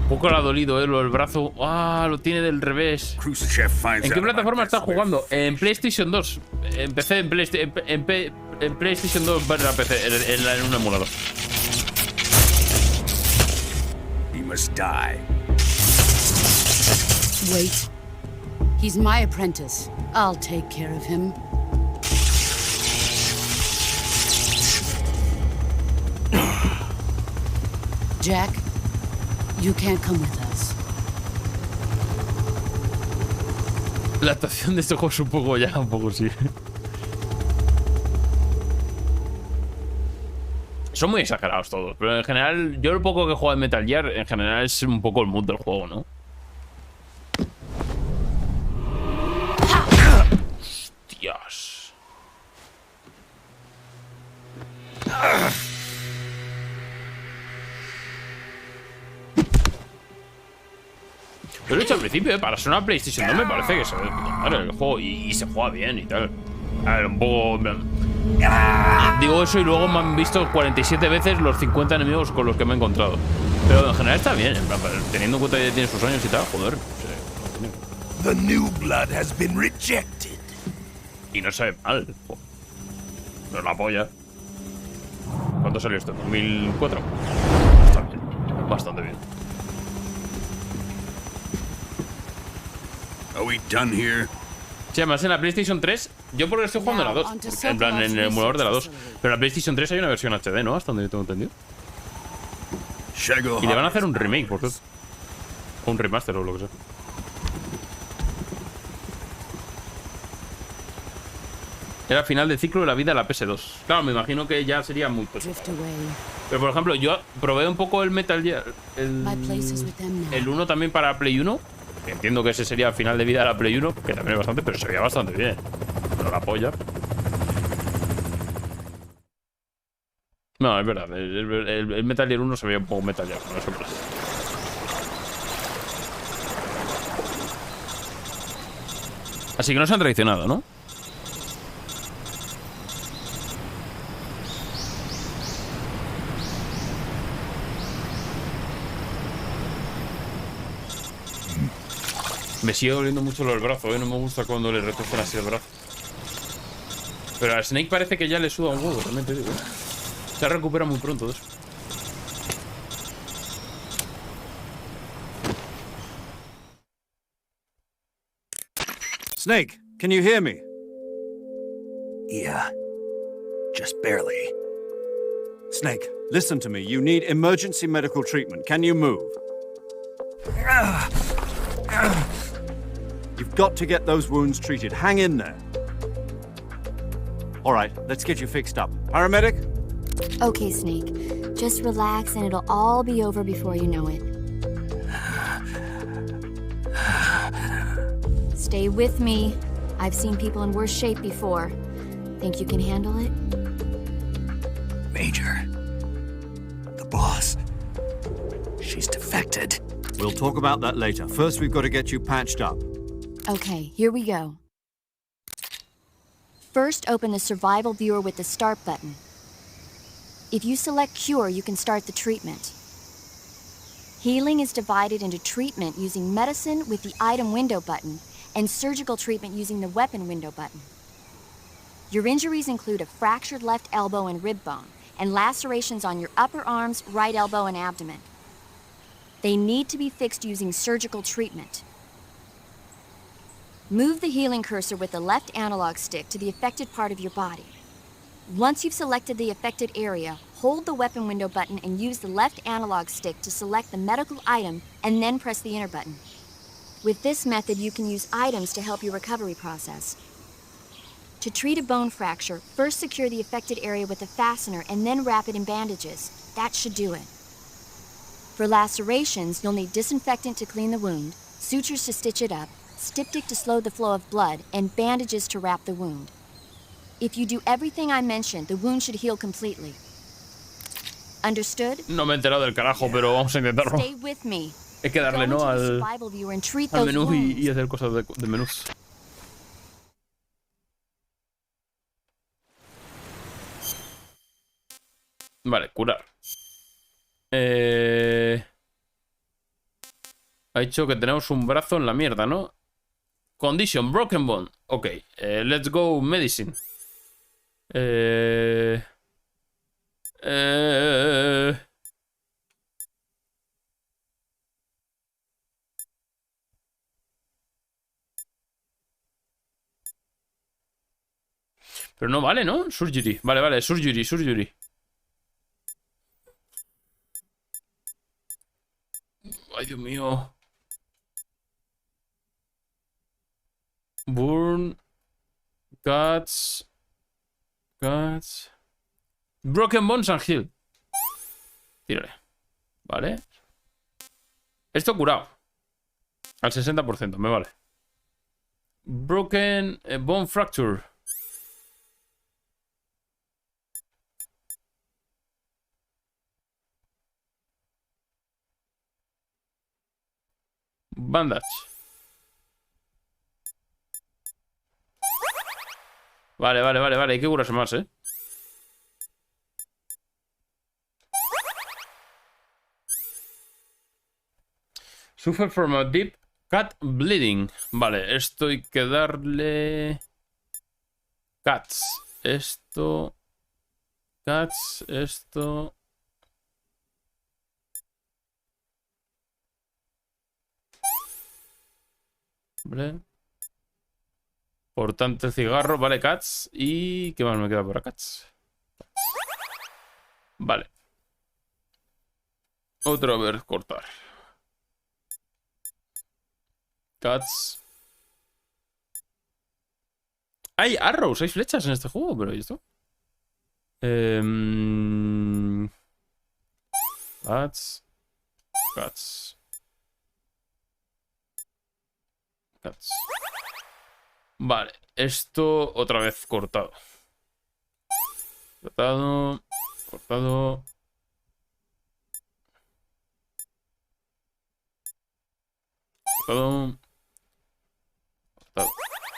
Un poco le ha dolido, el brazo. Ah, lo tiene del revés. ¿En qué plataforma estás jugando? En PlayStation 2. Empecé en PlayStation 2 para PC, en un emulador. He must die. Wait. He's my apprentice. I'll take care of him. Jack, you can't come with us. La actuación de este juego es un poco sí. Son muy exagerados todos, pero en general, yo lo poco que juego en Metal Gear, en general es un poco el mood del juego, ¿no? Hostias. Yo lo he hecho al principio, para ser una PlayStation 2 me parece que se ve de puta madre el juego y se juega bien y tal. A ver, un poco... Digo eso y luego me han visto 47 veces los 50 enemigos con los que me he encontrado. Pero en general está bien, en plan, teniendo en cuenta que tiene sus años y tal, joder. The new blood has been rejected. Y no sabe mal. Pero la polla. ¿Cuánto salió esto? ¿2004? Está bien. Bastante bien. Are we done here? Sí, además en la PlayStation 3, yo porque estoy jugando en la 2, porque en plan en el emulador de la 2. Pero en la PlayStation 3 hay una versión HD, ¿no? Hasta donde yo tengo entendido. Y le van a hacer un remake, por cierto. O un remaster o lo que sea. Era final de ciclo de la vida de la PS2. Claro, me imagino que ya sería muy tocho. Pero por ejemplo, yo probé un poco el Metal Gear, el 1 también para Play 1. Entiendo que ese sería el final de vida de la Play 1, que también es bastante, pero se veía bastante bien. Pero la polla. No, es verdad. El Metal Gear 1 se veía un poco Metal Gear, no es verdad. Así que no se han traicionado, ¿no? Me sigue doliendo mucho el brazo, ¿eh? No me gusta cuando le retuercen así el brazo. Pero a Snake parece que ya le suda un huevo, también te digo. Se recupera muy pronto de eso. Snake, can you hear me? Yeah. Just barely. Snake, listen to me. You need emergency medical treatment. Can you move? You've got to get those wounds treated. Hang in there. All right, let's get you fixed up. Paramedic? Okay, Snake. Just relax and it'll all be over before you know it. Stay with me. I've seen people in worse shape before. Think you can handle it? Major. The boss. She's defected. We'll talk about that later. First, we've got to get you patched up. Okay, here we go. First, open the survival viewer with the start button. If you select cure, you can start the treatment. Healing is divided into treatment using medicine with the item window button and surgical treatment using the weapon window button. Your injuries include a fractured left elbow and rib bone, and lacerations on your upper arms, right elbow, and abdomen. They need to be fixed using surgical treatment. Move the healing cursor with the left analog stick to the affected part of your body. Once you've selected the affected area, hold the weapon window button and use the left analog stick to select the medical item and then press the enter button. With this method, you can use items to help your recovery process. To treat a bone fracture, first secure the affected area with a fastener and then wrap it in bandages. That should do it. For lacerations, you'll need disinfectant to clean the wound, sutures to stitch it up, styptic to slow the flow of blood, and bandages to wrap the wound. If you do everything I mentioned, the wound should heal completely. Understood? No me he enterado del carajo, pero vamos a intentarlo. Stay with me. Hay que darle, ¿no? Al menú y hacer cosas de menús. Vale, curar. Ha dicho que tenemos un brazo en la mierda, ¿no? Condition, broken bone. Ok, let's go medicine. Pero no vale, ¿no? Surgery. Vale, vale, surgery. Ay, Dios mío. Burn. Cuts. Broken bones and heal. Tírale. Vale. Esto curado. Al 60%, me vale. Broken bone fracture. Bandage. Vale. Hay que curarse más, ¿eh? Suffer from a deep cut bleeding. Vale, esto hay que darle... Cuts. Esto... Cuts. Esto... Vale. Portante cigarro, vale, cats. ¿Y qué más me queda por acá? Cats. Vale. Otra vez cortar. Cats. Hay arrows, hay flechas en este juego, pero ¿y esto? Cats. Vale, esto otra vez cortado. Cortado.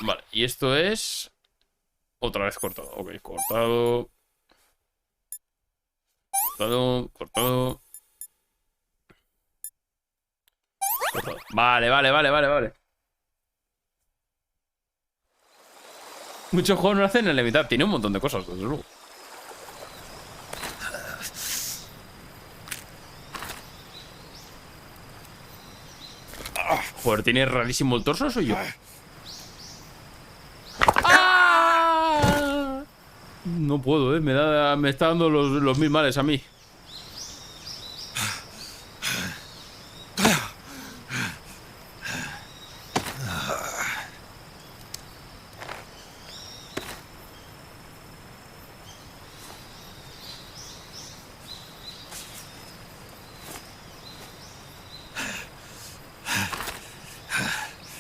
Vale, y esto es otra vez cortado. Ok, cortado. Vale. Muchos juegos no hacen en la mitad. Tiene un montón de cosas, desde luego. Joder, tiene rarísimo el torso, ¿o soy yo? ¡Ah! No puedo, me está dando los mil males a mí.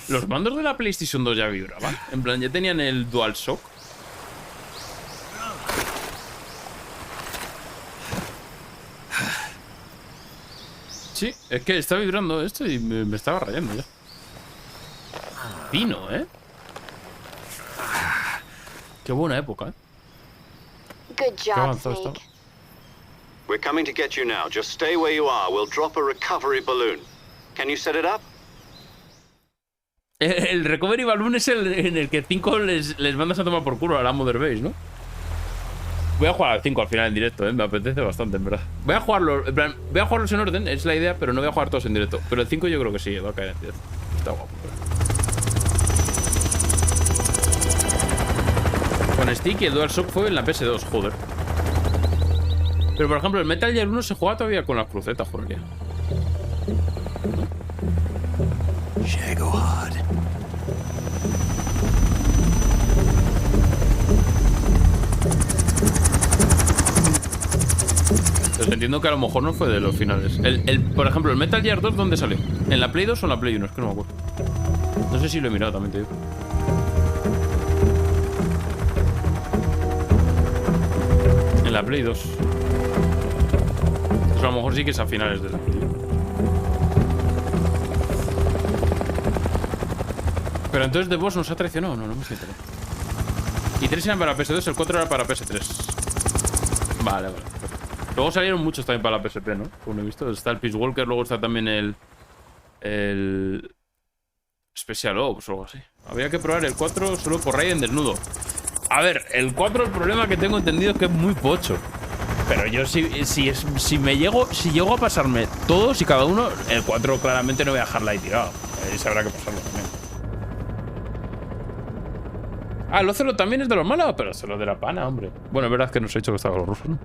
Los mandos de la PlayStation 2 ya vibraban. En plan, ya tenían el DualShock. Sí, es que está vibrando esto y me estaba rayando ya. Fino, ¿eh? Qué buena época, ¿eh? Good job, Snake. We're coming to get you now. Just stay where you are. We'll drop a recovery balloon. Can you set it up? El Recovery Balloon es el en el que 5 les mandas a tomar por culo a la Mother Base, ¿no? Voy a jugar al 5 al final en directo, ¿eh? Me apetece bastante, en verdad. Voy a jugarlo, en plan, voy a jugarlos en orden, es la idea, pero no voy a jugar todos en directo. Pero el 5 yo creo que sí, va a caer en directo. Está guapo. Con Stick y el DualShock fue en la PS2, joder. Pero por ejemplo, el Metal Gear 1 se juega todavía con las crucetas, joder. Pues entiendo que a lo mejor no fue de los finales. Por ejemplo, el Metal Gear 2, ¿dónde salió? ¿En la Play 2 o en la Play 1? Es que no me acuerdo. No sé si lo he mirado, también te digo. En la Play 2. Pues a lo mejor sí que es a finales de la Play. Pero entonces The Boss nos ha traicionado. No, no me enterado. Y 3 eran para PS2, el 4 era para PS3. Vale, vale. Luego salieron muchos también para la PSP, ¿no? Como he visto. Está el Peace Walker, luego está también el Special Ops o algo así. Habría que probar el 4 solo por Raiden desnudo. A ver, el 4 el problema que tengo entendido es que es muy pocho. Pero yo si llego a pasarme todos y cada uno, el 4 claramente no voy a dejarla ahí tirado. Ahí habrá que pasarlo también. Ah, el Ocelot también es de los malos, pero se lo de la pana, hombre. Bueno, es verdad que nos he dicho que estaba los rusos, ¿no?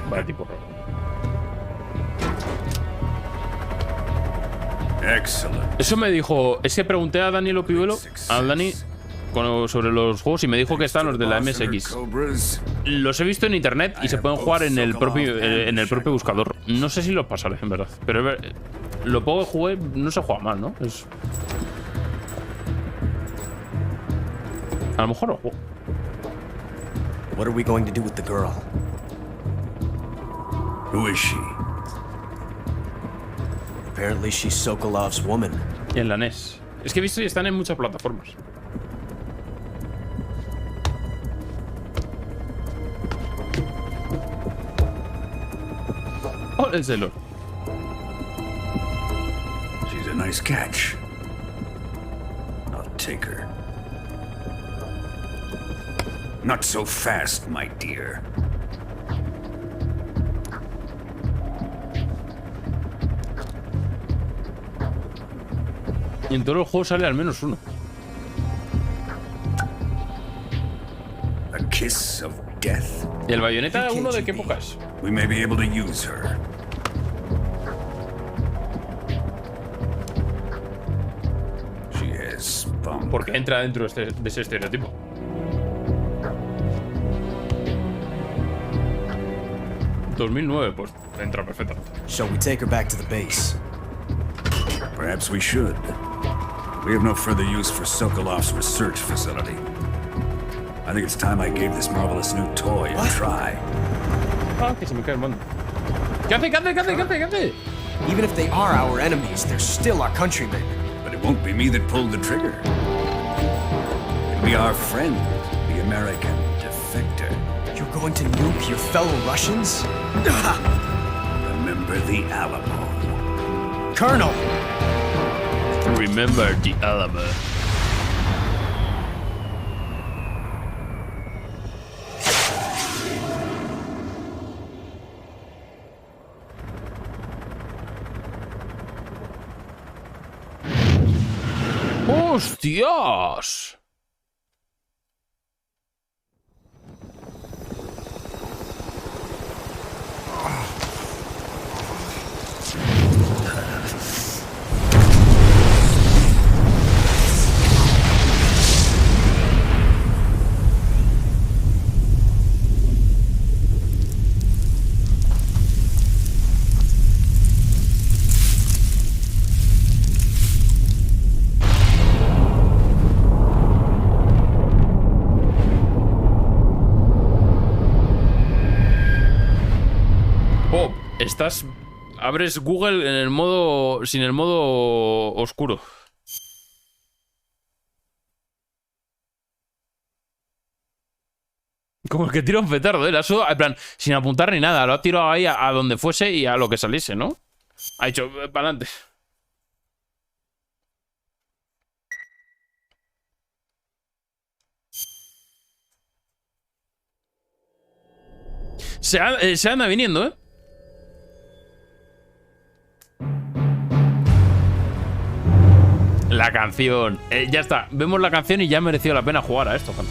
Vale, tipo raro. Eso me dijo. Es que pregunté a Dani Lopiuelo, a Dani, sobre los juegos y me dijo que están los de la MSX. Los he visto en internet y se pueden jugar en el propio buscador. No sé si los pasaré, en verdad. Pero lo poco que jugué no se juega mal, ¿no? A lo mejor lo juego. What are we going to do with the girl? Who is she? Apparently she's Sokolov's woman. Y en la NES. Es que he visto y están en muchas plataformas. Oh, el Sailor. She's a nice catch. I'll take her. Not so fast, my dear. Y en todos los juegos sale al menos uno. A kiss of death. ¿Y el Bayonetta 1 de qué época es? We may be able to use her. She has spunk. Porque entra dentro de ese estereotipo. ...2009, pues entra perfectamente. Shall we take her back to the base? Perhaps we should. We have no further use for Sokolov's research facility. I think it's time I gave this marvelous new toy a try. Ah, que se me cae el mando. ¿Qué hace? ¿Qué hace? ¿Qué hace? ¿Qué hace? ¿Qué hace? Even if they are our enemies, they're still our countrymen. But it won't be me that pulled the trigger. It'll be our friend, the American defector. You're going to nuke your fellow Russians? Remember the Alamo. Colonel! Remember the Alamo. ¡Hostias! Abres Google en el modo... sin el modo oscuro. Como el que tira un petardo, ¿eh? En plan, sin apuntar ni nada. Lo ha tirado ahí a donde fuese y a lo que saliese, ¿no? Ha hecho para adelante. Se anda viniendo, ¿eh? La canción. Ya está. Vemos la canción y ya ha merecido la pena jugar a esto, gente.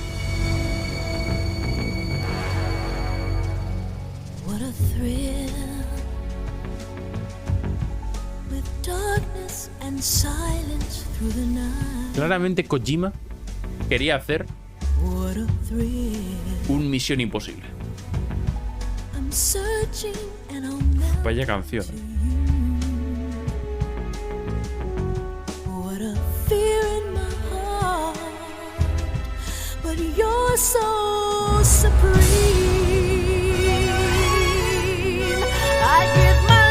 What a thrill, with darkness and silence through the night. Claramente Kojima quería hacer What a thrill. un Misión Imposible. I'm searching and I'll never Vaya canción. What a fear in my heart, but you're so supreme. I give my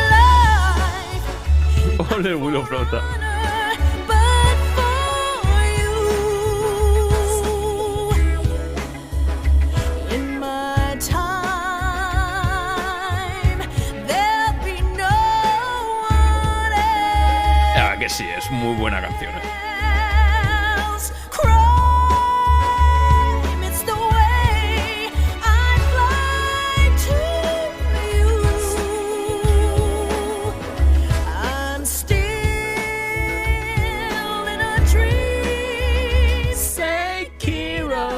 life. Ole, Willow flauta. But for you, in my time, there'll be no one else. Ah, que sí, es muy buena canción, ¿eh? Crime, it's the way I fly to you. I'm still in a dream. Sekiro.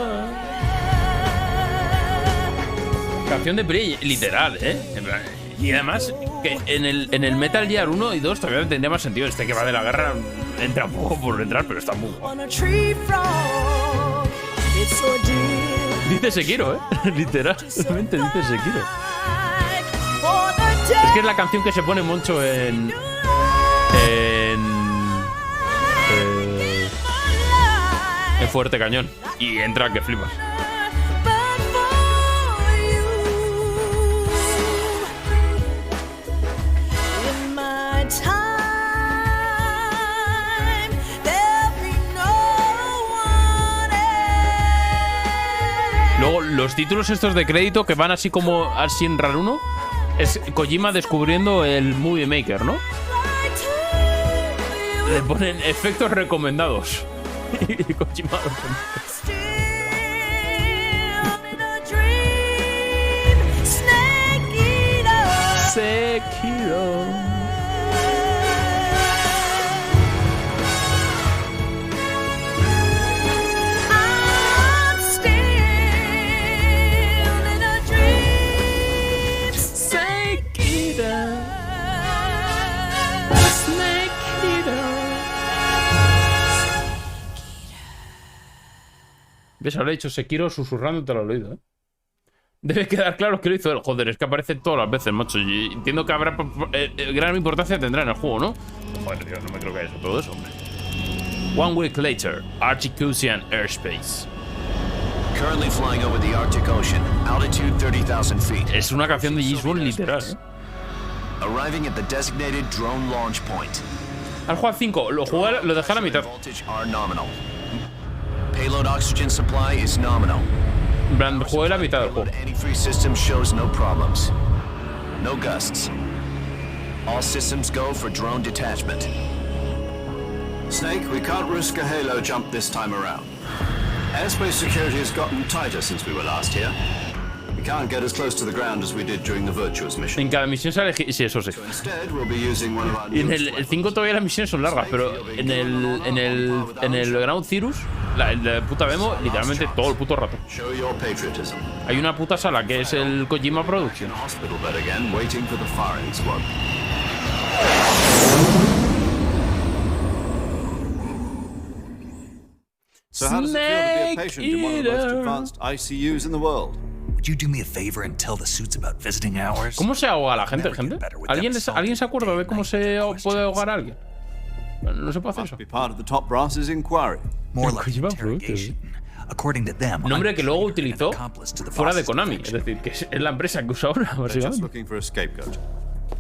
Canción de Play, literal, ¿eh? En plan, y además, que en el Metal Gear 1 y 2 todavía tendría más sentido. Este que va de la guerra entra un poco por entrar, pero está muy guapo. On a tree frog, it's so dear. Dice Sekiro, ¿eh? Literalmente dice Sekiro. For the Es que es la canción que se pone mucho en Fuerte Cañón. Y entra que flipas. in my time, there'll be no one else. Luego, los títulos estos de crédito que van así como así en RAR 1 es Kojima descubriendo el Movie Maker, ¿no? Le ponen efectos recomendados. Y Kojima lo pone. Still in a dream, snake eater. Sekiro. I'm still in a dream. Sekiro. ¿Ves? Ahora he dicho Sekiro susurrándote al oído, ¿eh? Debe quedar claro que lo hizo él. Joder, es que aparece todas las veces, macho. Y entiendo que habrá gran importancia tendrá en el juego, ¿no? Joder, tío, no me creo que haya todo eso, hombre. One week later, Arctic Ocean airspace. Currently flying over the Arctic Ocean, altitude 30,000 feet. Es una canción de James Bond literal, ¿eh? Arriving at the designated drone launch point. Al juego 5, lo dejé a la mitad. Voltage are nominal. Payload oxygen supply is nominal. En plan, jugué la mitad del juego. Antifreeze system shows no problems. No gusts. All systems go for drone detachment. Snake, we can't risk a halo jump this time around. Airspace security has gotten tighter since we were last here. We can't get as close to the ground as we did during the Virtuous mission. En cada misión se elegí. Sí, eso sí. So instead, we'll be using one of our Y en el 5 todavía las misiones son largas, pero en el Ground Cirrus, la puta demo, literalmente todo el puto rato. Show your patriotism. Hay una puta sala que es el Kojima Production. Hospital bed again, waiting for the firing squad. So how does it feel to be a patient in one of the most advanced ICUs in the world? Would you do me a favor and tell the suits about visiting hours? ¿Cómo se ahoga a la gente, gente? ¿Alguien se acuerda de cómo se puede ahogar a alguien? No se puede hacer eso. Be part of the top brass's inquiry. More like interrogation. According to them, nombre que luego utilizó fuera de Konami, es decir, que es la empresa que usa ahora, They're just básicamente. looking for a scapegoat.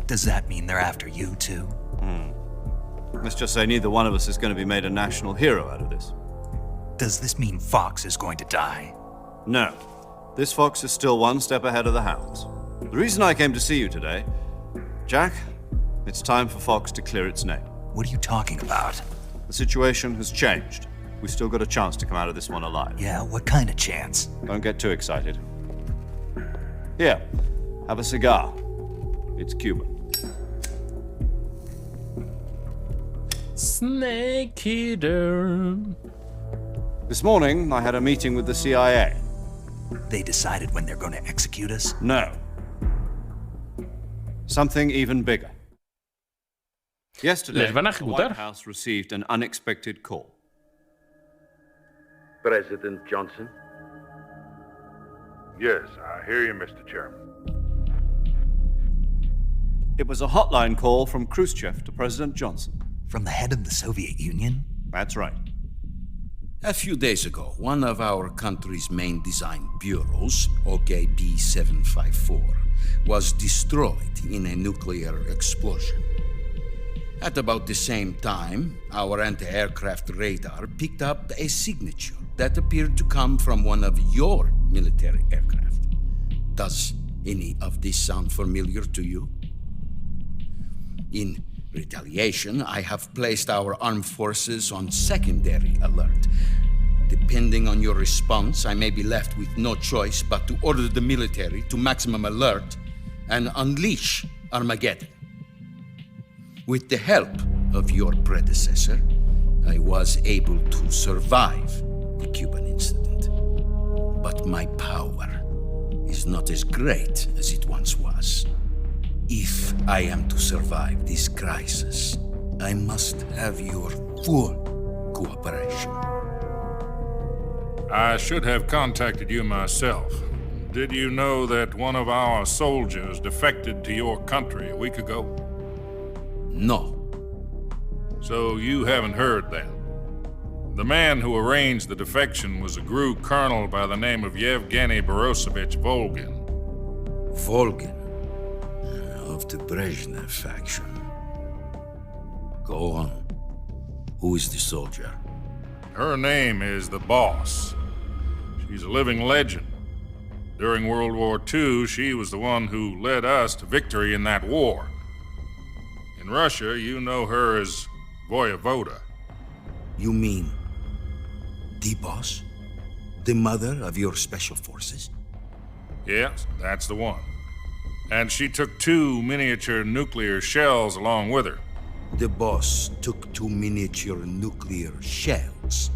Does that mean they're after you too? Let's just say neither one of us is going to be made a national hero out of this. Does this mean Fox is going to die? No. This fox is still one step ahead of the hounds. The reason I came to see you today, Jack, it's time for Fox to clear its name. What are you talking about? The situation has changed. We've still got a chance to come out of this one alive. Yeah, what kind of chance? Don't get too excited. Here, have a cigar. It's Cuban. Snake eater. This morning, I had a meeting with the CIA. They decided when they're going to execute us? No. Something even bigger. Yesterday, Les van a the White ejecutar. House received an unexpected call. President Johnson? Yes, I hear you, Mr. Chairman. It was a hotline call from Khrushchev to President Johnson. From the head of the Soviet Union? That's right. A few days ago, one of our country's main design bureaus, OKB 754, was destroyed in a nuclear explosion. At about the same time, our anti-aircraft radar picked up a signature that appeared to come from one of your military aircraft. Does any of this sound familiar to you? In retaliation, I have placed our armed forces on secondary alert. Depending on your response, I may be left with no choice but to order the military to maximum alert and unleash Armageddon. With the help of your predecessor, I was able to survive the Cuban incident. But my power is not as great as it once was. If I am to survive this crisis, I must have your full cooperation. I should have contacted you myself. Did you know that one of our soldiers defected to your country a week ago? No. So you haven't heard then? The man who arranged the defection was a GRU colonel by the name of Yevgeny Borosovich Volgin. Volgin? Of the Brezhnev faction. Go on. Who is the soldier? Her name is the Boss. She's a living legend. During World War II, she was the one who led us to victory in that war. In Russia, you know her as Voyevoda. You mean the Boss? The mother of your special forces? Yes, that's the one. And she took 2 miniature nuclear shells along with her. The Boss took 2 miniature nuclear shells?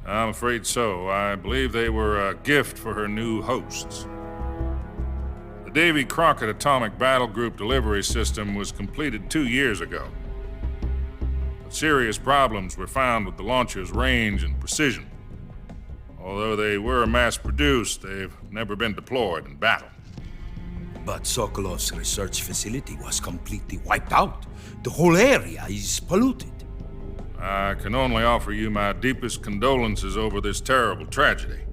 I'm afraid so. I believe they were a gift for her new hosts. The Davy Crockett Atomic Battle Group delivery system was completed 2 years ago. But serious problems were found with the launcher's range and precision. Although they were mass-produced, they've never been deployed in battle. But Sokolov's research facility was completely wiped out. The whole area is polluted. I can only offer you my deepest condolences over this terrible tragedy.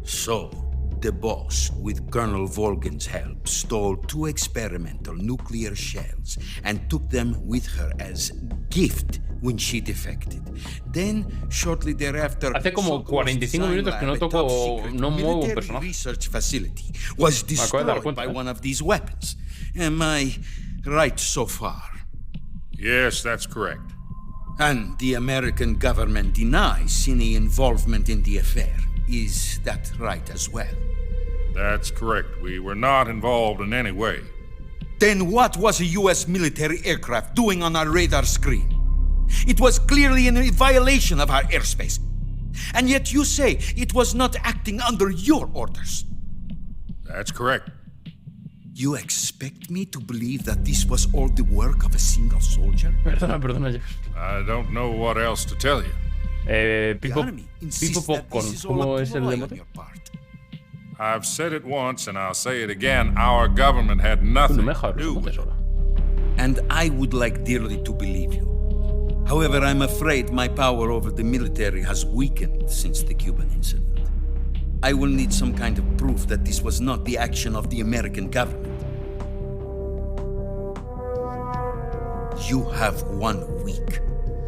So, the Boss, with Colonel Volgin's help, stole 2 experimental nuclear shells and took them with her as gift when she defected. Then, shortly thereafter, Hace como 45 minutos que no toco, no muevo un personaje. Research facility was destroyed by one of these weapons. Am I right so far? Yes, that's correct. And the American government denies any involvement in the affair. Is that right as well? That's correct. We were not involved in any way. Then what was a U.S. military aircraft doing on our radar screen? It was clearly in violation of our airspace. And yet you say it was not acting under your orders. That's correct. You expect me to believe that this was all the work of a single soldier? Perdona, Jeff. I don't know what else to tell you. Pipo Popcorn, ¿cómo es el emote? I've said it once and I'll say it again. Our government had nothing to do with it. And I would like dearly to believe you. However, I'm afraid my power over the military has weakened since the Cuban incident. I will need some kind of proof that this was not the action of the American government. You have 1 week.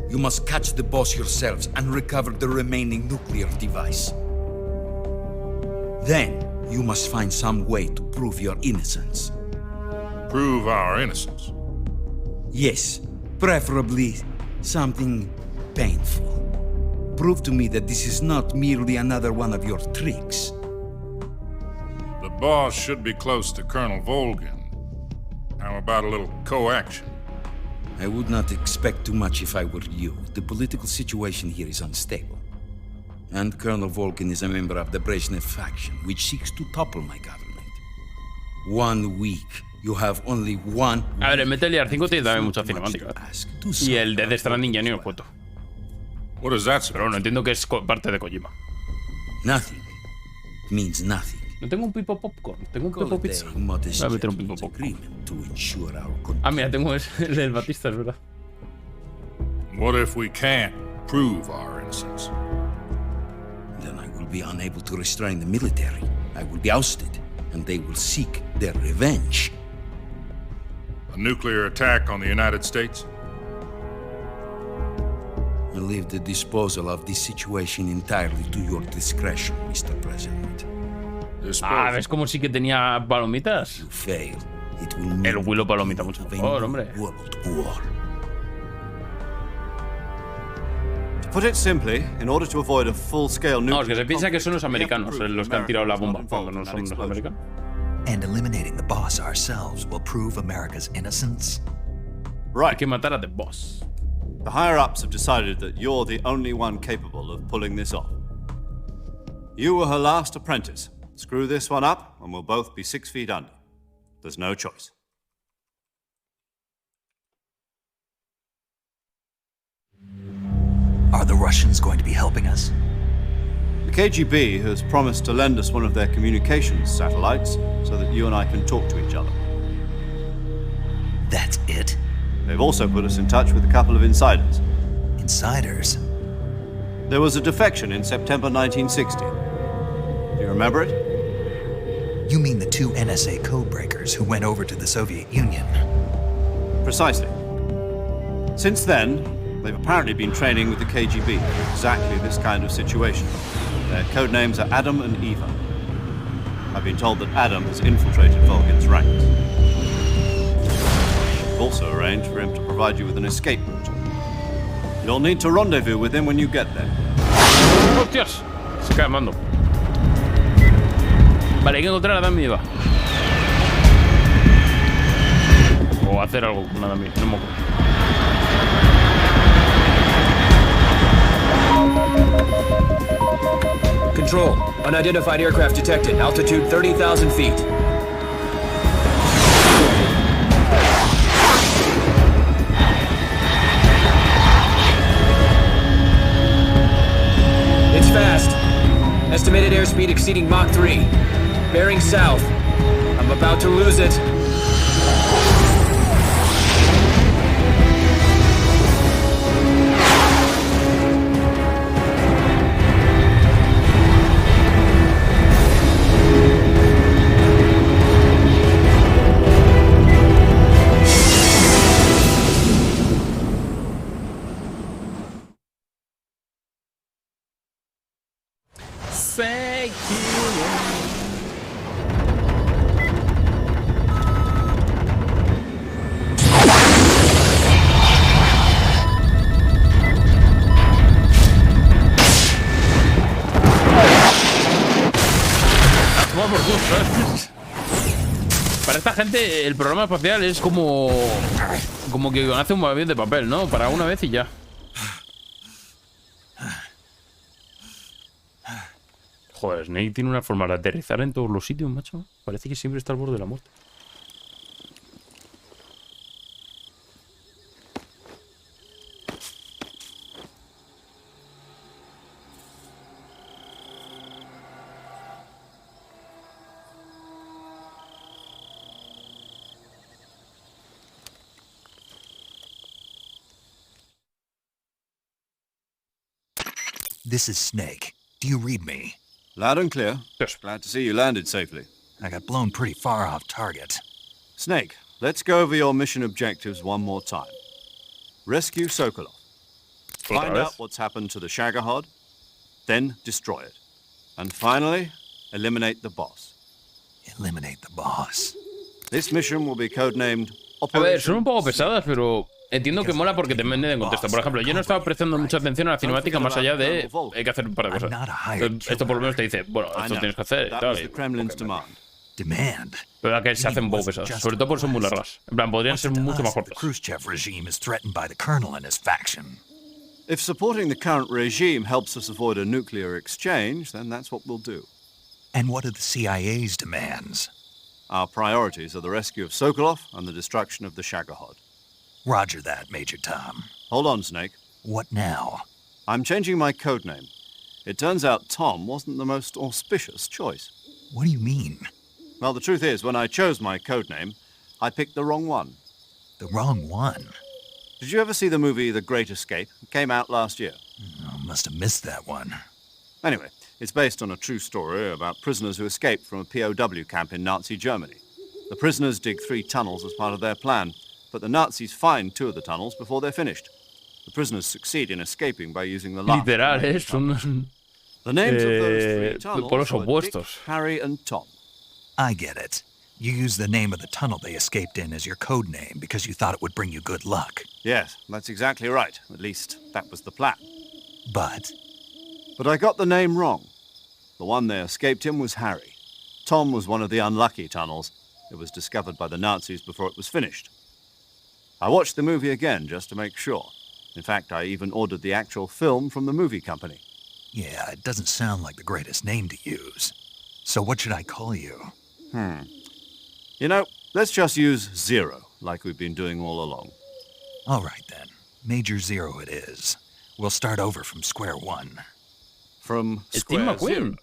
You must catch the Boss yourselves and recover the remaining nuclear device. Then, You must find some way to prove your innocence. Prove our innocence? Yes, preferably something painful. Prove to me that this is not merely another one of your tricks. The boss should be close to Colonel Volgin. How about a little co-action? I would not expect too much if I were you. The political situation here is unstable. And Colonel Volgin is a member of the Brezhnev faction, which seeks to topple my government. 1 week. You have only one. A ver, el Metal Gear 5 tiene también mucha cinemática. Y el Death Stranding ya ni os cuento. What is that? Pero no entiendo que es parte de Kojima. Nothing. It means nothing. No tengo un pipo popcorn, tengo un pipo pizza. Voy a meter un pipo popcorn. Ah, mira, tengo el del Batista, es verdad. What if we can't prove our innocence? Then I will be unable to restrain the military. I will be ousted, and they will seek their revenge. A nuclear attack on the United States? I leave the disposal of this situation entirely to your discretion, Mr. President. Ah, ¿ves cómo sí que tenía palomitas? You fail. It will el Willow palomita mucho mejor, hombre. To put it simply, in order to avoid a full-scale nuclear... No, es que se piensa que son los americanos los que han tirado la bomba, cuando no son los americanos. And eliminating the boss ourselves will prove America's innocence? Right. Hay que matar a the boss. The higher-ups have decided that you're the only one capable of pulling this off. You were her last apprentice. Screw this one up, and we'll both be 6 feet under. There's no choice. Are the Russians going to be helping us? The KGB has promised to lend us one of their communications satellites so that you and I can talk to each other. That's it? They've also put us in touch with a couple of insiders. Insiders? There was a defection in September 1960. Do you remember it? You mean the 2 NSA codebreakers who went over to the Soviet Union? Precisely. Since then, they've apparently been training with the KGB for exactly this kind of situation. Their code names are Adam and Eva. I've been told that Adam has infiltrated Volgin's ranks. I've also arranged for him to provide you with an escape route. You'll need to rendezvous with him when you get there. ¡Hostias! Se cae el mando. Vale, hay que encontrar a Adam y Eva. O hacer algo con Adam y Eva, no me acuerdo. Control. Unidentified aircraft detected. Altitude 30,000 feet. It's fast. Estimated airspeed exceeding Mach 3. Bearing south. I'm about to lose it. Para esta gente el programa espacial es como que hace un avión de papel, ¿no? Para una vez y ya. Joder, Snake tiene una forma de aterrizar en todos los sitios, macho. Parece que siempre está al borde de la muerte. This is Snake. Do you read me? Loud and clear. Yes. Glad to see you landed safely. I got blown pretty far off target. Snake, let's go over your mission objectives one more time. Rescue Sokolov. Find out what's happened to the Shagohod, then destroy it. And finally, eliminate the boss. Eliminate the boss. This mission will be codenamed A ver, son un poco pesadas, pero entiendo que mola porque te meten en contexto. Por ejemplo, yo no estaba prestando mucha atención a la cinemática más allá de hay que hacer un par de cosas. Esto por lo menos te dice, bueno, esto tienes que hacer y tal. Pero la que se hacen un poco pesadas, sobre todo por son muy largas. En plan, podrían ser mucho más cortas. Khrushchev regime is threatened by the colonel and his faction. If supporting the current regime helps us avoid a nuclear exchange, then that's what we'll do. And what are the CIA's demands? Our priorities are the rescue of Sokolov and the destruction of the Shagohod. Roger that, Major Tom. Hold on, Snake. What now? I'm changing my codename. It turns out Tom wasn't the most auspicious choice. What do you mean? Well, the truth is, when I chose my codename, I picked the wrong one. The wrong one? Did you ever see the movie The Great Escape? It came out last year. Oh, must have missed that one. Anyway, it's based on a true story about prisoners who escaped from a POW camp in Nazi Germany. The prisoners dig 3 tunnels as part of their plan, but the Nazis find 2 of the tunnels before they're finished. The prisoners succeed in escaping by using the last. Literal, son The names of those 3 tunnels polos were opuestos. Dick, Harry, and Tom. I get it. You used the name of the tunnel they escaped in as your code name because you thought it would bring you good luck. Yes, that's exactly right. At least, that was the plan. But I got the name wrong. The one they escaped in was Harry. Tom was one of the unlucky tunnels. It was discovered by the Nazis before it was finished. I watched the movie again just to make sure. In fact, I even ordered the actual film from the movie company. yeah, it doesn't sound like the greatest name to use. So what should I call you? You know, let's just use Zero, like we've been doing all along. All right, then. Major Zero it is. We'll start over from square one. From Steve square McQueen. zero.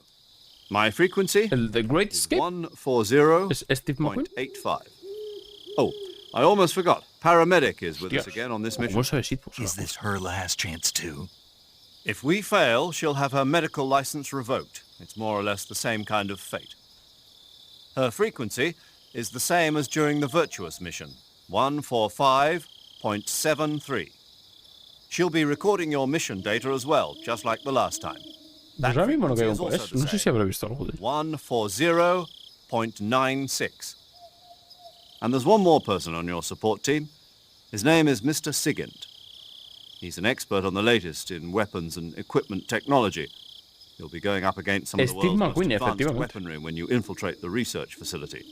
My frequency The Great Escape. 140.85. ¿Es Steve McQueen? Oh, I almost forgot. Paramedic is with us Hostias. again on this mission. ¿Cómo sabes Steve? Is this her last chance too? If we fail, she'll have her medical license revoked. It's more or less the same kind of fate. Her frequency is the same as during the Virtuous mission, 145.73. She'll be recording your mission data as well, just like the last time. Pues ahora mismo no frequency caigo is en also eso. the No sé si same. habré visto algo de 140.96. And there's one more person on your support team. His name is Mr. Sigint. He's an expert on the latest in weapons and equipment technology. You'll be going up against some of the Steve world's most McQueen, advanced efectivamente. weaponry when you infiltrate the research facility.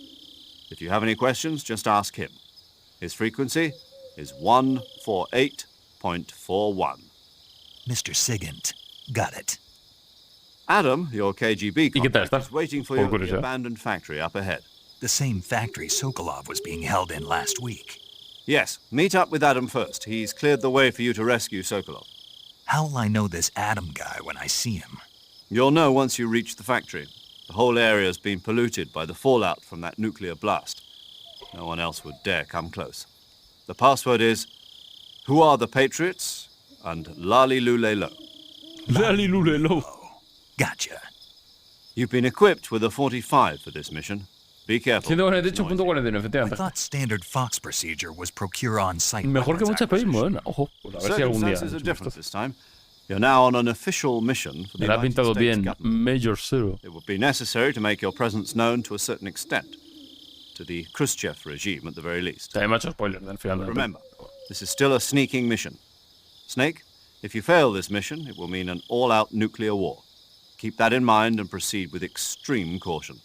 If you have any questions, just ask him. His frequency is 148.41. Mr. Sigint. Got it. Adam, your KGB ¿Y qué tal contact, está? is waiting for Por you at the curiosidad. abandoned factory up ahead. The same factory Sokolov was being held in last week. Yes, meet up with Adam first. He's cleared the way for you to rescue Sokolov. How will I know this Adam guy when I see him? You'll know once you reach the factory. The whole area's been polluted by the fallout from that nuclear blast. No one else would dare come close. The password is, Who are the Patriots? And Lali Lule Lo. Lali Lule Lo. Gotcha. You've been equipped with a 45 for this mission. Be careful. 148.49, I efectivamente. thought standard Fox procedure was procure on-site Mejor que weapons muchas pelis acquisition. modernas. Ojo, pues a ver si algún día. Circumstances are different this time. You're now on an official mission for the Me la ha United pintado States bien. government. Major Zero. It would be necessary to make your presence known to a certain extent. To the Khrushchev regime, at the very least. También me ha hecho spoiler del final. de la peli. Remember, this is still a sneaking mission. Snake, if you fail this mission, it will mean an all-out nuclear war. Keep that in mind and proceed with extreme caution.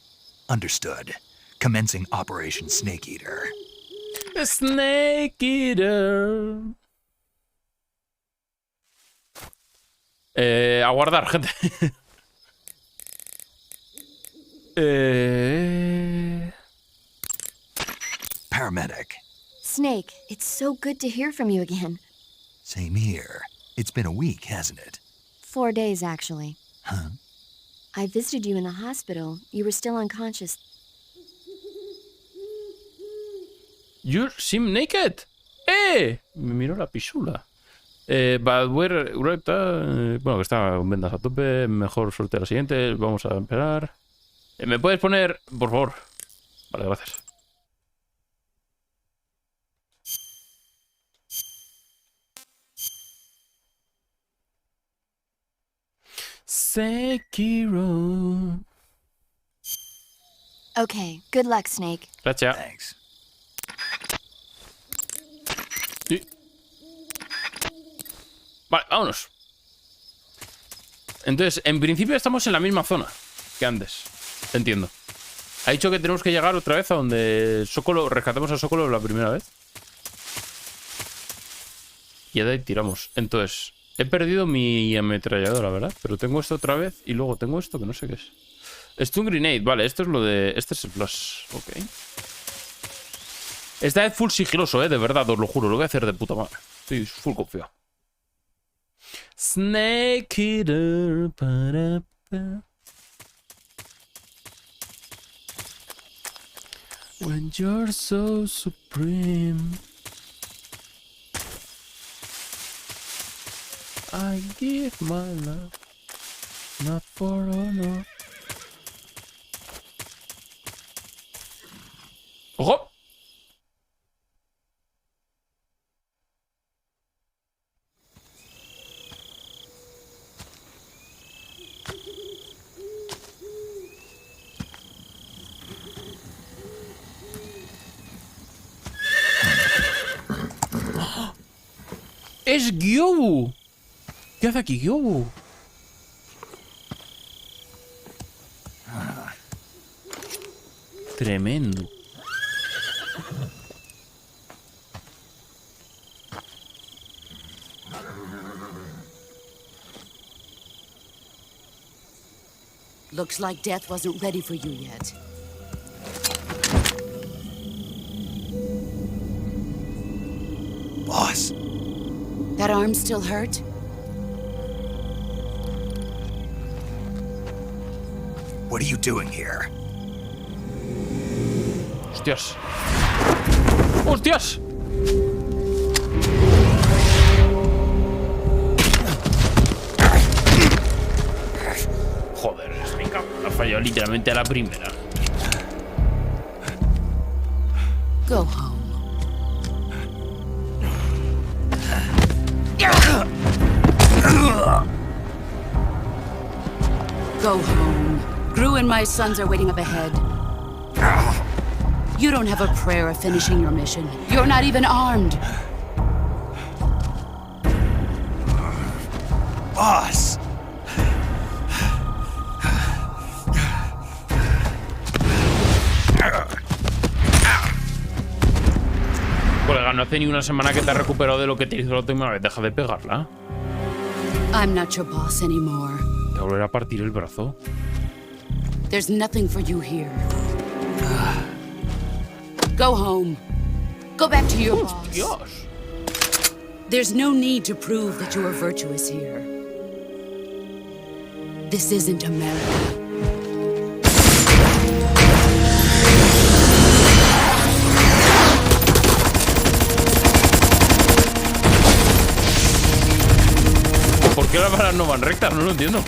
Understood. Commencing Operation Snake Eater. Snake Eater. Aguardar, gente. Paramedic. Snake, it's so good to hear from you again. Same here. It's been a week, hasn't it? 4 days, actually. Huh? I visited you in the hospital. You were still unconscious. You seem naked. Me miró la pisula. But we're bueno, que está con vendas a tope. Mejor suerte a la siguiente. Vamos a esperar. ¿Me puedes poner, por favor? Vale, gracias. Sekiro. Okay, good luck, Snake. Gracias. Thanks. Sí. Vale, vámonos. Entonces, en principio estamos en la misma zona que antes. Entiendo. Ha dicho que tenemos que llegar otra vez a donde Sokolo, rescatemos a Sokolo la primera vez. Y de ahí tiramos. Entonces, he perdido mi ametralladora, ¿verdad? Pero tengo esto otra vez y luego tengo esto que no sé qué es. Stun Grenade, vale, esto es lo de... Este es el flash, ok. Esta vez full sigiloso, de verdad, os lo juro. Lo voy a hacer de puta madre. Estoy full confiado. Snake Eater. When you're so supreme, I give my love, not for honor. ¡Ojo! ¡Es Gyobu! ¿Qué hace aquí Gyobu? Tremendo. Looks like death wasn't ready for you yet. Boss. That arm still hurt? What are you doing here? ¡Hostias! ¡Hostias! Joder, venga, ha fallado literalmente a la primera. Go home. Go home. Gru and my sons are waiting up ahead. You don't have a prayer of finishing your mission. You're not even armed. Boss! Colega, no hace ni una semana que te has recuperado de lo que te hizo la última vez. Deja de pegarla. I'm not your boss anymore. Te volverá a partir el brazo. There's nothing for you here. Go home. Go back to your boss. Dios. There's no need to prove that you are virtuous here. This isn't America. ¿Por qué las balas no van rectas? No lo entiendo.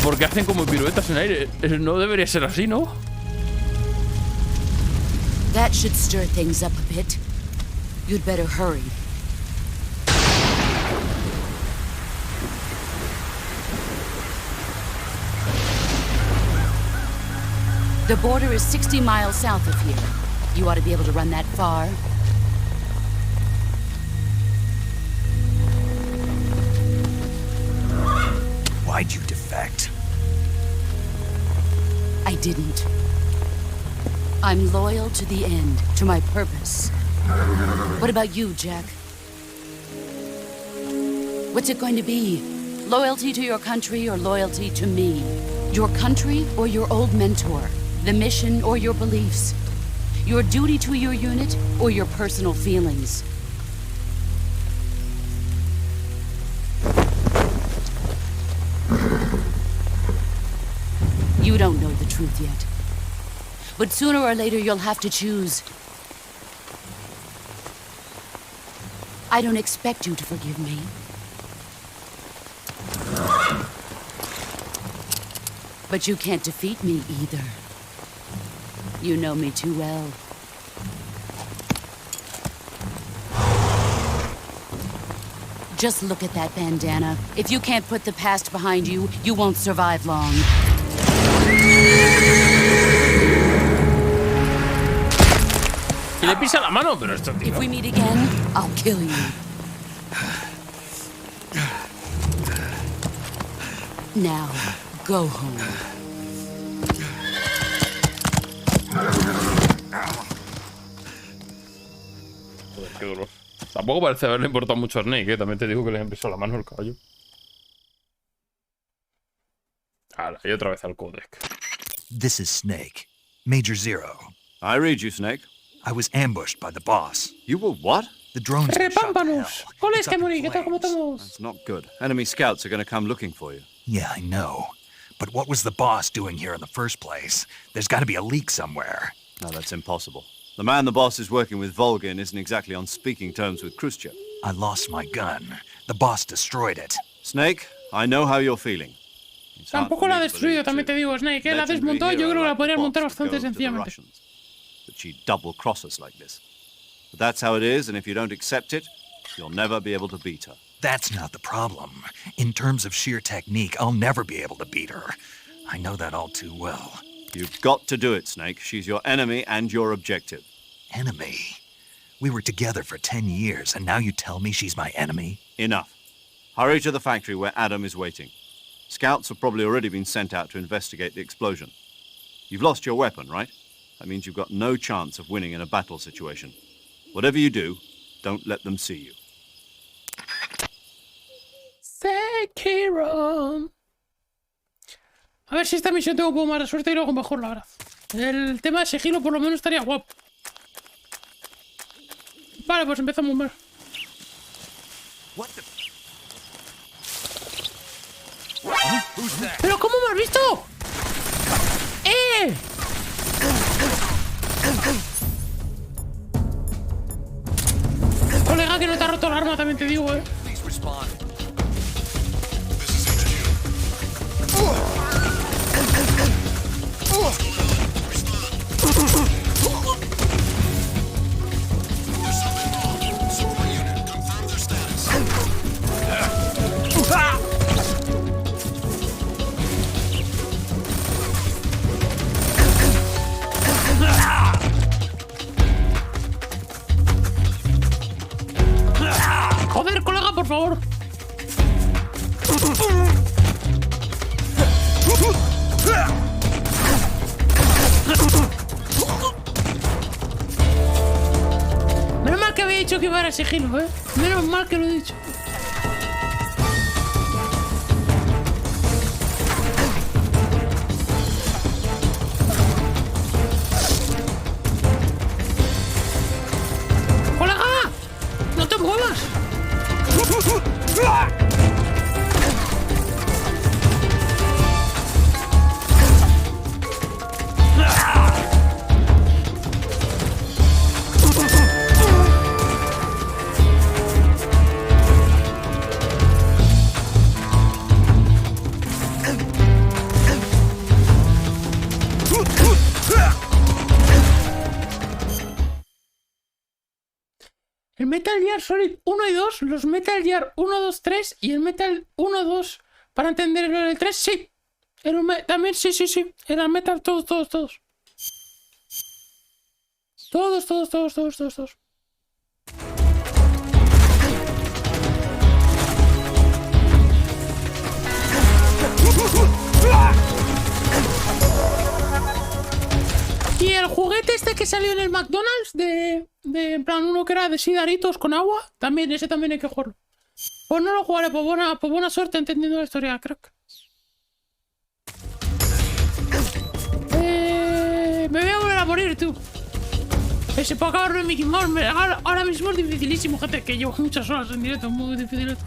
¿Por qué hacen como piruetas en aire? No debería ser así, ¿no? That should stir things up a bit. You'd better hurry. The border is 60 miles south of here. You ought to be able to run that far. Why'd you defect? I didn't. I'm loyal to the end, to my purpose. What about you, Jack? What's it going to be? Loyalty to your country or loyalty to me? Your country or your old mentor? The mission or your beliefs? Your duty to your unit or your personal feelings? You don't know the truth yet. But sooner or later you'll have to choose. I don't expect you to forgive me. But you can't defeat me either. You know me too well. Just look at that bandana. If you can't put the past behind you, you won't survive long. Y le pisa la mano, pero esto, tío. If we meet again, I'll kill you. Now, go home. Joder, qué dolor. Tampoco parece haberle importado mucho a Snake, ¿eh? También te digo que le han pisado la mano al caballo. Ahora, y otra vez al codec. This is Snake. Major Zero. I read you, Snake. I was ambushed by the boss. You were what? The drones were shot to hell. ¡Coles que morir! ¿Qué tal? ¿Cómo estamos? That's not good. Enemy scouts are going to come looking for you. Yeah, I know. But what was the boss doing here in the first place? There's got to be a leak somewhere. No, that's impossible. The man the boss is working with, Volgin, isn't exactly on speaking terms with Khrushchev. I lost my gun. The boss destroyed it. Snake, I know how you're feeling. Tampoco la ha destruido, también te digo, Snake. La ha desmontado, yo creo que la podrías montar bastante sencillamente. But she double-cross us like this. But that's how it is, and if you don't accept it, you'll never be able to beat her. That's not the problem. In terms of sheer technique, I'll never be able to beat her. I know that all too well. You've got to do it, Snake. She's your enemy and your objective. Enemy? We were together for 10 years, and now you tell me she's my enemy? Enough. Hurry to the factory where Adam is waiting. Scouts have probably already been sent out to investigate the explosion. You've lost your weapon, right? That means you've got no chance of winning in a battle situation. Whatever you do, don't let them see you. Sekiro. A ver si esta misión tengo un poco más de suerte y luego mejor, la verdad. El tema de sigilo por lo menos estaría guapo. Vale, pues empezamos mal. ¿Pero cómo me has visto? ¡Eh! Colega, que no te ha roto el arma, también te digo, eh. Joder, colega, por favor. Menos mal que había dicho que iba a ir a sigilo, ¿eh? Menos mal que lo he dicho. ¡Colega! ¡No te muevas! El Metal Gear Solid 1 y 2, los Metal Gear 1, 2, 3 y el Metal 1, 2, para entender el 3, sí. También, sí. Era Metal, todos. Todos. Y el juguete este que salió en el McDonald's de en plan uno que era de sidaritos con agua, también, ese también hay que jugarlo. Pues no lo jugaré, por buena suerte entendiendo la historia, crack. Me voy a volver a morir, tú. Se puede acabar de Mickey Mouse. Ahora mismo es dificilísimo, gente, que llevo muchas horas en directo, muy difícil esto.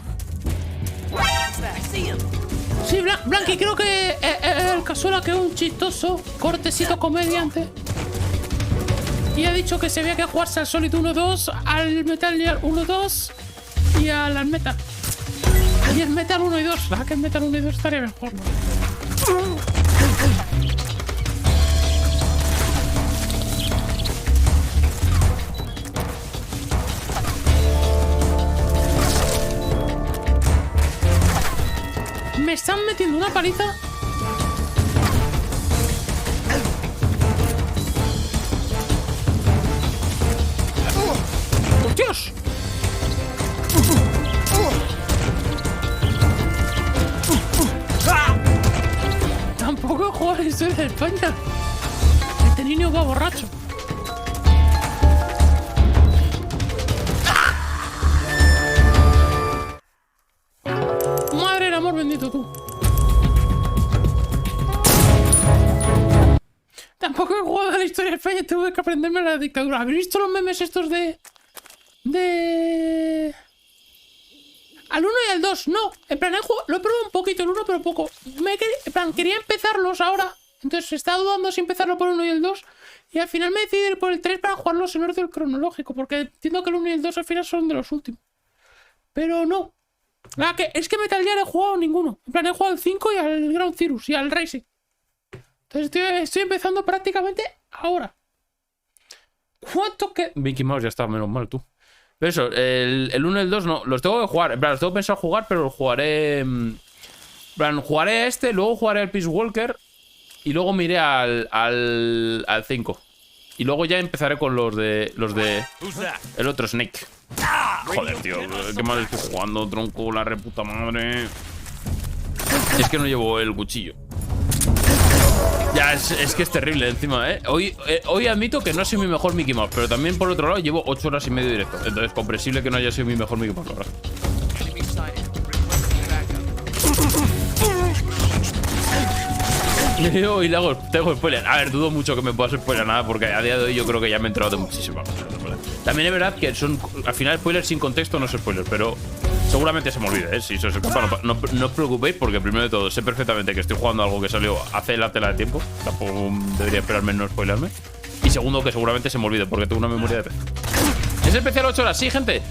Sí, Blanqui, creo que el Cazuela que es un chistoso cortecito comediante y ha dicho que se había que jugarse al Solid 1-2, al Metal Gear 1-2 y al Metal. Y el Metal 1 y 2. ¿Verdad que el Metal 1 y 2 estaría mejor, no? Me están metiendo una paliza. niño va borracho. Madre del amor bendito tú. Tampoco he jugado a la historia de España, tuve que aprenderme la dictadura. ¿Habéis visto los memes estos de... Al 1 y al 2? No, en plan, lo he probado un poquito, el 1 pero poco. En plan, quería empezarlos ahora. Entonces estaba dudando si empezarlo por el 1 y el 2. Y al final me decidí ir por el 3 para jugarlos en orden cronológico. Porque entiendo que el 1 y el 2 al final son de los últimos. Pero no. Es que Metal Gear he jugado ninguno. En plan, he jugado al 5 y al Ground Zeroes y al Racing. Entonces estoy empezando prácticamente ahora. ¿Cuánto que...? Mickey Mouse ya está, menos mal tú. Pero eso, el 1 y el 2 no. Los tengo que jugar. En plan, los tengo pensado jugar, pero los jugaré... En plan, jugaré a este, luego jugaré al Peace Walker y luego me iré al 5. Y luego ya empezaré con los de el otro Snake. Joder, tío, qué mal estoy jugando, tronco, la reputa madre. Es que no llevo el cuchillo. Ya, es que es terrible encima, ¿eh? Hoy admito que no soy mi mejor Mickey Mouse, pero también por otro lado llevo 8 horas y media directo. Entonces comprensible que no haya sido mi mejor Mickey Mouse, la verdad. Y luego tengo spoiler. A ver, dudo mucho que me puedas spoiler nada, porque a día de hoy yo creo que ya me he enterado de muchísimas cosas. También es verdad que son, al final, spoilers sin contexto no es spoiler, pero seguramente se me olvide, ¿eh? Si eso se escapa, no os preocupéis, porque primero de todo sé perfectamente que estoy jugando algo que salió hace la tela de tiempo. Tampoco debería esperarme en no spoilarme. Y segundo, que seguramente se me olvide, porque tengo una memoria de pez. Es especial 8 horas, sí, gente.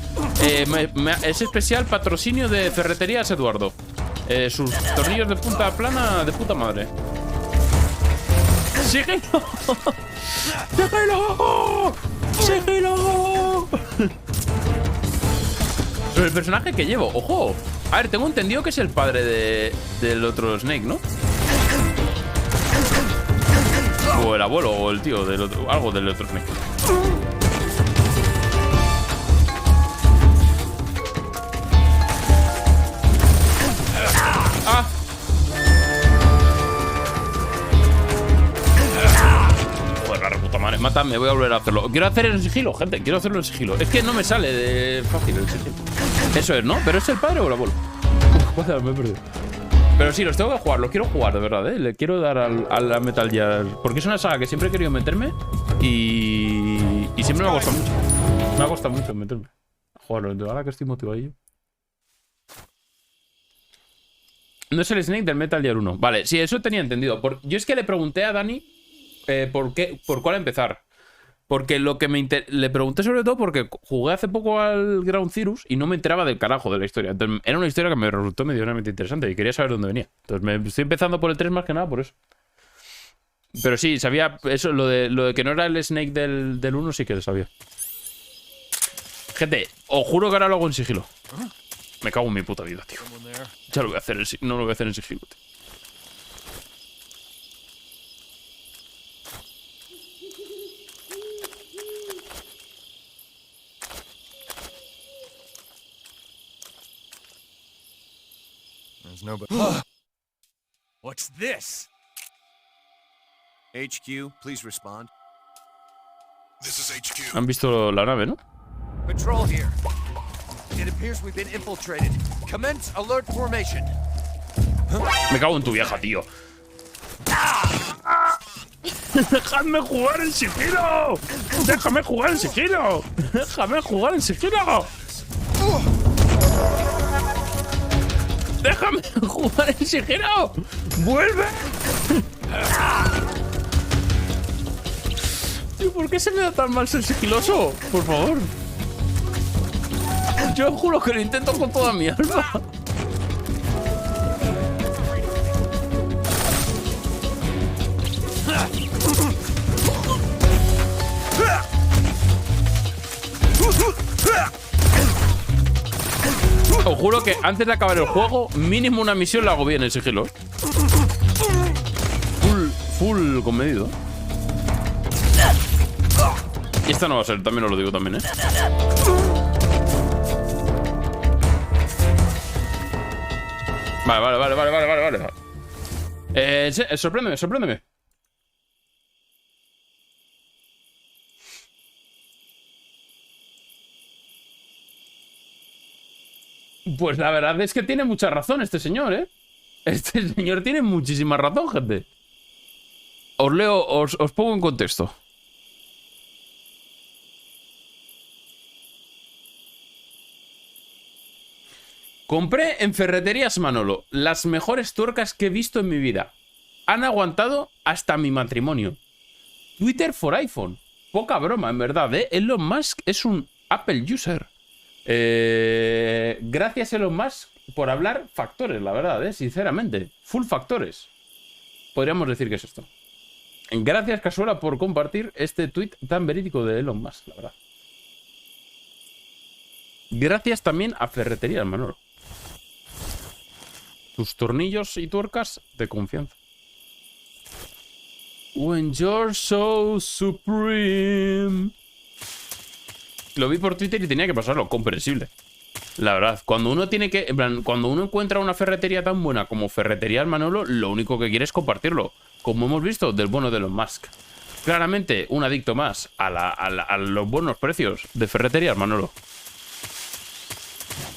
Es especial patrocinio de Ferreterías Eduardo. Sus tornillos de punta plana de puta madre. ¡Síguelo! ¡Síguelo! ¡Síguelo! Sobre el personaje que llevo, ¡ojo! A ver, tengo entendido que es el padre del otro Snake, ¿no? O el abuelo, o el tío del otro, algo del otro Snake. ¡Ah! Madre, mátame, voy a volver a hacerlo. Quiero hacer en sigilo, gente. Quiero hacerlo en sigilo. Es que no me sale de fácil el sigilo. Eso es, ¿no? ¿Pero es el padre o el abuelo? Joder, me he perdido. Pero sí, los tengo que jugar. Los quiero jugar, de verdad, ¿eh? Le quiero dar a la Metal Gear. Porque es una saga que siempre he querido meterme. Y siempre me ha costado mucho. Me ha costado mucho meterme a jugarlo. Entonces, ahora que estoy motivado yo. No es el Snake del Metal Gear 1. Vale, sí, eso tenía entendido. Yo es que le pregunté a Dani por cuál empezar. Porque lo que le pregunté sobre todo porque jugué hace poco al Ground Zeroes y no me enteraba del carajo de la historia. Entonces, era una historia que me resultó medianamente interesante y quería saber dónde venía. Entonces me estoy empezando por el 3 más que nada por eso. Pero sí, sabía eso, lo de que no era el Snake del 1 sí que lo sabía. Gente, os juro que ahora lo hago en sigilo. Me cago en mi puta vida, tío. Ya lo voy a hacer no lo voy a hacer en sigilo, tío. What's this? HQ, please respond. This is HQ. Han visto la nave, ¿no? Patrol here. It appears we've been infiltrated. Commence alert formation. Me cago en tu vieja, tío. ¡Dejadme jugar en sigilo! ¡Déjame jugar en sigilo! ¡Déjame jugar en sigilo! ¡Déjame jugar en sigilo! ¡Vuelve! Tío, ¿por qué se me da tan mal ser sigiloso? Por favor. Yo juro que lo intento con toda mi alma. Os juro que antes de acabar el juego, mínimo una misión la hago bien en sigilo. Full comedido. Y esta no va a ser, también os lo digo también, ¿eh? Vale. Sorpréndeme. Pues la verdad es que tiene mucha razón este señor, ¿eh? Este señor tiene muchísima razón, gente. Os leo, os pongo en contexto. Compré en Ferreterías Manolo las mejores tuercas que he visto en mi vida. Han aguantado hasta mi matrimonio. Twitter for iPhone. Poca broma, en verdad, ¿eh? Elon Musk es un Apple user. Gracias, Elon Musk, por hablar factores, la verdad, ¿eh? Sinceramente. Full factores. Podríamos decir que es esto. Gracias, Casuela, por compartir este tweet tan verídico de Elon Musk, la verdad. Gracias también a Ferreterías Manolo. Tus tornillos y tuercas de confianza. When you're so supreme. Lo vi por Twitter y tenía que pasarlo, comprensible. La verdad, cuando uno tiene que... En plan, cuando uno encuentra una ferretería tan buena como Ferreterías Manolo, lo único que quiere es compartirlo. Como hemos visto del bueno de Elon Musk. Claramente, un adicto más a los buenos precios de Ferreterías Manolo.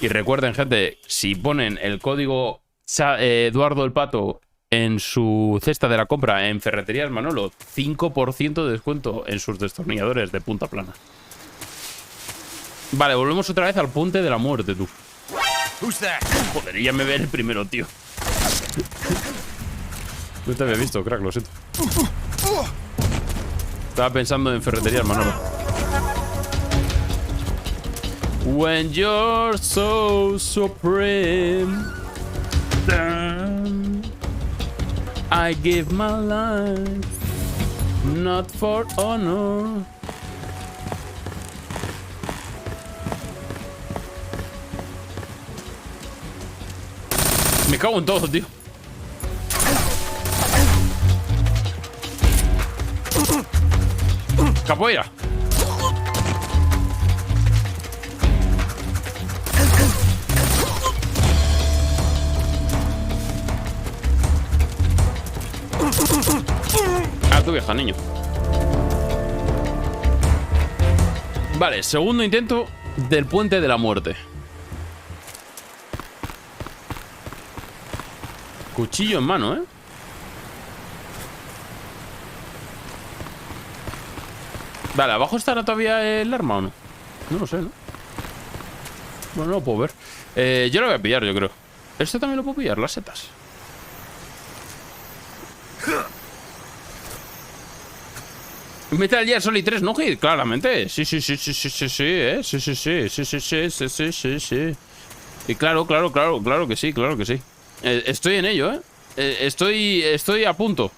Y recuerden, gente, si ponen el código Eduardo el Pato en su cesta de la compra en Ferreterías Manolo, 5% de descuento en sus destornilladores de punta plana. Vale, volvemos otra vez al puente de la muerte, tú. Joder, ya me ve el primero, tío. No te había visto, crack, lo siento. Estaba pensando en Ferreterías Manolo. When you're so supreme, I give my life, not for honor. Me cago en todo, tío. Capoeira. Ah, tu vieja, niño. Vale, segundo intento del puente de la muerte. Cuchillo en mano, ¿eh? Vale, ¿abajo estará todavía el arma o no? No lo sé, ¿no? Bueno, no lo puedo ver. Yo lo voy a pillar, yo creo. Esto también lo puedo pillar, las setas. Metal Gear Solid 3 no hit, claramente. Sí, sí, sí, sí, sí, sí, sí, sí, sí, sí, sí, sí, sí, sí, sí, sí, sí. Y claro que sí, claro que sí. Estoy en ello, ¿eh? Estoy a punto.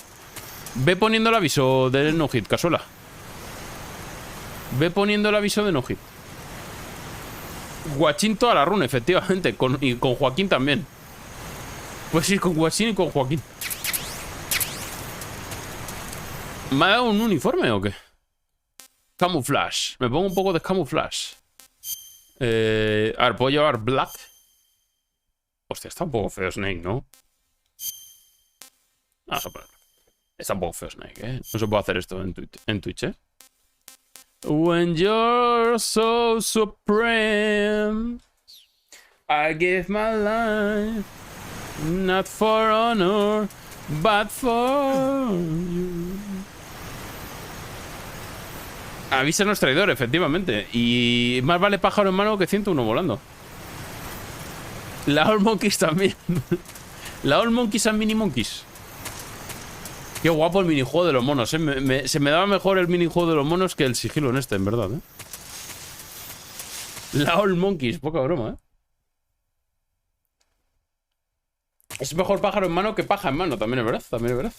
Ve poniendo el aviso del no hit, Casuela. Ve poniendo el aviso de no hit. Guachín toda la run, efectivamente. Y con Joaquín también. Pues sí, con Guachín y con Joaquín. ¿Me ha dado un uniforme o qué? Camuflaje. Me pongo un poco de camuflaje. A ver, ¿puedo llevar black? Hostia, está un poco feo Snake, ¿no? Vamos a ponerlo. Está un poco feo Snake, ¿eh? No se puede hacer esto en Twitch, ¿eh? When you're so supreme, I give my life, not for honor, but for you. Avisa no es traidor, efectivamente. Y más vale pájaro en mano que 101 volando. La All Monkeys también. La All Monkeys and Mini Monkeys. Qué guapo el minijuego de los monos, ¿eh? Se me daba mejor el minijuego de los monos que el sigilo en este, en verdad, ¿eh? La All Monkeys, poca broma, ¿eh? Es mejor pájaro en mano que paja en mano, también es verdad, también es verdad.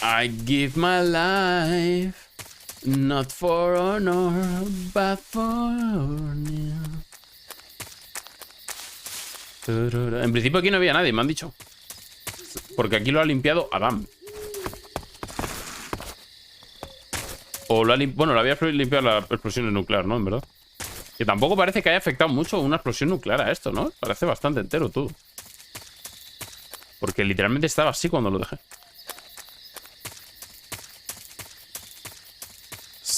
I give my life, not for honor, but for you. En principio aquí no había nadie, me han dicho. Porque aquí lo ha limpiado Adam. O lo ha bueno, lo había limpiado la explosión nuclear, ¿no? En verdad. Que tampoco parece que haya afectado mucho una explosión nuclear a esto, ¿no? Parece bastante entero todo. Porque literalmente estaba así cuando lo dejé.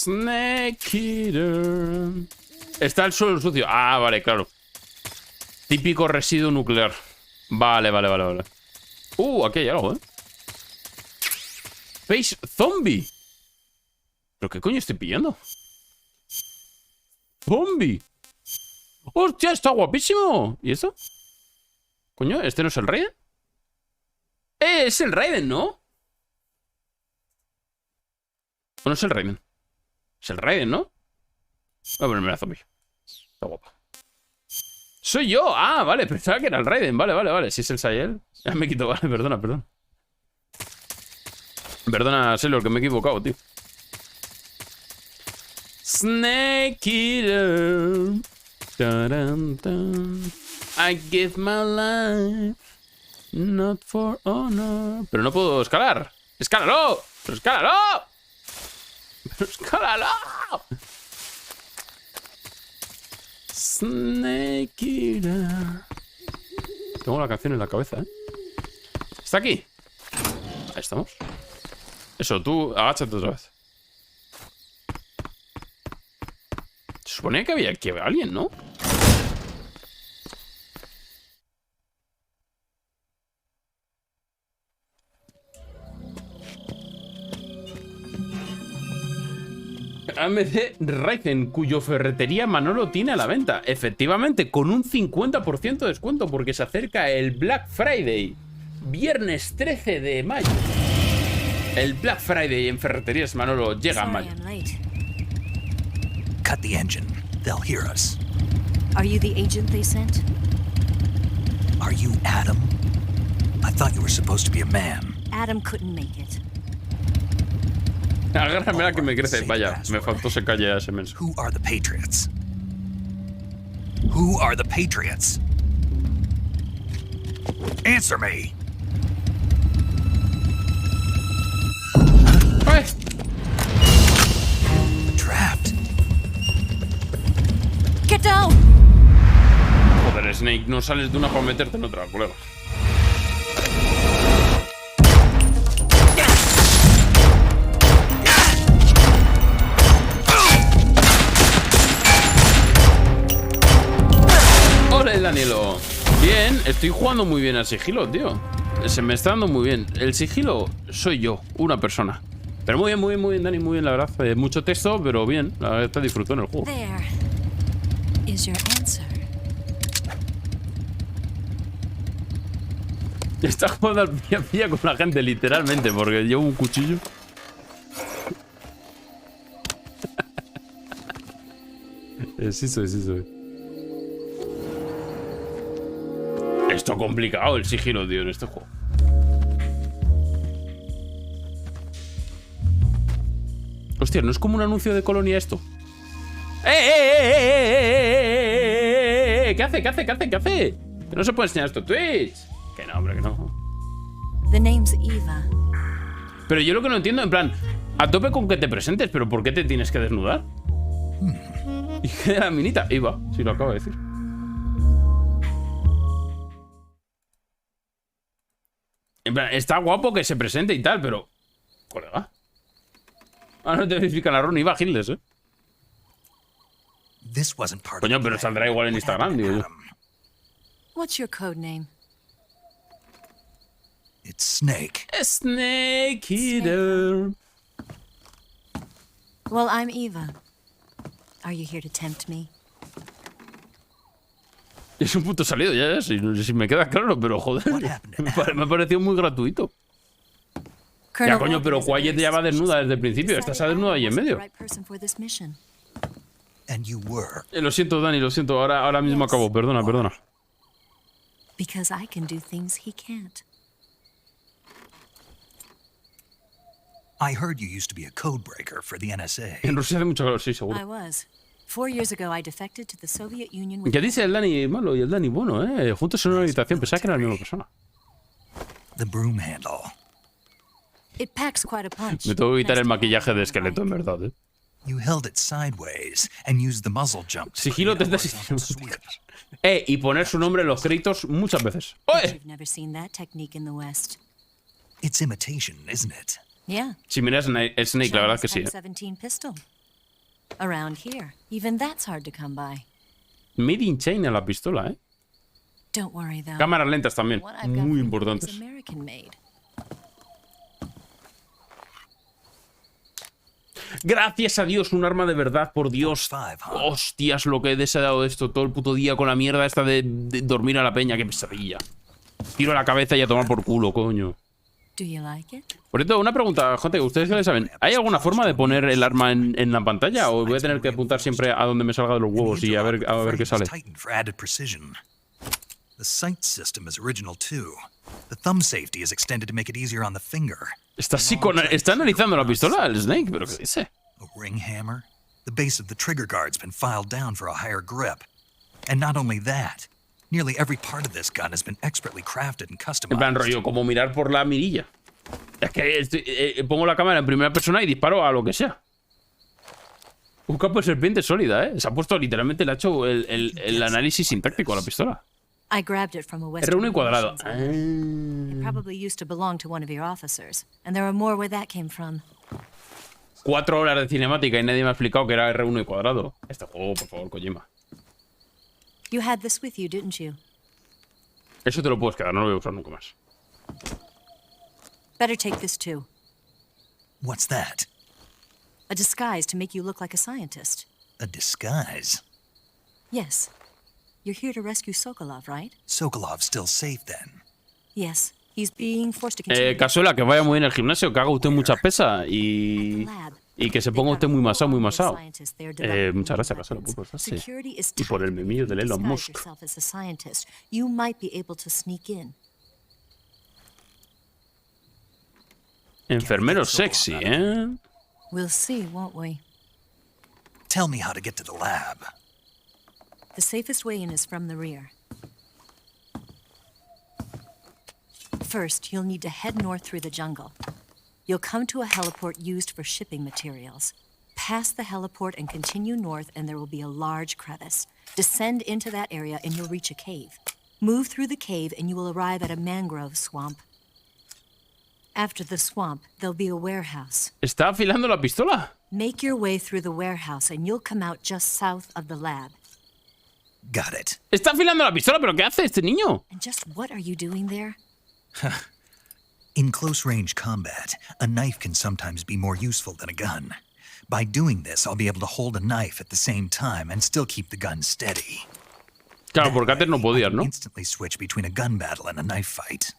Snake Eater. Está el suelo sucio. Ah, vale, claro. Típico residuo nuclear. Vale. Aquí hay algo, Face Zombie. ¿Pero qué coño estoy pillando? Zombie. ¡Hostia, está guapísimo! ¿Y esto? Coño, ¿este no es el Raiden? Es el Raiden, ¿no? ¿O no es el Raiden? Es el Raiden, ¿no? Voy a ponerme la zombie. Está guapa. ¡Soy yo! Ah, vale, pensaba que era el Raiden. Vale. Si es el Sayel. Ya me quito, vale, perdona. Perdona, Sailor, que me he equivocado, tío. Snake Eater. I give my life. Not for honor. Pero no puedo escalar. ¡Escálalo! ¡Pero escálalo! ¡Pero escálalo! Snake Eater. Tengo la canción en la cabeza, ¿Está aquí? Ahí estamos. Eso, tú agáchate otra vez. Se suponía que había aquí alguien, ¿no? AMD Ryzen, cuyo ferretería Manolo tiene a la venta. Efectivamente, con un 50% de descuento porque se acerca el Black Friday. Viernes 13 de mayo. El Black Friday en ferreterías Manolo llega en mayo. Cut the engine. They'll hear us. Are you the agent they sent? Are you Adam? I thought you were supposed to be a man. Adam couldn't make it. Agárrame la que me crece. Vaya, me faltó se calle a ese menso. Who are the Patriots? Who are the Patriots? Answer me. ¡Ay! Trapped. Get down. Joder, Snake, no sales de una para meterte en otra, colega. ¡Ole, Danilo! Bien, estoy jugando muy bien al sigilo, tío. Se me está dando muy bien. El sigilo soy yo, una persona. Pero muy bien, Dani, muy bien, la verdad. Mucho texto, pero bien. La verdad, te disfruto en el juego. There is your answer. Está jugando al pilla con la gente, literalmente, porque llevo un cuchillo. Sí soy. Esto complicado el sigilo, tío, en este juego. Hostia, ¿no es como un anuncio de colonia esto? ¿Qué hace? Que no se puede enseñar esto en Twitch. Que no, hombre, que no. The name's Eva. Pero yo lo que no entiendo, en plan, a tope con que te presentes, pero ¿por qué te tienes que desnudar? ¿Y qué de la minita? Eva, si lo acabo de decir. En plan, está guapo que se presente y tal, pero... Colega. Ah, no te verifican a Ron, iba a Gildes, Coño, pero saldrá igual en Instagram, digo yo. What's your code name? It's Snake. Snake Eater. Well, I'm Eva. Are you here to tempt me? Es un puto salido, ya, si me queda claro, pero joder, me ha parecido muy gratuito. Ya, coño, pero Quiet ya va desnuda desde el principio. Estás a desnuda ahí en medio. Lo siento, Dani, lo siento. Ahora mismo acabo. Perdona. Because I can do things he can't. I heard you used to be a code breaker for the NSA. En Rusia hace mucho calor, sí, seguro. I was. 4 years ago, I defected to the Soviet Union with... Ya dice el Dani malo y el Dani bueno, juntos en una habitación. Pensaba que era la misma persona. The broom handle. It packs quite a punch. Me tengo que quitar el maquillaje de esqueleto, en verdad, You held it sideways and used the muzzle jump. Sigilo desde y poner su nombre en los créditos muchas veces. ¡Oye! You've never seen that technique in the West. It's imitation, isn't it? Yeah. Si miras Snake, la verdad que sí. 17 pistol. Around here, even that's hard to come by. Made in China la pistola, ¿eh? Don't worry though. Cámaras lentas también, muy importantes. American made. Gracias a Dios, un arma de verdad, por Dios. Hostias, lo que he deseado de esto todo el puto día con la mierda esta de dormir a la peña, qué pesadilla. Tiro la cabeza y a tomar por culo, coño. Por cierto, una pregunta, gente, ¿ustedes qué le saben? ¿Hay alguna forma de poner el arma en la pantalla? ¿O voy a tener que apuntar siempre a donde me salga de los huevos y a ver qué sale? The sight system is original too. The thumb safety is extended to make it easier on the finger. Está analizando la pistola el Snake, pero ¿qué dice? A ring hammer. The base of the trigger guard's been filed down for a higher grip. And not only that, nearly every part of this gun has been expertly crafted and customized. En plan rollo, como mirar por la mirilla. Es que pongo la cámara en primera persona y disparo a lo que sea. Un campo de serpiente sólida, ¿eh? Se ha puesto literalmente, le ha hecho el análisis sintáctico a la pistola. I grabbed it from a Western R1 y cuadrado. It probably used to belong to one of your officers, and there are more where that came from. 4 horas de cinemática y nadie me ha explicado que era R1 y cuadrado. Este juego, por favor, Kojima. You had this with you, didn't you? Eso te lo puedes quedar, no lo voy a usar nunca más. Better take this too. What's that? A disguise to make you look like a scientist. A disguise? Yes. You're here to rescue Sokolov, right? Sokolov's still safe then. Yes. He's being forced to continue. Cazuela, que vaya muy bien al gimnasio, que haga usted mucha pesa y que se ponga usted muy masado, muy masado. Muchas gracias, Cazuela, por pasarse. Y por el memillo de Elon Musk. You might be able to sneak in. Enfermero sexy, ¿eh? We'll see, won't we? Tell me how to get to the lab. The safest way in is from the rear. First, you'll need to head north through the jungle. You'll come to a heliport used for shipping materials. Pass the heliport and continue north, and there will be a large crevice. Descend into that area, and you'll reach a cave. Move through the cave, and you will arrive at a mangrove swamp. After the swamp, there'll be a warehouse. ¿Está afilando la pistola? Make your way through the warehouse, and you'll come out just south of the lab. Got it. Está afilando la pistola, pero ¿qué hace este niño? And just what are you doing there? In close-range combat, a knife can sometimes be more useful than a gun. By doing this, I'll be able to hold a knife at the same time and still keep the gun steady. Claro, porque antes no podías, ¿no? Instantly switch between a gun battle and a knife fight.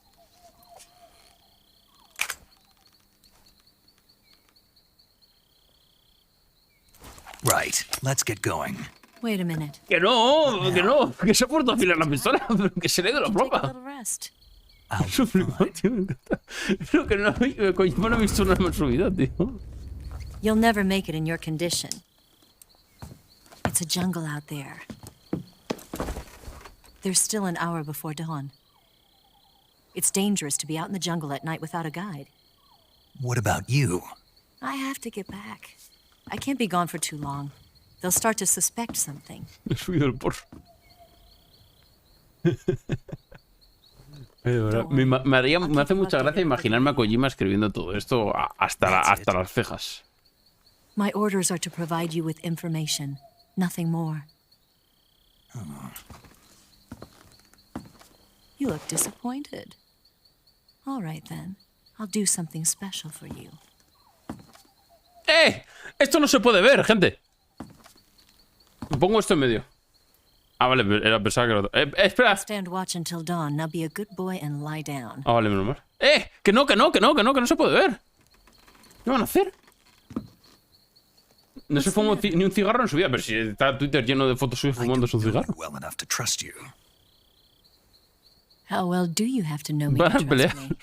Right, let's get going. Wait a minute. Que se ha puesto a afilar la pistola, pero que se le dé la ropa. Eso flipa, tío, me encanta. Pero que no he visto nada más su vida, tío. You'll never make it in your condition. It's a jungle out there. There's still an hour before dawn. It's dangerous to be out in the jungle at night without a guide. What about you? I have to get back. I can't be gone for too long. They'll start to suspect something. Me he subido el porro. Me hace mucha gracia imaginarme a Kojima escribiendo todo esto hasta las cejas. My orders are to provide you with information, nothing more. You look disappointed. All right then, I'll do something special for you. Esto no se puede ver, gente. Pongo esto en medio. Ah, vale, era pensaba que era otro. Espera. Stand watch until dawn. Now be a good boy and lie down. Ah, vale, menos mal. Que no se puede ver. ¿Qué van a hacer? No se fumó ni un cigarro en su vida, pero si está Twitter lleno de fotos suyas fumando su cigarro. How well do you have to know me Van a to pelear. trust me?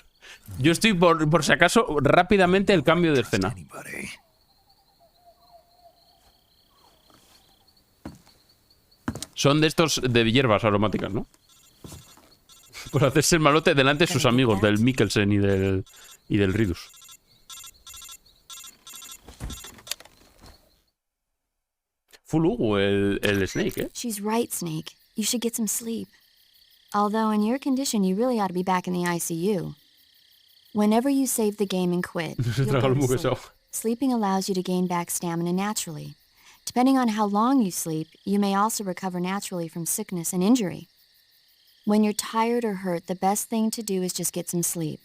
Yo estoy por si acaso rápidamente el cambio de escena. Son de estos de hierbas aromáticas, ¿no? Por hacerse el malote delante de sus amigos, del Mikkelsen y del Ridus. Full Hugo, el Snake, ¿eh? She's right, Snake. You should get some sleep. Although in your condition, you really ought to be back in the ICU. Whenever you save the game and quit, you'll go to sleep. Sleeping allows you to gain back stamina naturally. Depending on how long you sleep, you may also recover naturally from sickness and injury. When you're tired or hurt, the best thing to do is just get some sleep.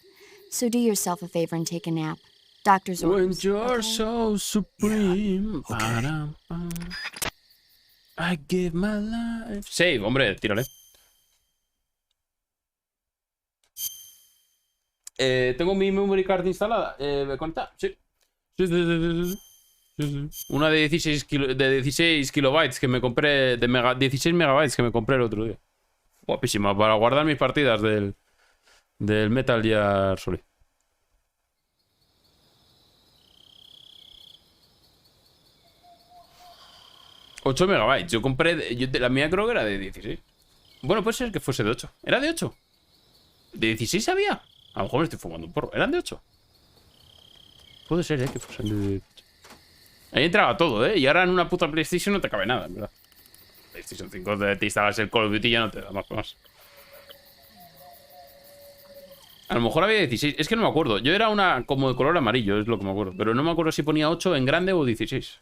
So do yourself a favor and take a nap. Doctor's orders. When you're so supreme. Yeah. Okay. I give my life. Save, hombre, tírale. ¿Tengo mi memory card instalada? ¿Conectada? Sí. Sí. Una de 16 kilobytes que me compré, 16 megabytes que me compré el otro día. Guapísima, para guardar mis partidas del Metal Gear Solid. $8 megabytes. Yo compré... la mía creo que era de 16. Bueno, puede ser que fuese de 8. ¿Era de 8? ¿De 16 había? A lo mejor me estoy fumando un porro. ¿Eran de 8? Puede ser, que fuesen de 8. Ahí entraba todo, Y ahora en una puta PlayStation no te cabe nada, en verdad. PlayStation 5 te instalas el Call of Duty y ya no te da más. A lo mejor había 16. Es que no me acuerdo. Yo era una como de color amarillo, es lo que me acuerdo. Pero no me acuerdo si ponía 8 en grande o 16.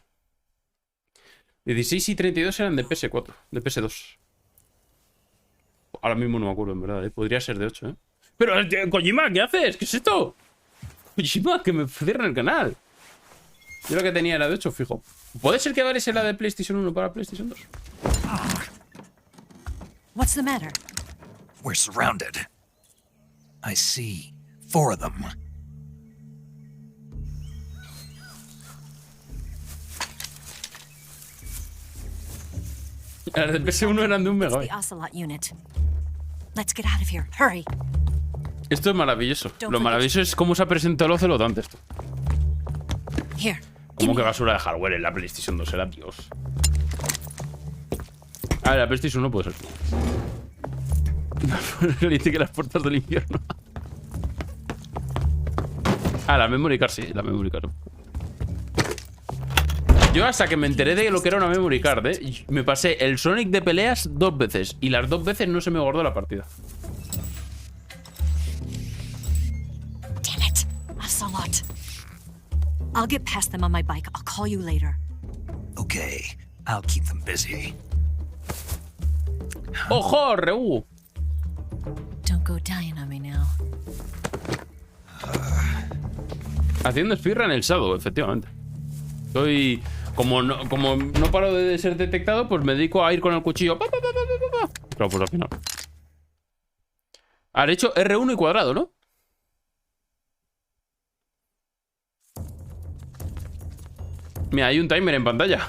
16 y 32 eran de PS4, de PS2. Ahora mismo no me acuerdo, en verdad, Podría ser de 8, Pero, Kojima, ¿qué haces? ¿Qué es esto? Kojima, que me cierran el canal. Yo lo que tenía era de 8, fijo. ¿Puede ser que valiese la de PlayStation 1 para PlayStation 2? What's the matter? We're surrounded. I see 4 of them. Las de PS1 eran de 1 megabyte. Esto es maravilloso. Lo maravilloso es cómo se ha presentado el Ocelot esto. ¿Cómo que basura de hardware en la PlayStation 2? Era Dios. A ver, la PlayStation 1 puede ser. Le dice que las puertas del infierno. La memory card, sí, la memory card. Yo hasta que me enteré de lo que era una memory card, me pasé el Sonic de peleas 2 veces. Y las 2 veces no se me guardó la partida. Damn it, Ocelot. I'll get past them on my bike. I'll call you later. Okay, I'll keep them busy. ¡Ojo, Reu! Don't go dying on me now. Haciendo espirra en el Shadow, efectivamente. Estoy... Como no paro de ser detectado, pues me dedico a ir con el cuchillo. Claro, pues al final. Has hecho R1 y cuadrado, ¿no? Mira, hay un timer en pantalla.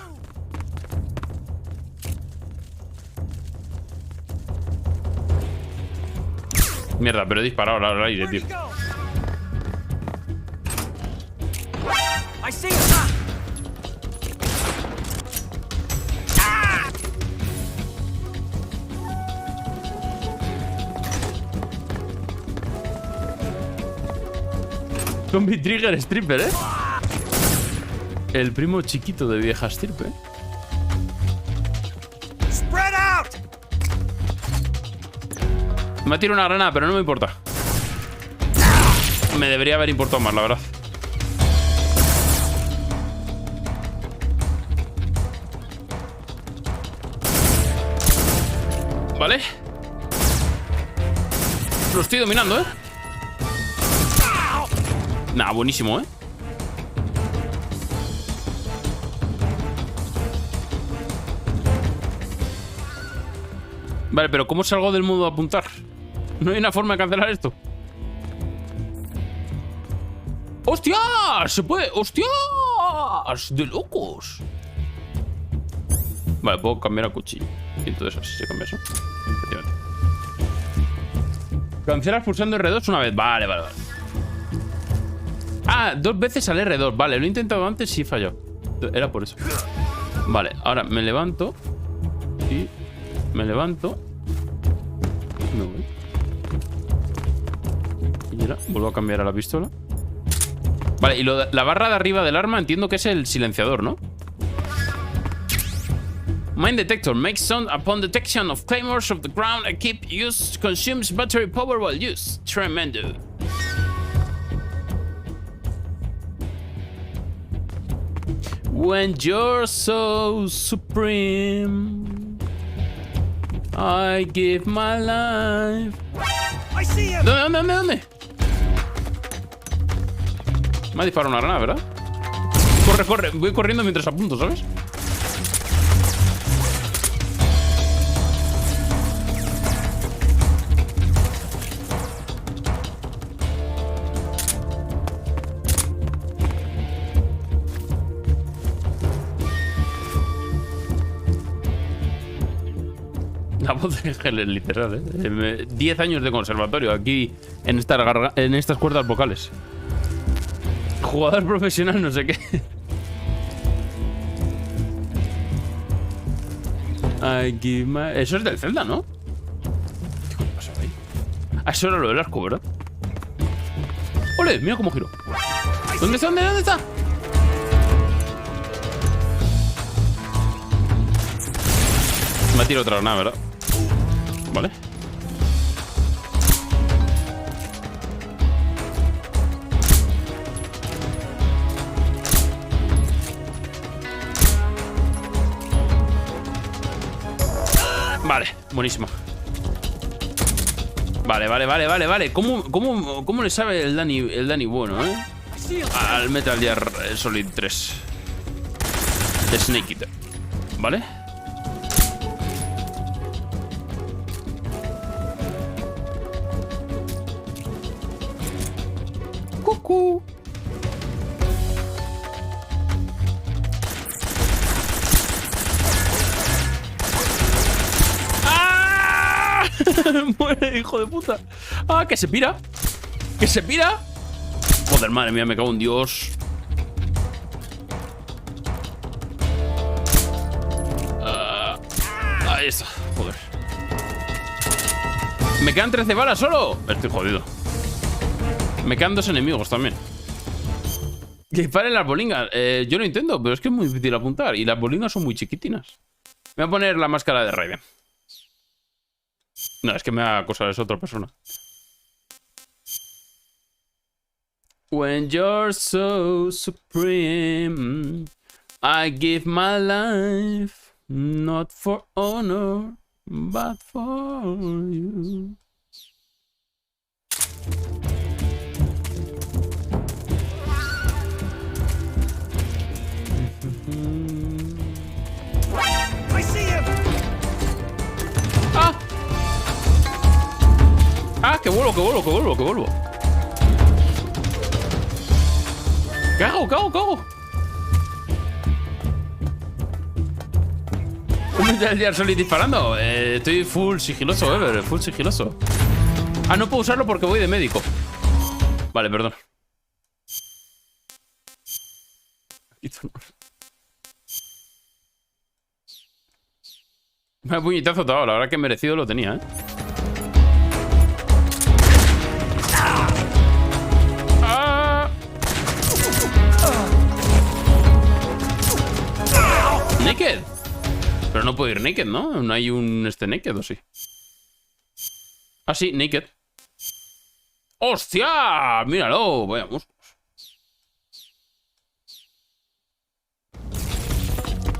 Mierda, pero he disparado al aire, tío. Zombie Trigger Stripper, El primo chiquito de vieja estirpe. Spread out. Me ha tirado una granada, pero no me importa. Me debería haber importado más, la verdad. Vale. Lo estoy dominando, Nah, buenísimo, Vale, pero ¿cómo salgo del modo de apuntar? No hay una forma de cancelar esto. ¡Hostia! ¡Se puede! ¡Hostias! ¡De locos! Vale, puedo cambiar a cuchillo. Y entonces así se cambia eso. Efectivamente. Cancelas pulsando R2 una vez. Vale. 2 veces al R2. Vale, lo he intentado antes y he fallado. Era por eso. Vale, ahora me levanto. Y me levanto. Me voy. Y ahora vuelvo a cambiar a la pistola. Vale, y la barra de arriba del arma entiendo que es el silenciador, ¿no? Mine detector makes sound upon detection of claymores of the ground and keep use consumes battery power while used. Tremendo. When you're so supreme, I give my life. ¿Dónde? Me ha disparado una granada, ¿verdad? Corre. Voy corriendo mientras apunto, ¿sabes? La voz de Helen, literal, ¿eh? 10 años de conservatorio aquí en estas cuerdas vocales. Jugador profesional, no sé qué. Eso es del Zelda, ¿no? ¿Qué pasa ahí? Ah, eso era lo del arco, ¿verdad? ¡Ole! Mira cómo giro. ¿Dónde está? Me ha tirado otra granada, ¿verdad? Vale. Vale, buenísimo. Vale. ¿Cómo le sabe el Dani bueno, eh? Al Metal Gear Solid 3 de Snake Eater. ¿Vale? Cucú. Muere, hijo de puta. Ah, que se pira. Joder, madre mía, me cago en Dios. Ahí está, joder. Me quedan 13 balas solo. Estoy jodido. Me quedan 2 enemigos también. Que disparen las bolingas. Yo lo intento, pero es que es muy difícil apuntar. Y las bolingas son muy chiquitinas. Me voy a poner la máscara de Raiden. No, es que me va a acosar, es otra persona. When you're so supreme, I give my life, not for honor, but for you. I see him. ¡Ah! ¡Ah! ¡Que vuelvo! ¿Qué hago? ¿Cómo está el Gear Solid disparando? Estoy full sigiloso, full sigiloso. Ah, no puedo usarlo porque voy de médico. Vale, perdón. Me ha puñetazo todo, la verdad que merecido lo tenía, ¿eh? Naked. Pero no puedo ir naked, ¿no? No hay un naked, ¿o sí? Ah, sí, naked. ¡Hostia! Míralo, vayamos.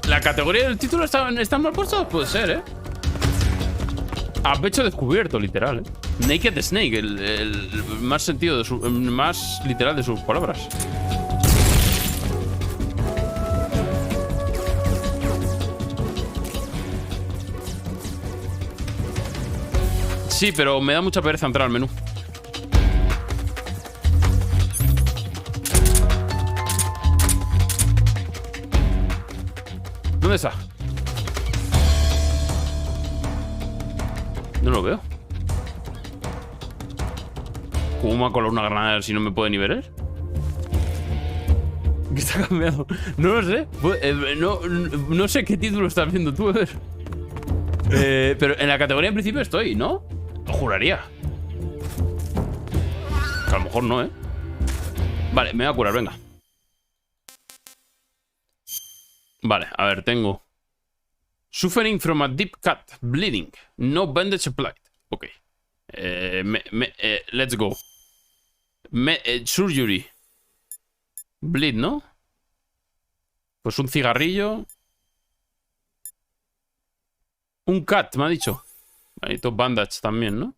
¿La categoría del título está mal puesto? Puede ser, ¿eh? A pecho descubierto, literal, ¿eh? Naked Snake, el más sentido de su... más literal de sus palabras. Sí, pero me da mucha pereza entrar al menú. ¿Dónde está? No lo veo. ¿Cómo me ha colado una granada si no me puede ni ver? ¿Qué está cambiado? No lo sé. No sé qué título estás viendo tú, a ver. Pero en la categoría en principio estoy, ¿no? Lo juraría. Que a lo mejor no, ¿eh? Vale, me voy a curar, venga. Vale, a ver, tengo Suffering from a deep cut, bleeding, no bandage applied. Ok. Let's go. Surgery. Bleed, ¿no? Pues un cigarrillo. Un cat, me ha dicho. Necesito bandage también, ¿no? Un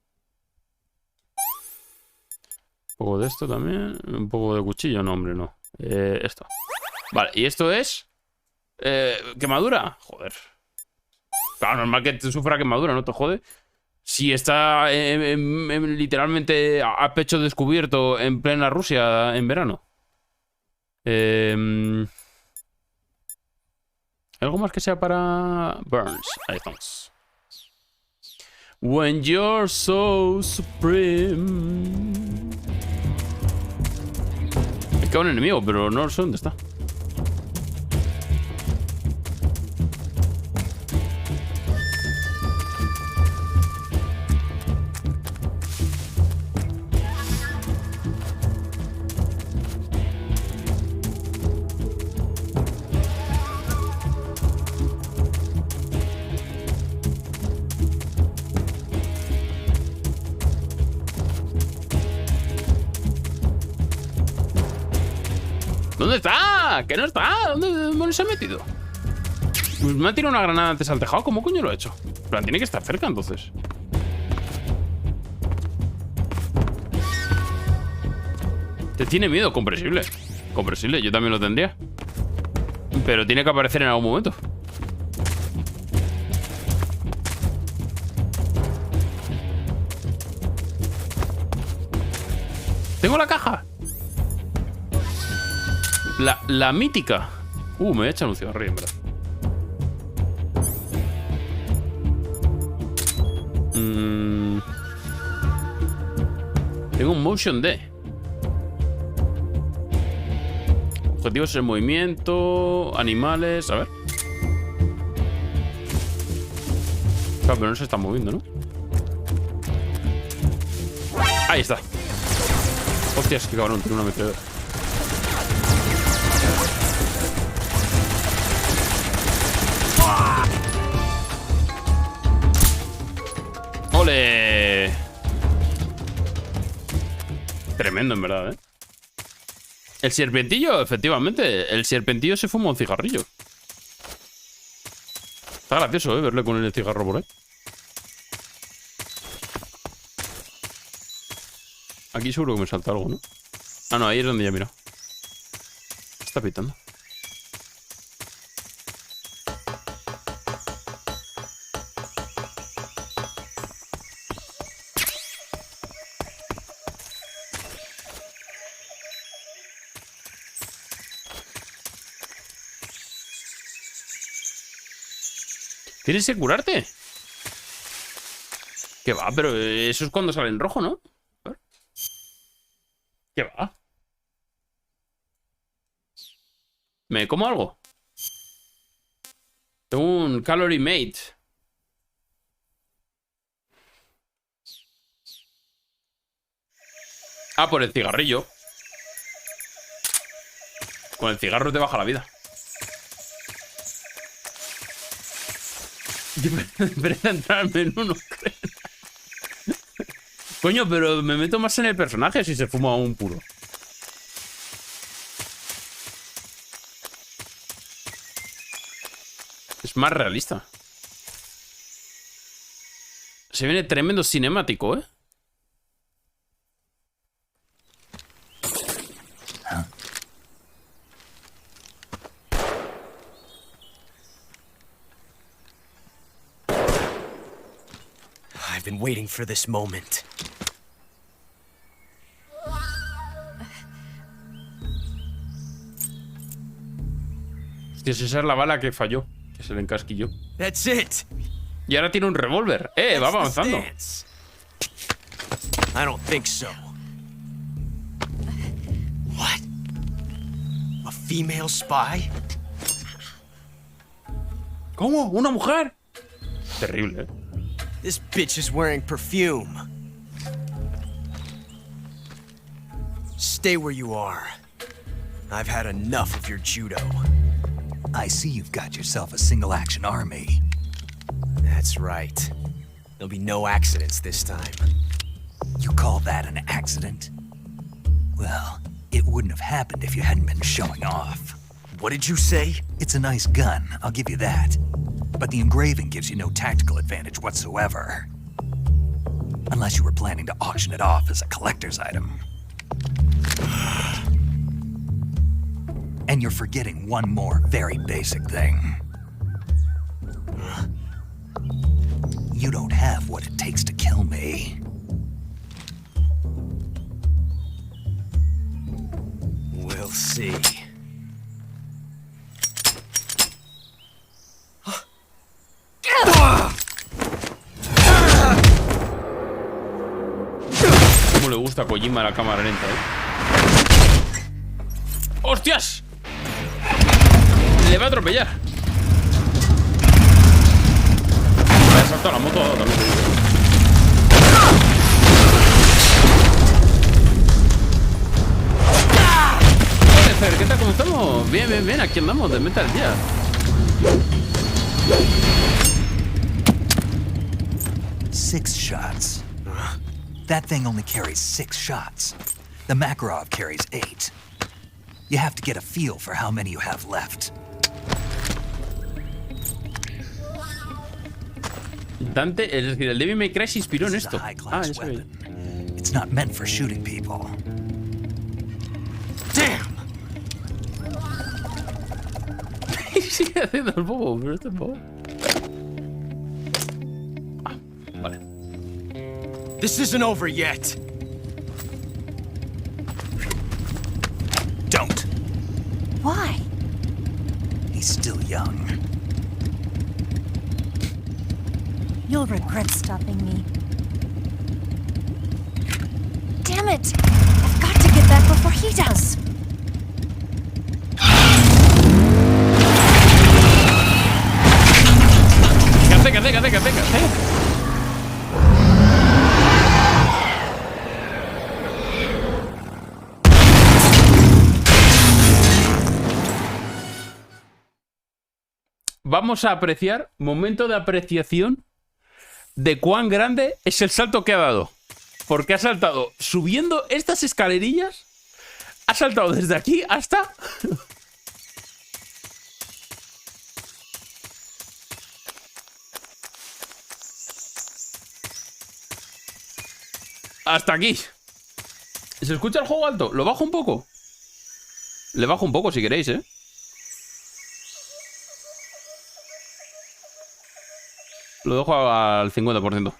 poco de esto también. Un poco de cuchillo, no, hombre, no. Esto. Vale, y esto es... quemadura. Joder. Claro, normal que te sufra quemadura, ¿no te jode? Si está literalmente a pecho descubierto en plena Rusia en verano. Algo más que sea para burns. Ahí estamos. When you're so supreme. Me queda un enemigo, pero no sé dónde está. ¿Dónde está? ¿Que no está? ¿Dónde se ha metido? Pues me ha tirado una granada antes al tejado. ¿Cómo coño lo ha hecho? En plan, tiene que estar cerca entonces. Te tiene miedo, comprensible. Comprensible, yo también lo tendría. Pero tiene que aparecer en algún momento. ¡Tengo la caja! La mítica. Me voy a echar un cigarrillo, en verdad. Tengo un motion D. Objetivos en movimiento. Animales. A ver. Claro, pero no se está moviendo, ¿no? Ahí está. Hostias, qué cabrón, tiene una meteora. ¡Ole! Tremendo, en verdad, ¿eh? El sierpentillo, efectivamente. El sierpentillo se fuma un cigarrillo. Está gracioso, ¿eh? Verle con el cigarro por ahí. Aquí seguro que me salta algo, ¿no? Ah, no, ahí es donde ya mira. Está pitando. ¿Tienes que curarte? ¿Qué va? Pero eso es cuando sale en rojo, ¿no? A ver. ¿Qué va? ¿Me como algo? Tengo un calorie mate. Ah, por el cigarrillo. Con el cigarro te baja la vida. Debería entrar al menú, no creo. Coño, pero me meto más en el personaje si se fuma un puro. Es más realista. Se viene tremendo cinemático, ¿eh? I've been waiting for this moment. Hostia, esa es la bala que falló, que se le encasquilló. That's it. Y ahora tiene un revólver. Va avanzando. I don't think so. What? A female spy? ¿Cómo? ¿Una mujer? Terrible, ¿eh? This bitch is wearing perfume. Stay where you are. I've had enough of your judo. I see you've got yourself a single-action army. That's right. There'll be no accidents this time. You call that an accident? Well, it wouldn't have happened if you hadn't been showing off. What did you say? It's a nice gun, I'll give you that. But the engraving gives you no tactical advantage whatsoever. Unless you were planning to auction it off as a collector's item. And you're forgetting one more very basic thing. You don't have what it takes to kill me. We'll see. Cómo le gusta a Kojima la cámara lenta, ¡Hostias! Le va a atropellar. Me ha saltado la moto también. Joder, ¿qué tal? ¿Cómo estamos? Bien, bien, bien. Aquí andamos de Metal Gear. Six shots. That thing only carries 6 shots. The Makarov carries 8. You have to get a feel for how many you have left. Dante, es decir, el Devil May Cry se inspiró en esto. Ah, eso es. It's not meant for shooting people. Damn. Sigue haciendo el bobo, pero este es bobo. Ah, vale. This isn't over yet. Don't. Why? He's still young. You'll regret stopping me. Damn it! I've got to get back before he does. ¿Qué hace? Vamos a apreciar, momento de apreciación de cuán grande es el salto que ha dado. Porque ha saltado subiendo estas escalerillas, ha saltado desde aquí hasta... hasta aquí. ¿Se escucha el juego alto? ¿Lo bajo un poco? Le bajo un poco si queréis, ¿eh? Lo dejo al 50%.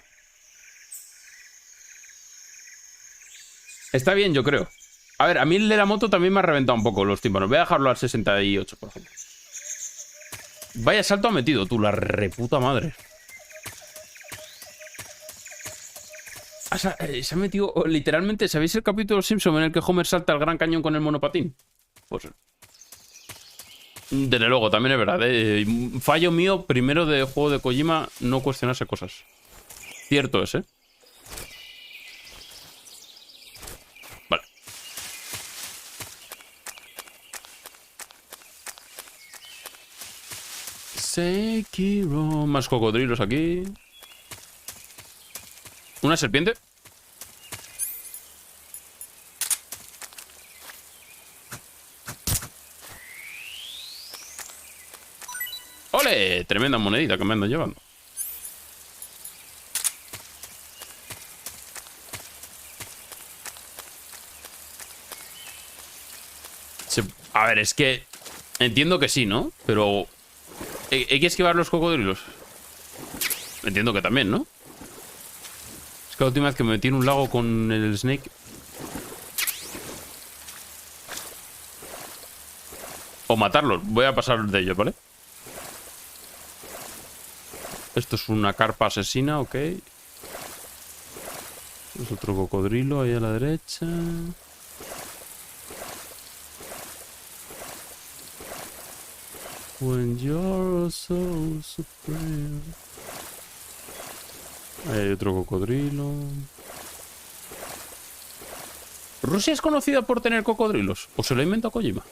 Está bien, yo creo. A ver, a mí el de la moto también me ha reventado un poco los tímpanos. Voy a dejarlo al 68, por ejemplo. Vaya salto ha metido, tú, la reputa madre. Se ha metido literalmente. ¿Sabéis el capítulo de los Simpsons en el que Homer salta al Gran Cañón con el monopatín? Pues desde luego, también es verdad, ¿eh? Fallo mío, primero de juego de Kojima, no cuestionarse cosas. Cierto es, ¿eh? Vale. Sekiro. Más cocodrilos aquí. ¿Una serpiente? ¡Ole! Tremenda monedita que me andan llevando. A ver, es que... entiendo que sí, ¿no? Pero... ¿hay que esquivar los cocodrilos? Entiendo que también, ¿no? Es que la última vez que me metí en un lago con el Snake... o matarlos. Voy a pasar de ellos, ¿vale? Esto es una carpa asesina, ok. Es otro cocodrilo ahí a la derecha. When you're so supreme. Ahí hay otro cocodrilo. ¿Rusia es conocida por tener cocodrilos? ¿O se lo inventa Kojima?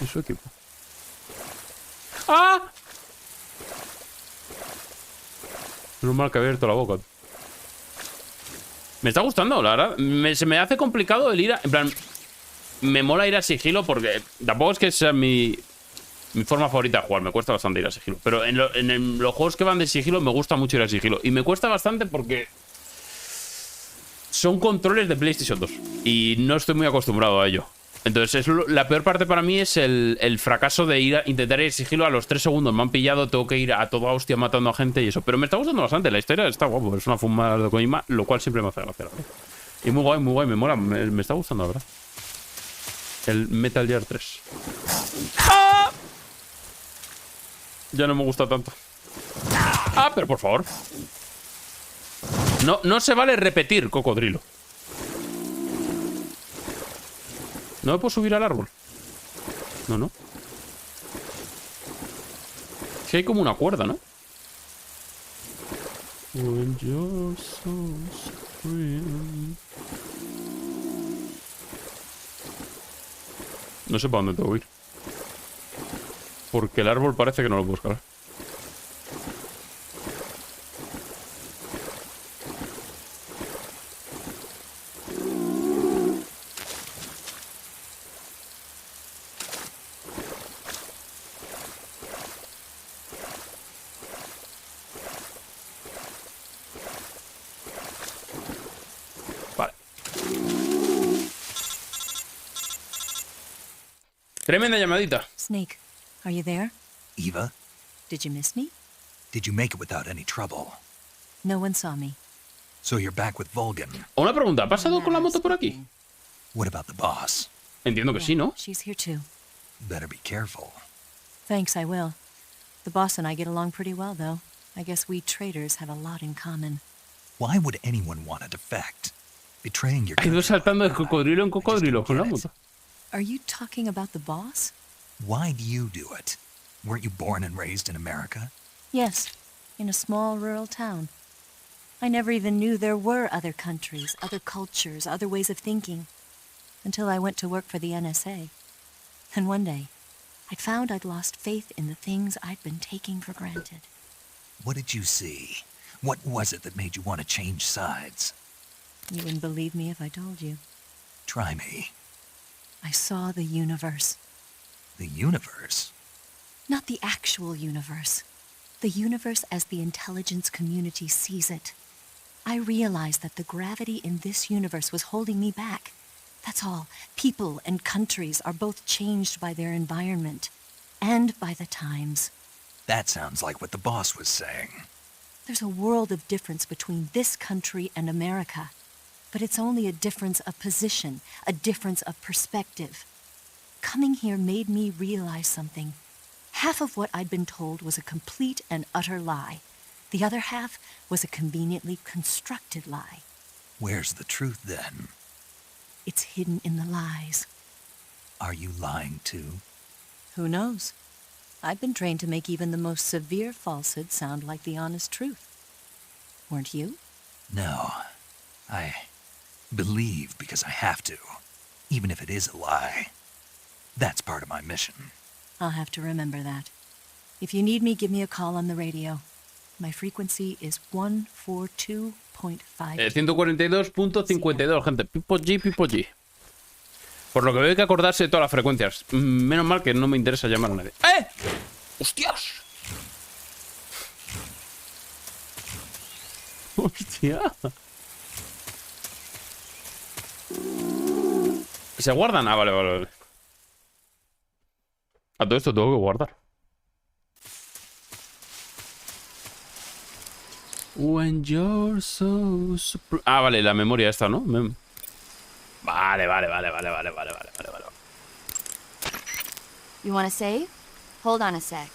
Y su equipo. ¡Ah! Menos mal que he abierto la boca. Me está gustando, la verdad. Se me hace complicado el ir a... en plan... me mola ir a sigilo porque tampoco es que sea mi forma favorita de jugar. Me cuesta bastante ir a sigilo. Pero en los juegos que van de sigilo me gusta mucho ir a sigilo. Y me cuesta bastante porque son controles de PlayStation 2 y no estoy muy acostumbrado a ello. Entonces la peor parte para mí es el fracaso de intentar ir a sigilo. A los 3 segundos me han pillado, tengo que ir a toda hostia matando a gente y eso. Pero me está gustando bastante, la historia está guapo. Es una fumada de Kojima, lo cual siempre me hace gracia. Y muy guay, me mola, me está gustando, la verdad. El Metal Gear 3. ¡Ah! Ya no me gusta tanto. Ah, pero por favor. No se vale repetir, cocodrilo. ¿No me puedo subir al árbol? No. Es que hay como una cuerda, ¿no? When you're so supreme. No sé para dónde tengo que ir. Porque el árbol parece que no lo puedo escalar. Tremenda llamadita. Snake, are you there? Eva, Did you miss me? did you make it without any trouble? No one saw me. So you're back with Vulcan. Una pregunta, ¿ha pasado con la moto por aquí? What about the boss? Entiendo que sí, ¿no? She's here too. Better be careful. Thanks, I will. The boss and I get along pretty well, though. I guess we traders have a lot in common. Why would anyone want to defect? Betraying your Ha ido saltando de cocodrilo en cocodrilo con la moto. Are you talking about the boss? Why do you do it? Weren't you born and raised in America? Yes, in a small rural town. I never even knew there were other countries, other cultures, other ways of thinking, until I went to work for the NSA. And one day, I found I'd lost faith in the things I'd been taking for granted. What did you see? What was it that made you want to change sides? You wouldn't believe me if I told you. Try me. I saw the universe. The universe? Not the actual universe. The universe as the intelligence community sees it. I realized that the gravity in this universe was holding me back. That's all. People and countries are both changed by their environment and by the times. That sounds like what the boss was saying. There's a world of difference between this country and America. But it's only a difference of position, a difference of perspective. Coming here made me realize something. Half of what I'd been told was a complete and utter lie. The other half was a conveniently constructed lie. Where's the truth, then? It's hidden in the lies. Are you lying, too? Who knows? I've been trained to make even the most severe falsehood sound like the honest truth. Weren't you? No. I believe because I have to, even if it is a lie. That's part of my mission. I'll have to remember that. If you need me, give me a call on the radio. My frequency is 142.5. 142.52, gente. Pipo G. Por lo que veo hay que acordarse de todas las frecuencias. Menos mal que no me interesa llamar a nadie. ¡Eh! ¡Hostias! ¡Hostia! ¿Se guardan? Ah, vale. A todo esto tengo que guardar. When you're so Ah, vale, la memoria esta, ¿no? Vale. You want to save? Hold on a sec.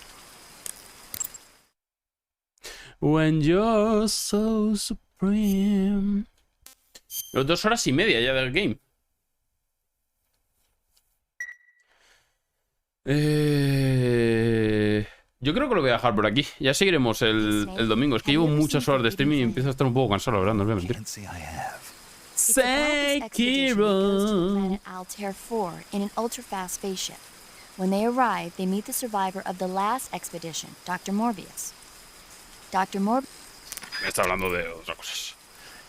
When you're so supreme. 2 horas y media ya del game. Yo creo que lo voy a dejar por aquí. Ya seguiremos el domingo. Es que llevo muchas horas de streaming y empiezo a estar un poco cansado, la verdad, no os voy a mentir. Sekiro. Altair 4 in an ultra-fast spaceship. When they arrive, they meet the survivor of the last expedition, Dr. Morbius. Dr. Morbius. Me está hablando de otras cosas.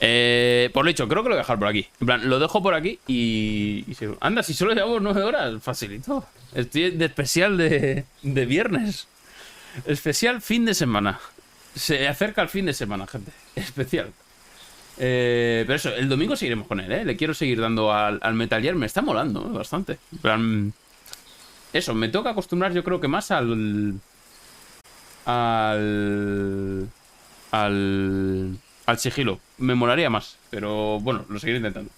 Por lo dicho, creo que lo voy a dejar por aquí. En plan, lo dejo por aquí y anda, si solo llevamos 9 horas, facilito. Estoy de especial de viernes. Especial fin de semana. Se acerca el fin de semana, gente. Especial. Pero eso, el domingo seguiremos con él, ¿eh? Le quiero seguir dando al Metal Gear. Me está molando, bastante. En plan, eso, me toca acostumbrar yo creo que más al sigilo. Me molaría más, pero bueno, lo seguiré intentando.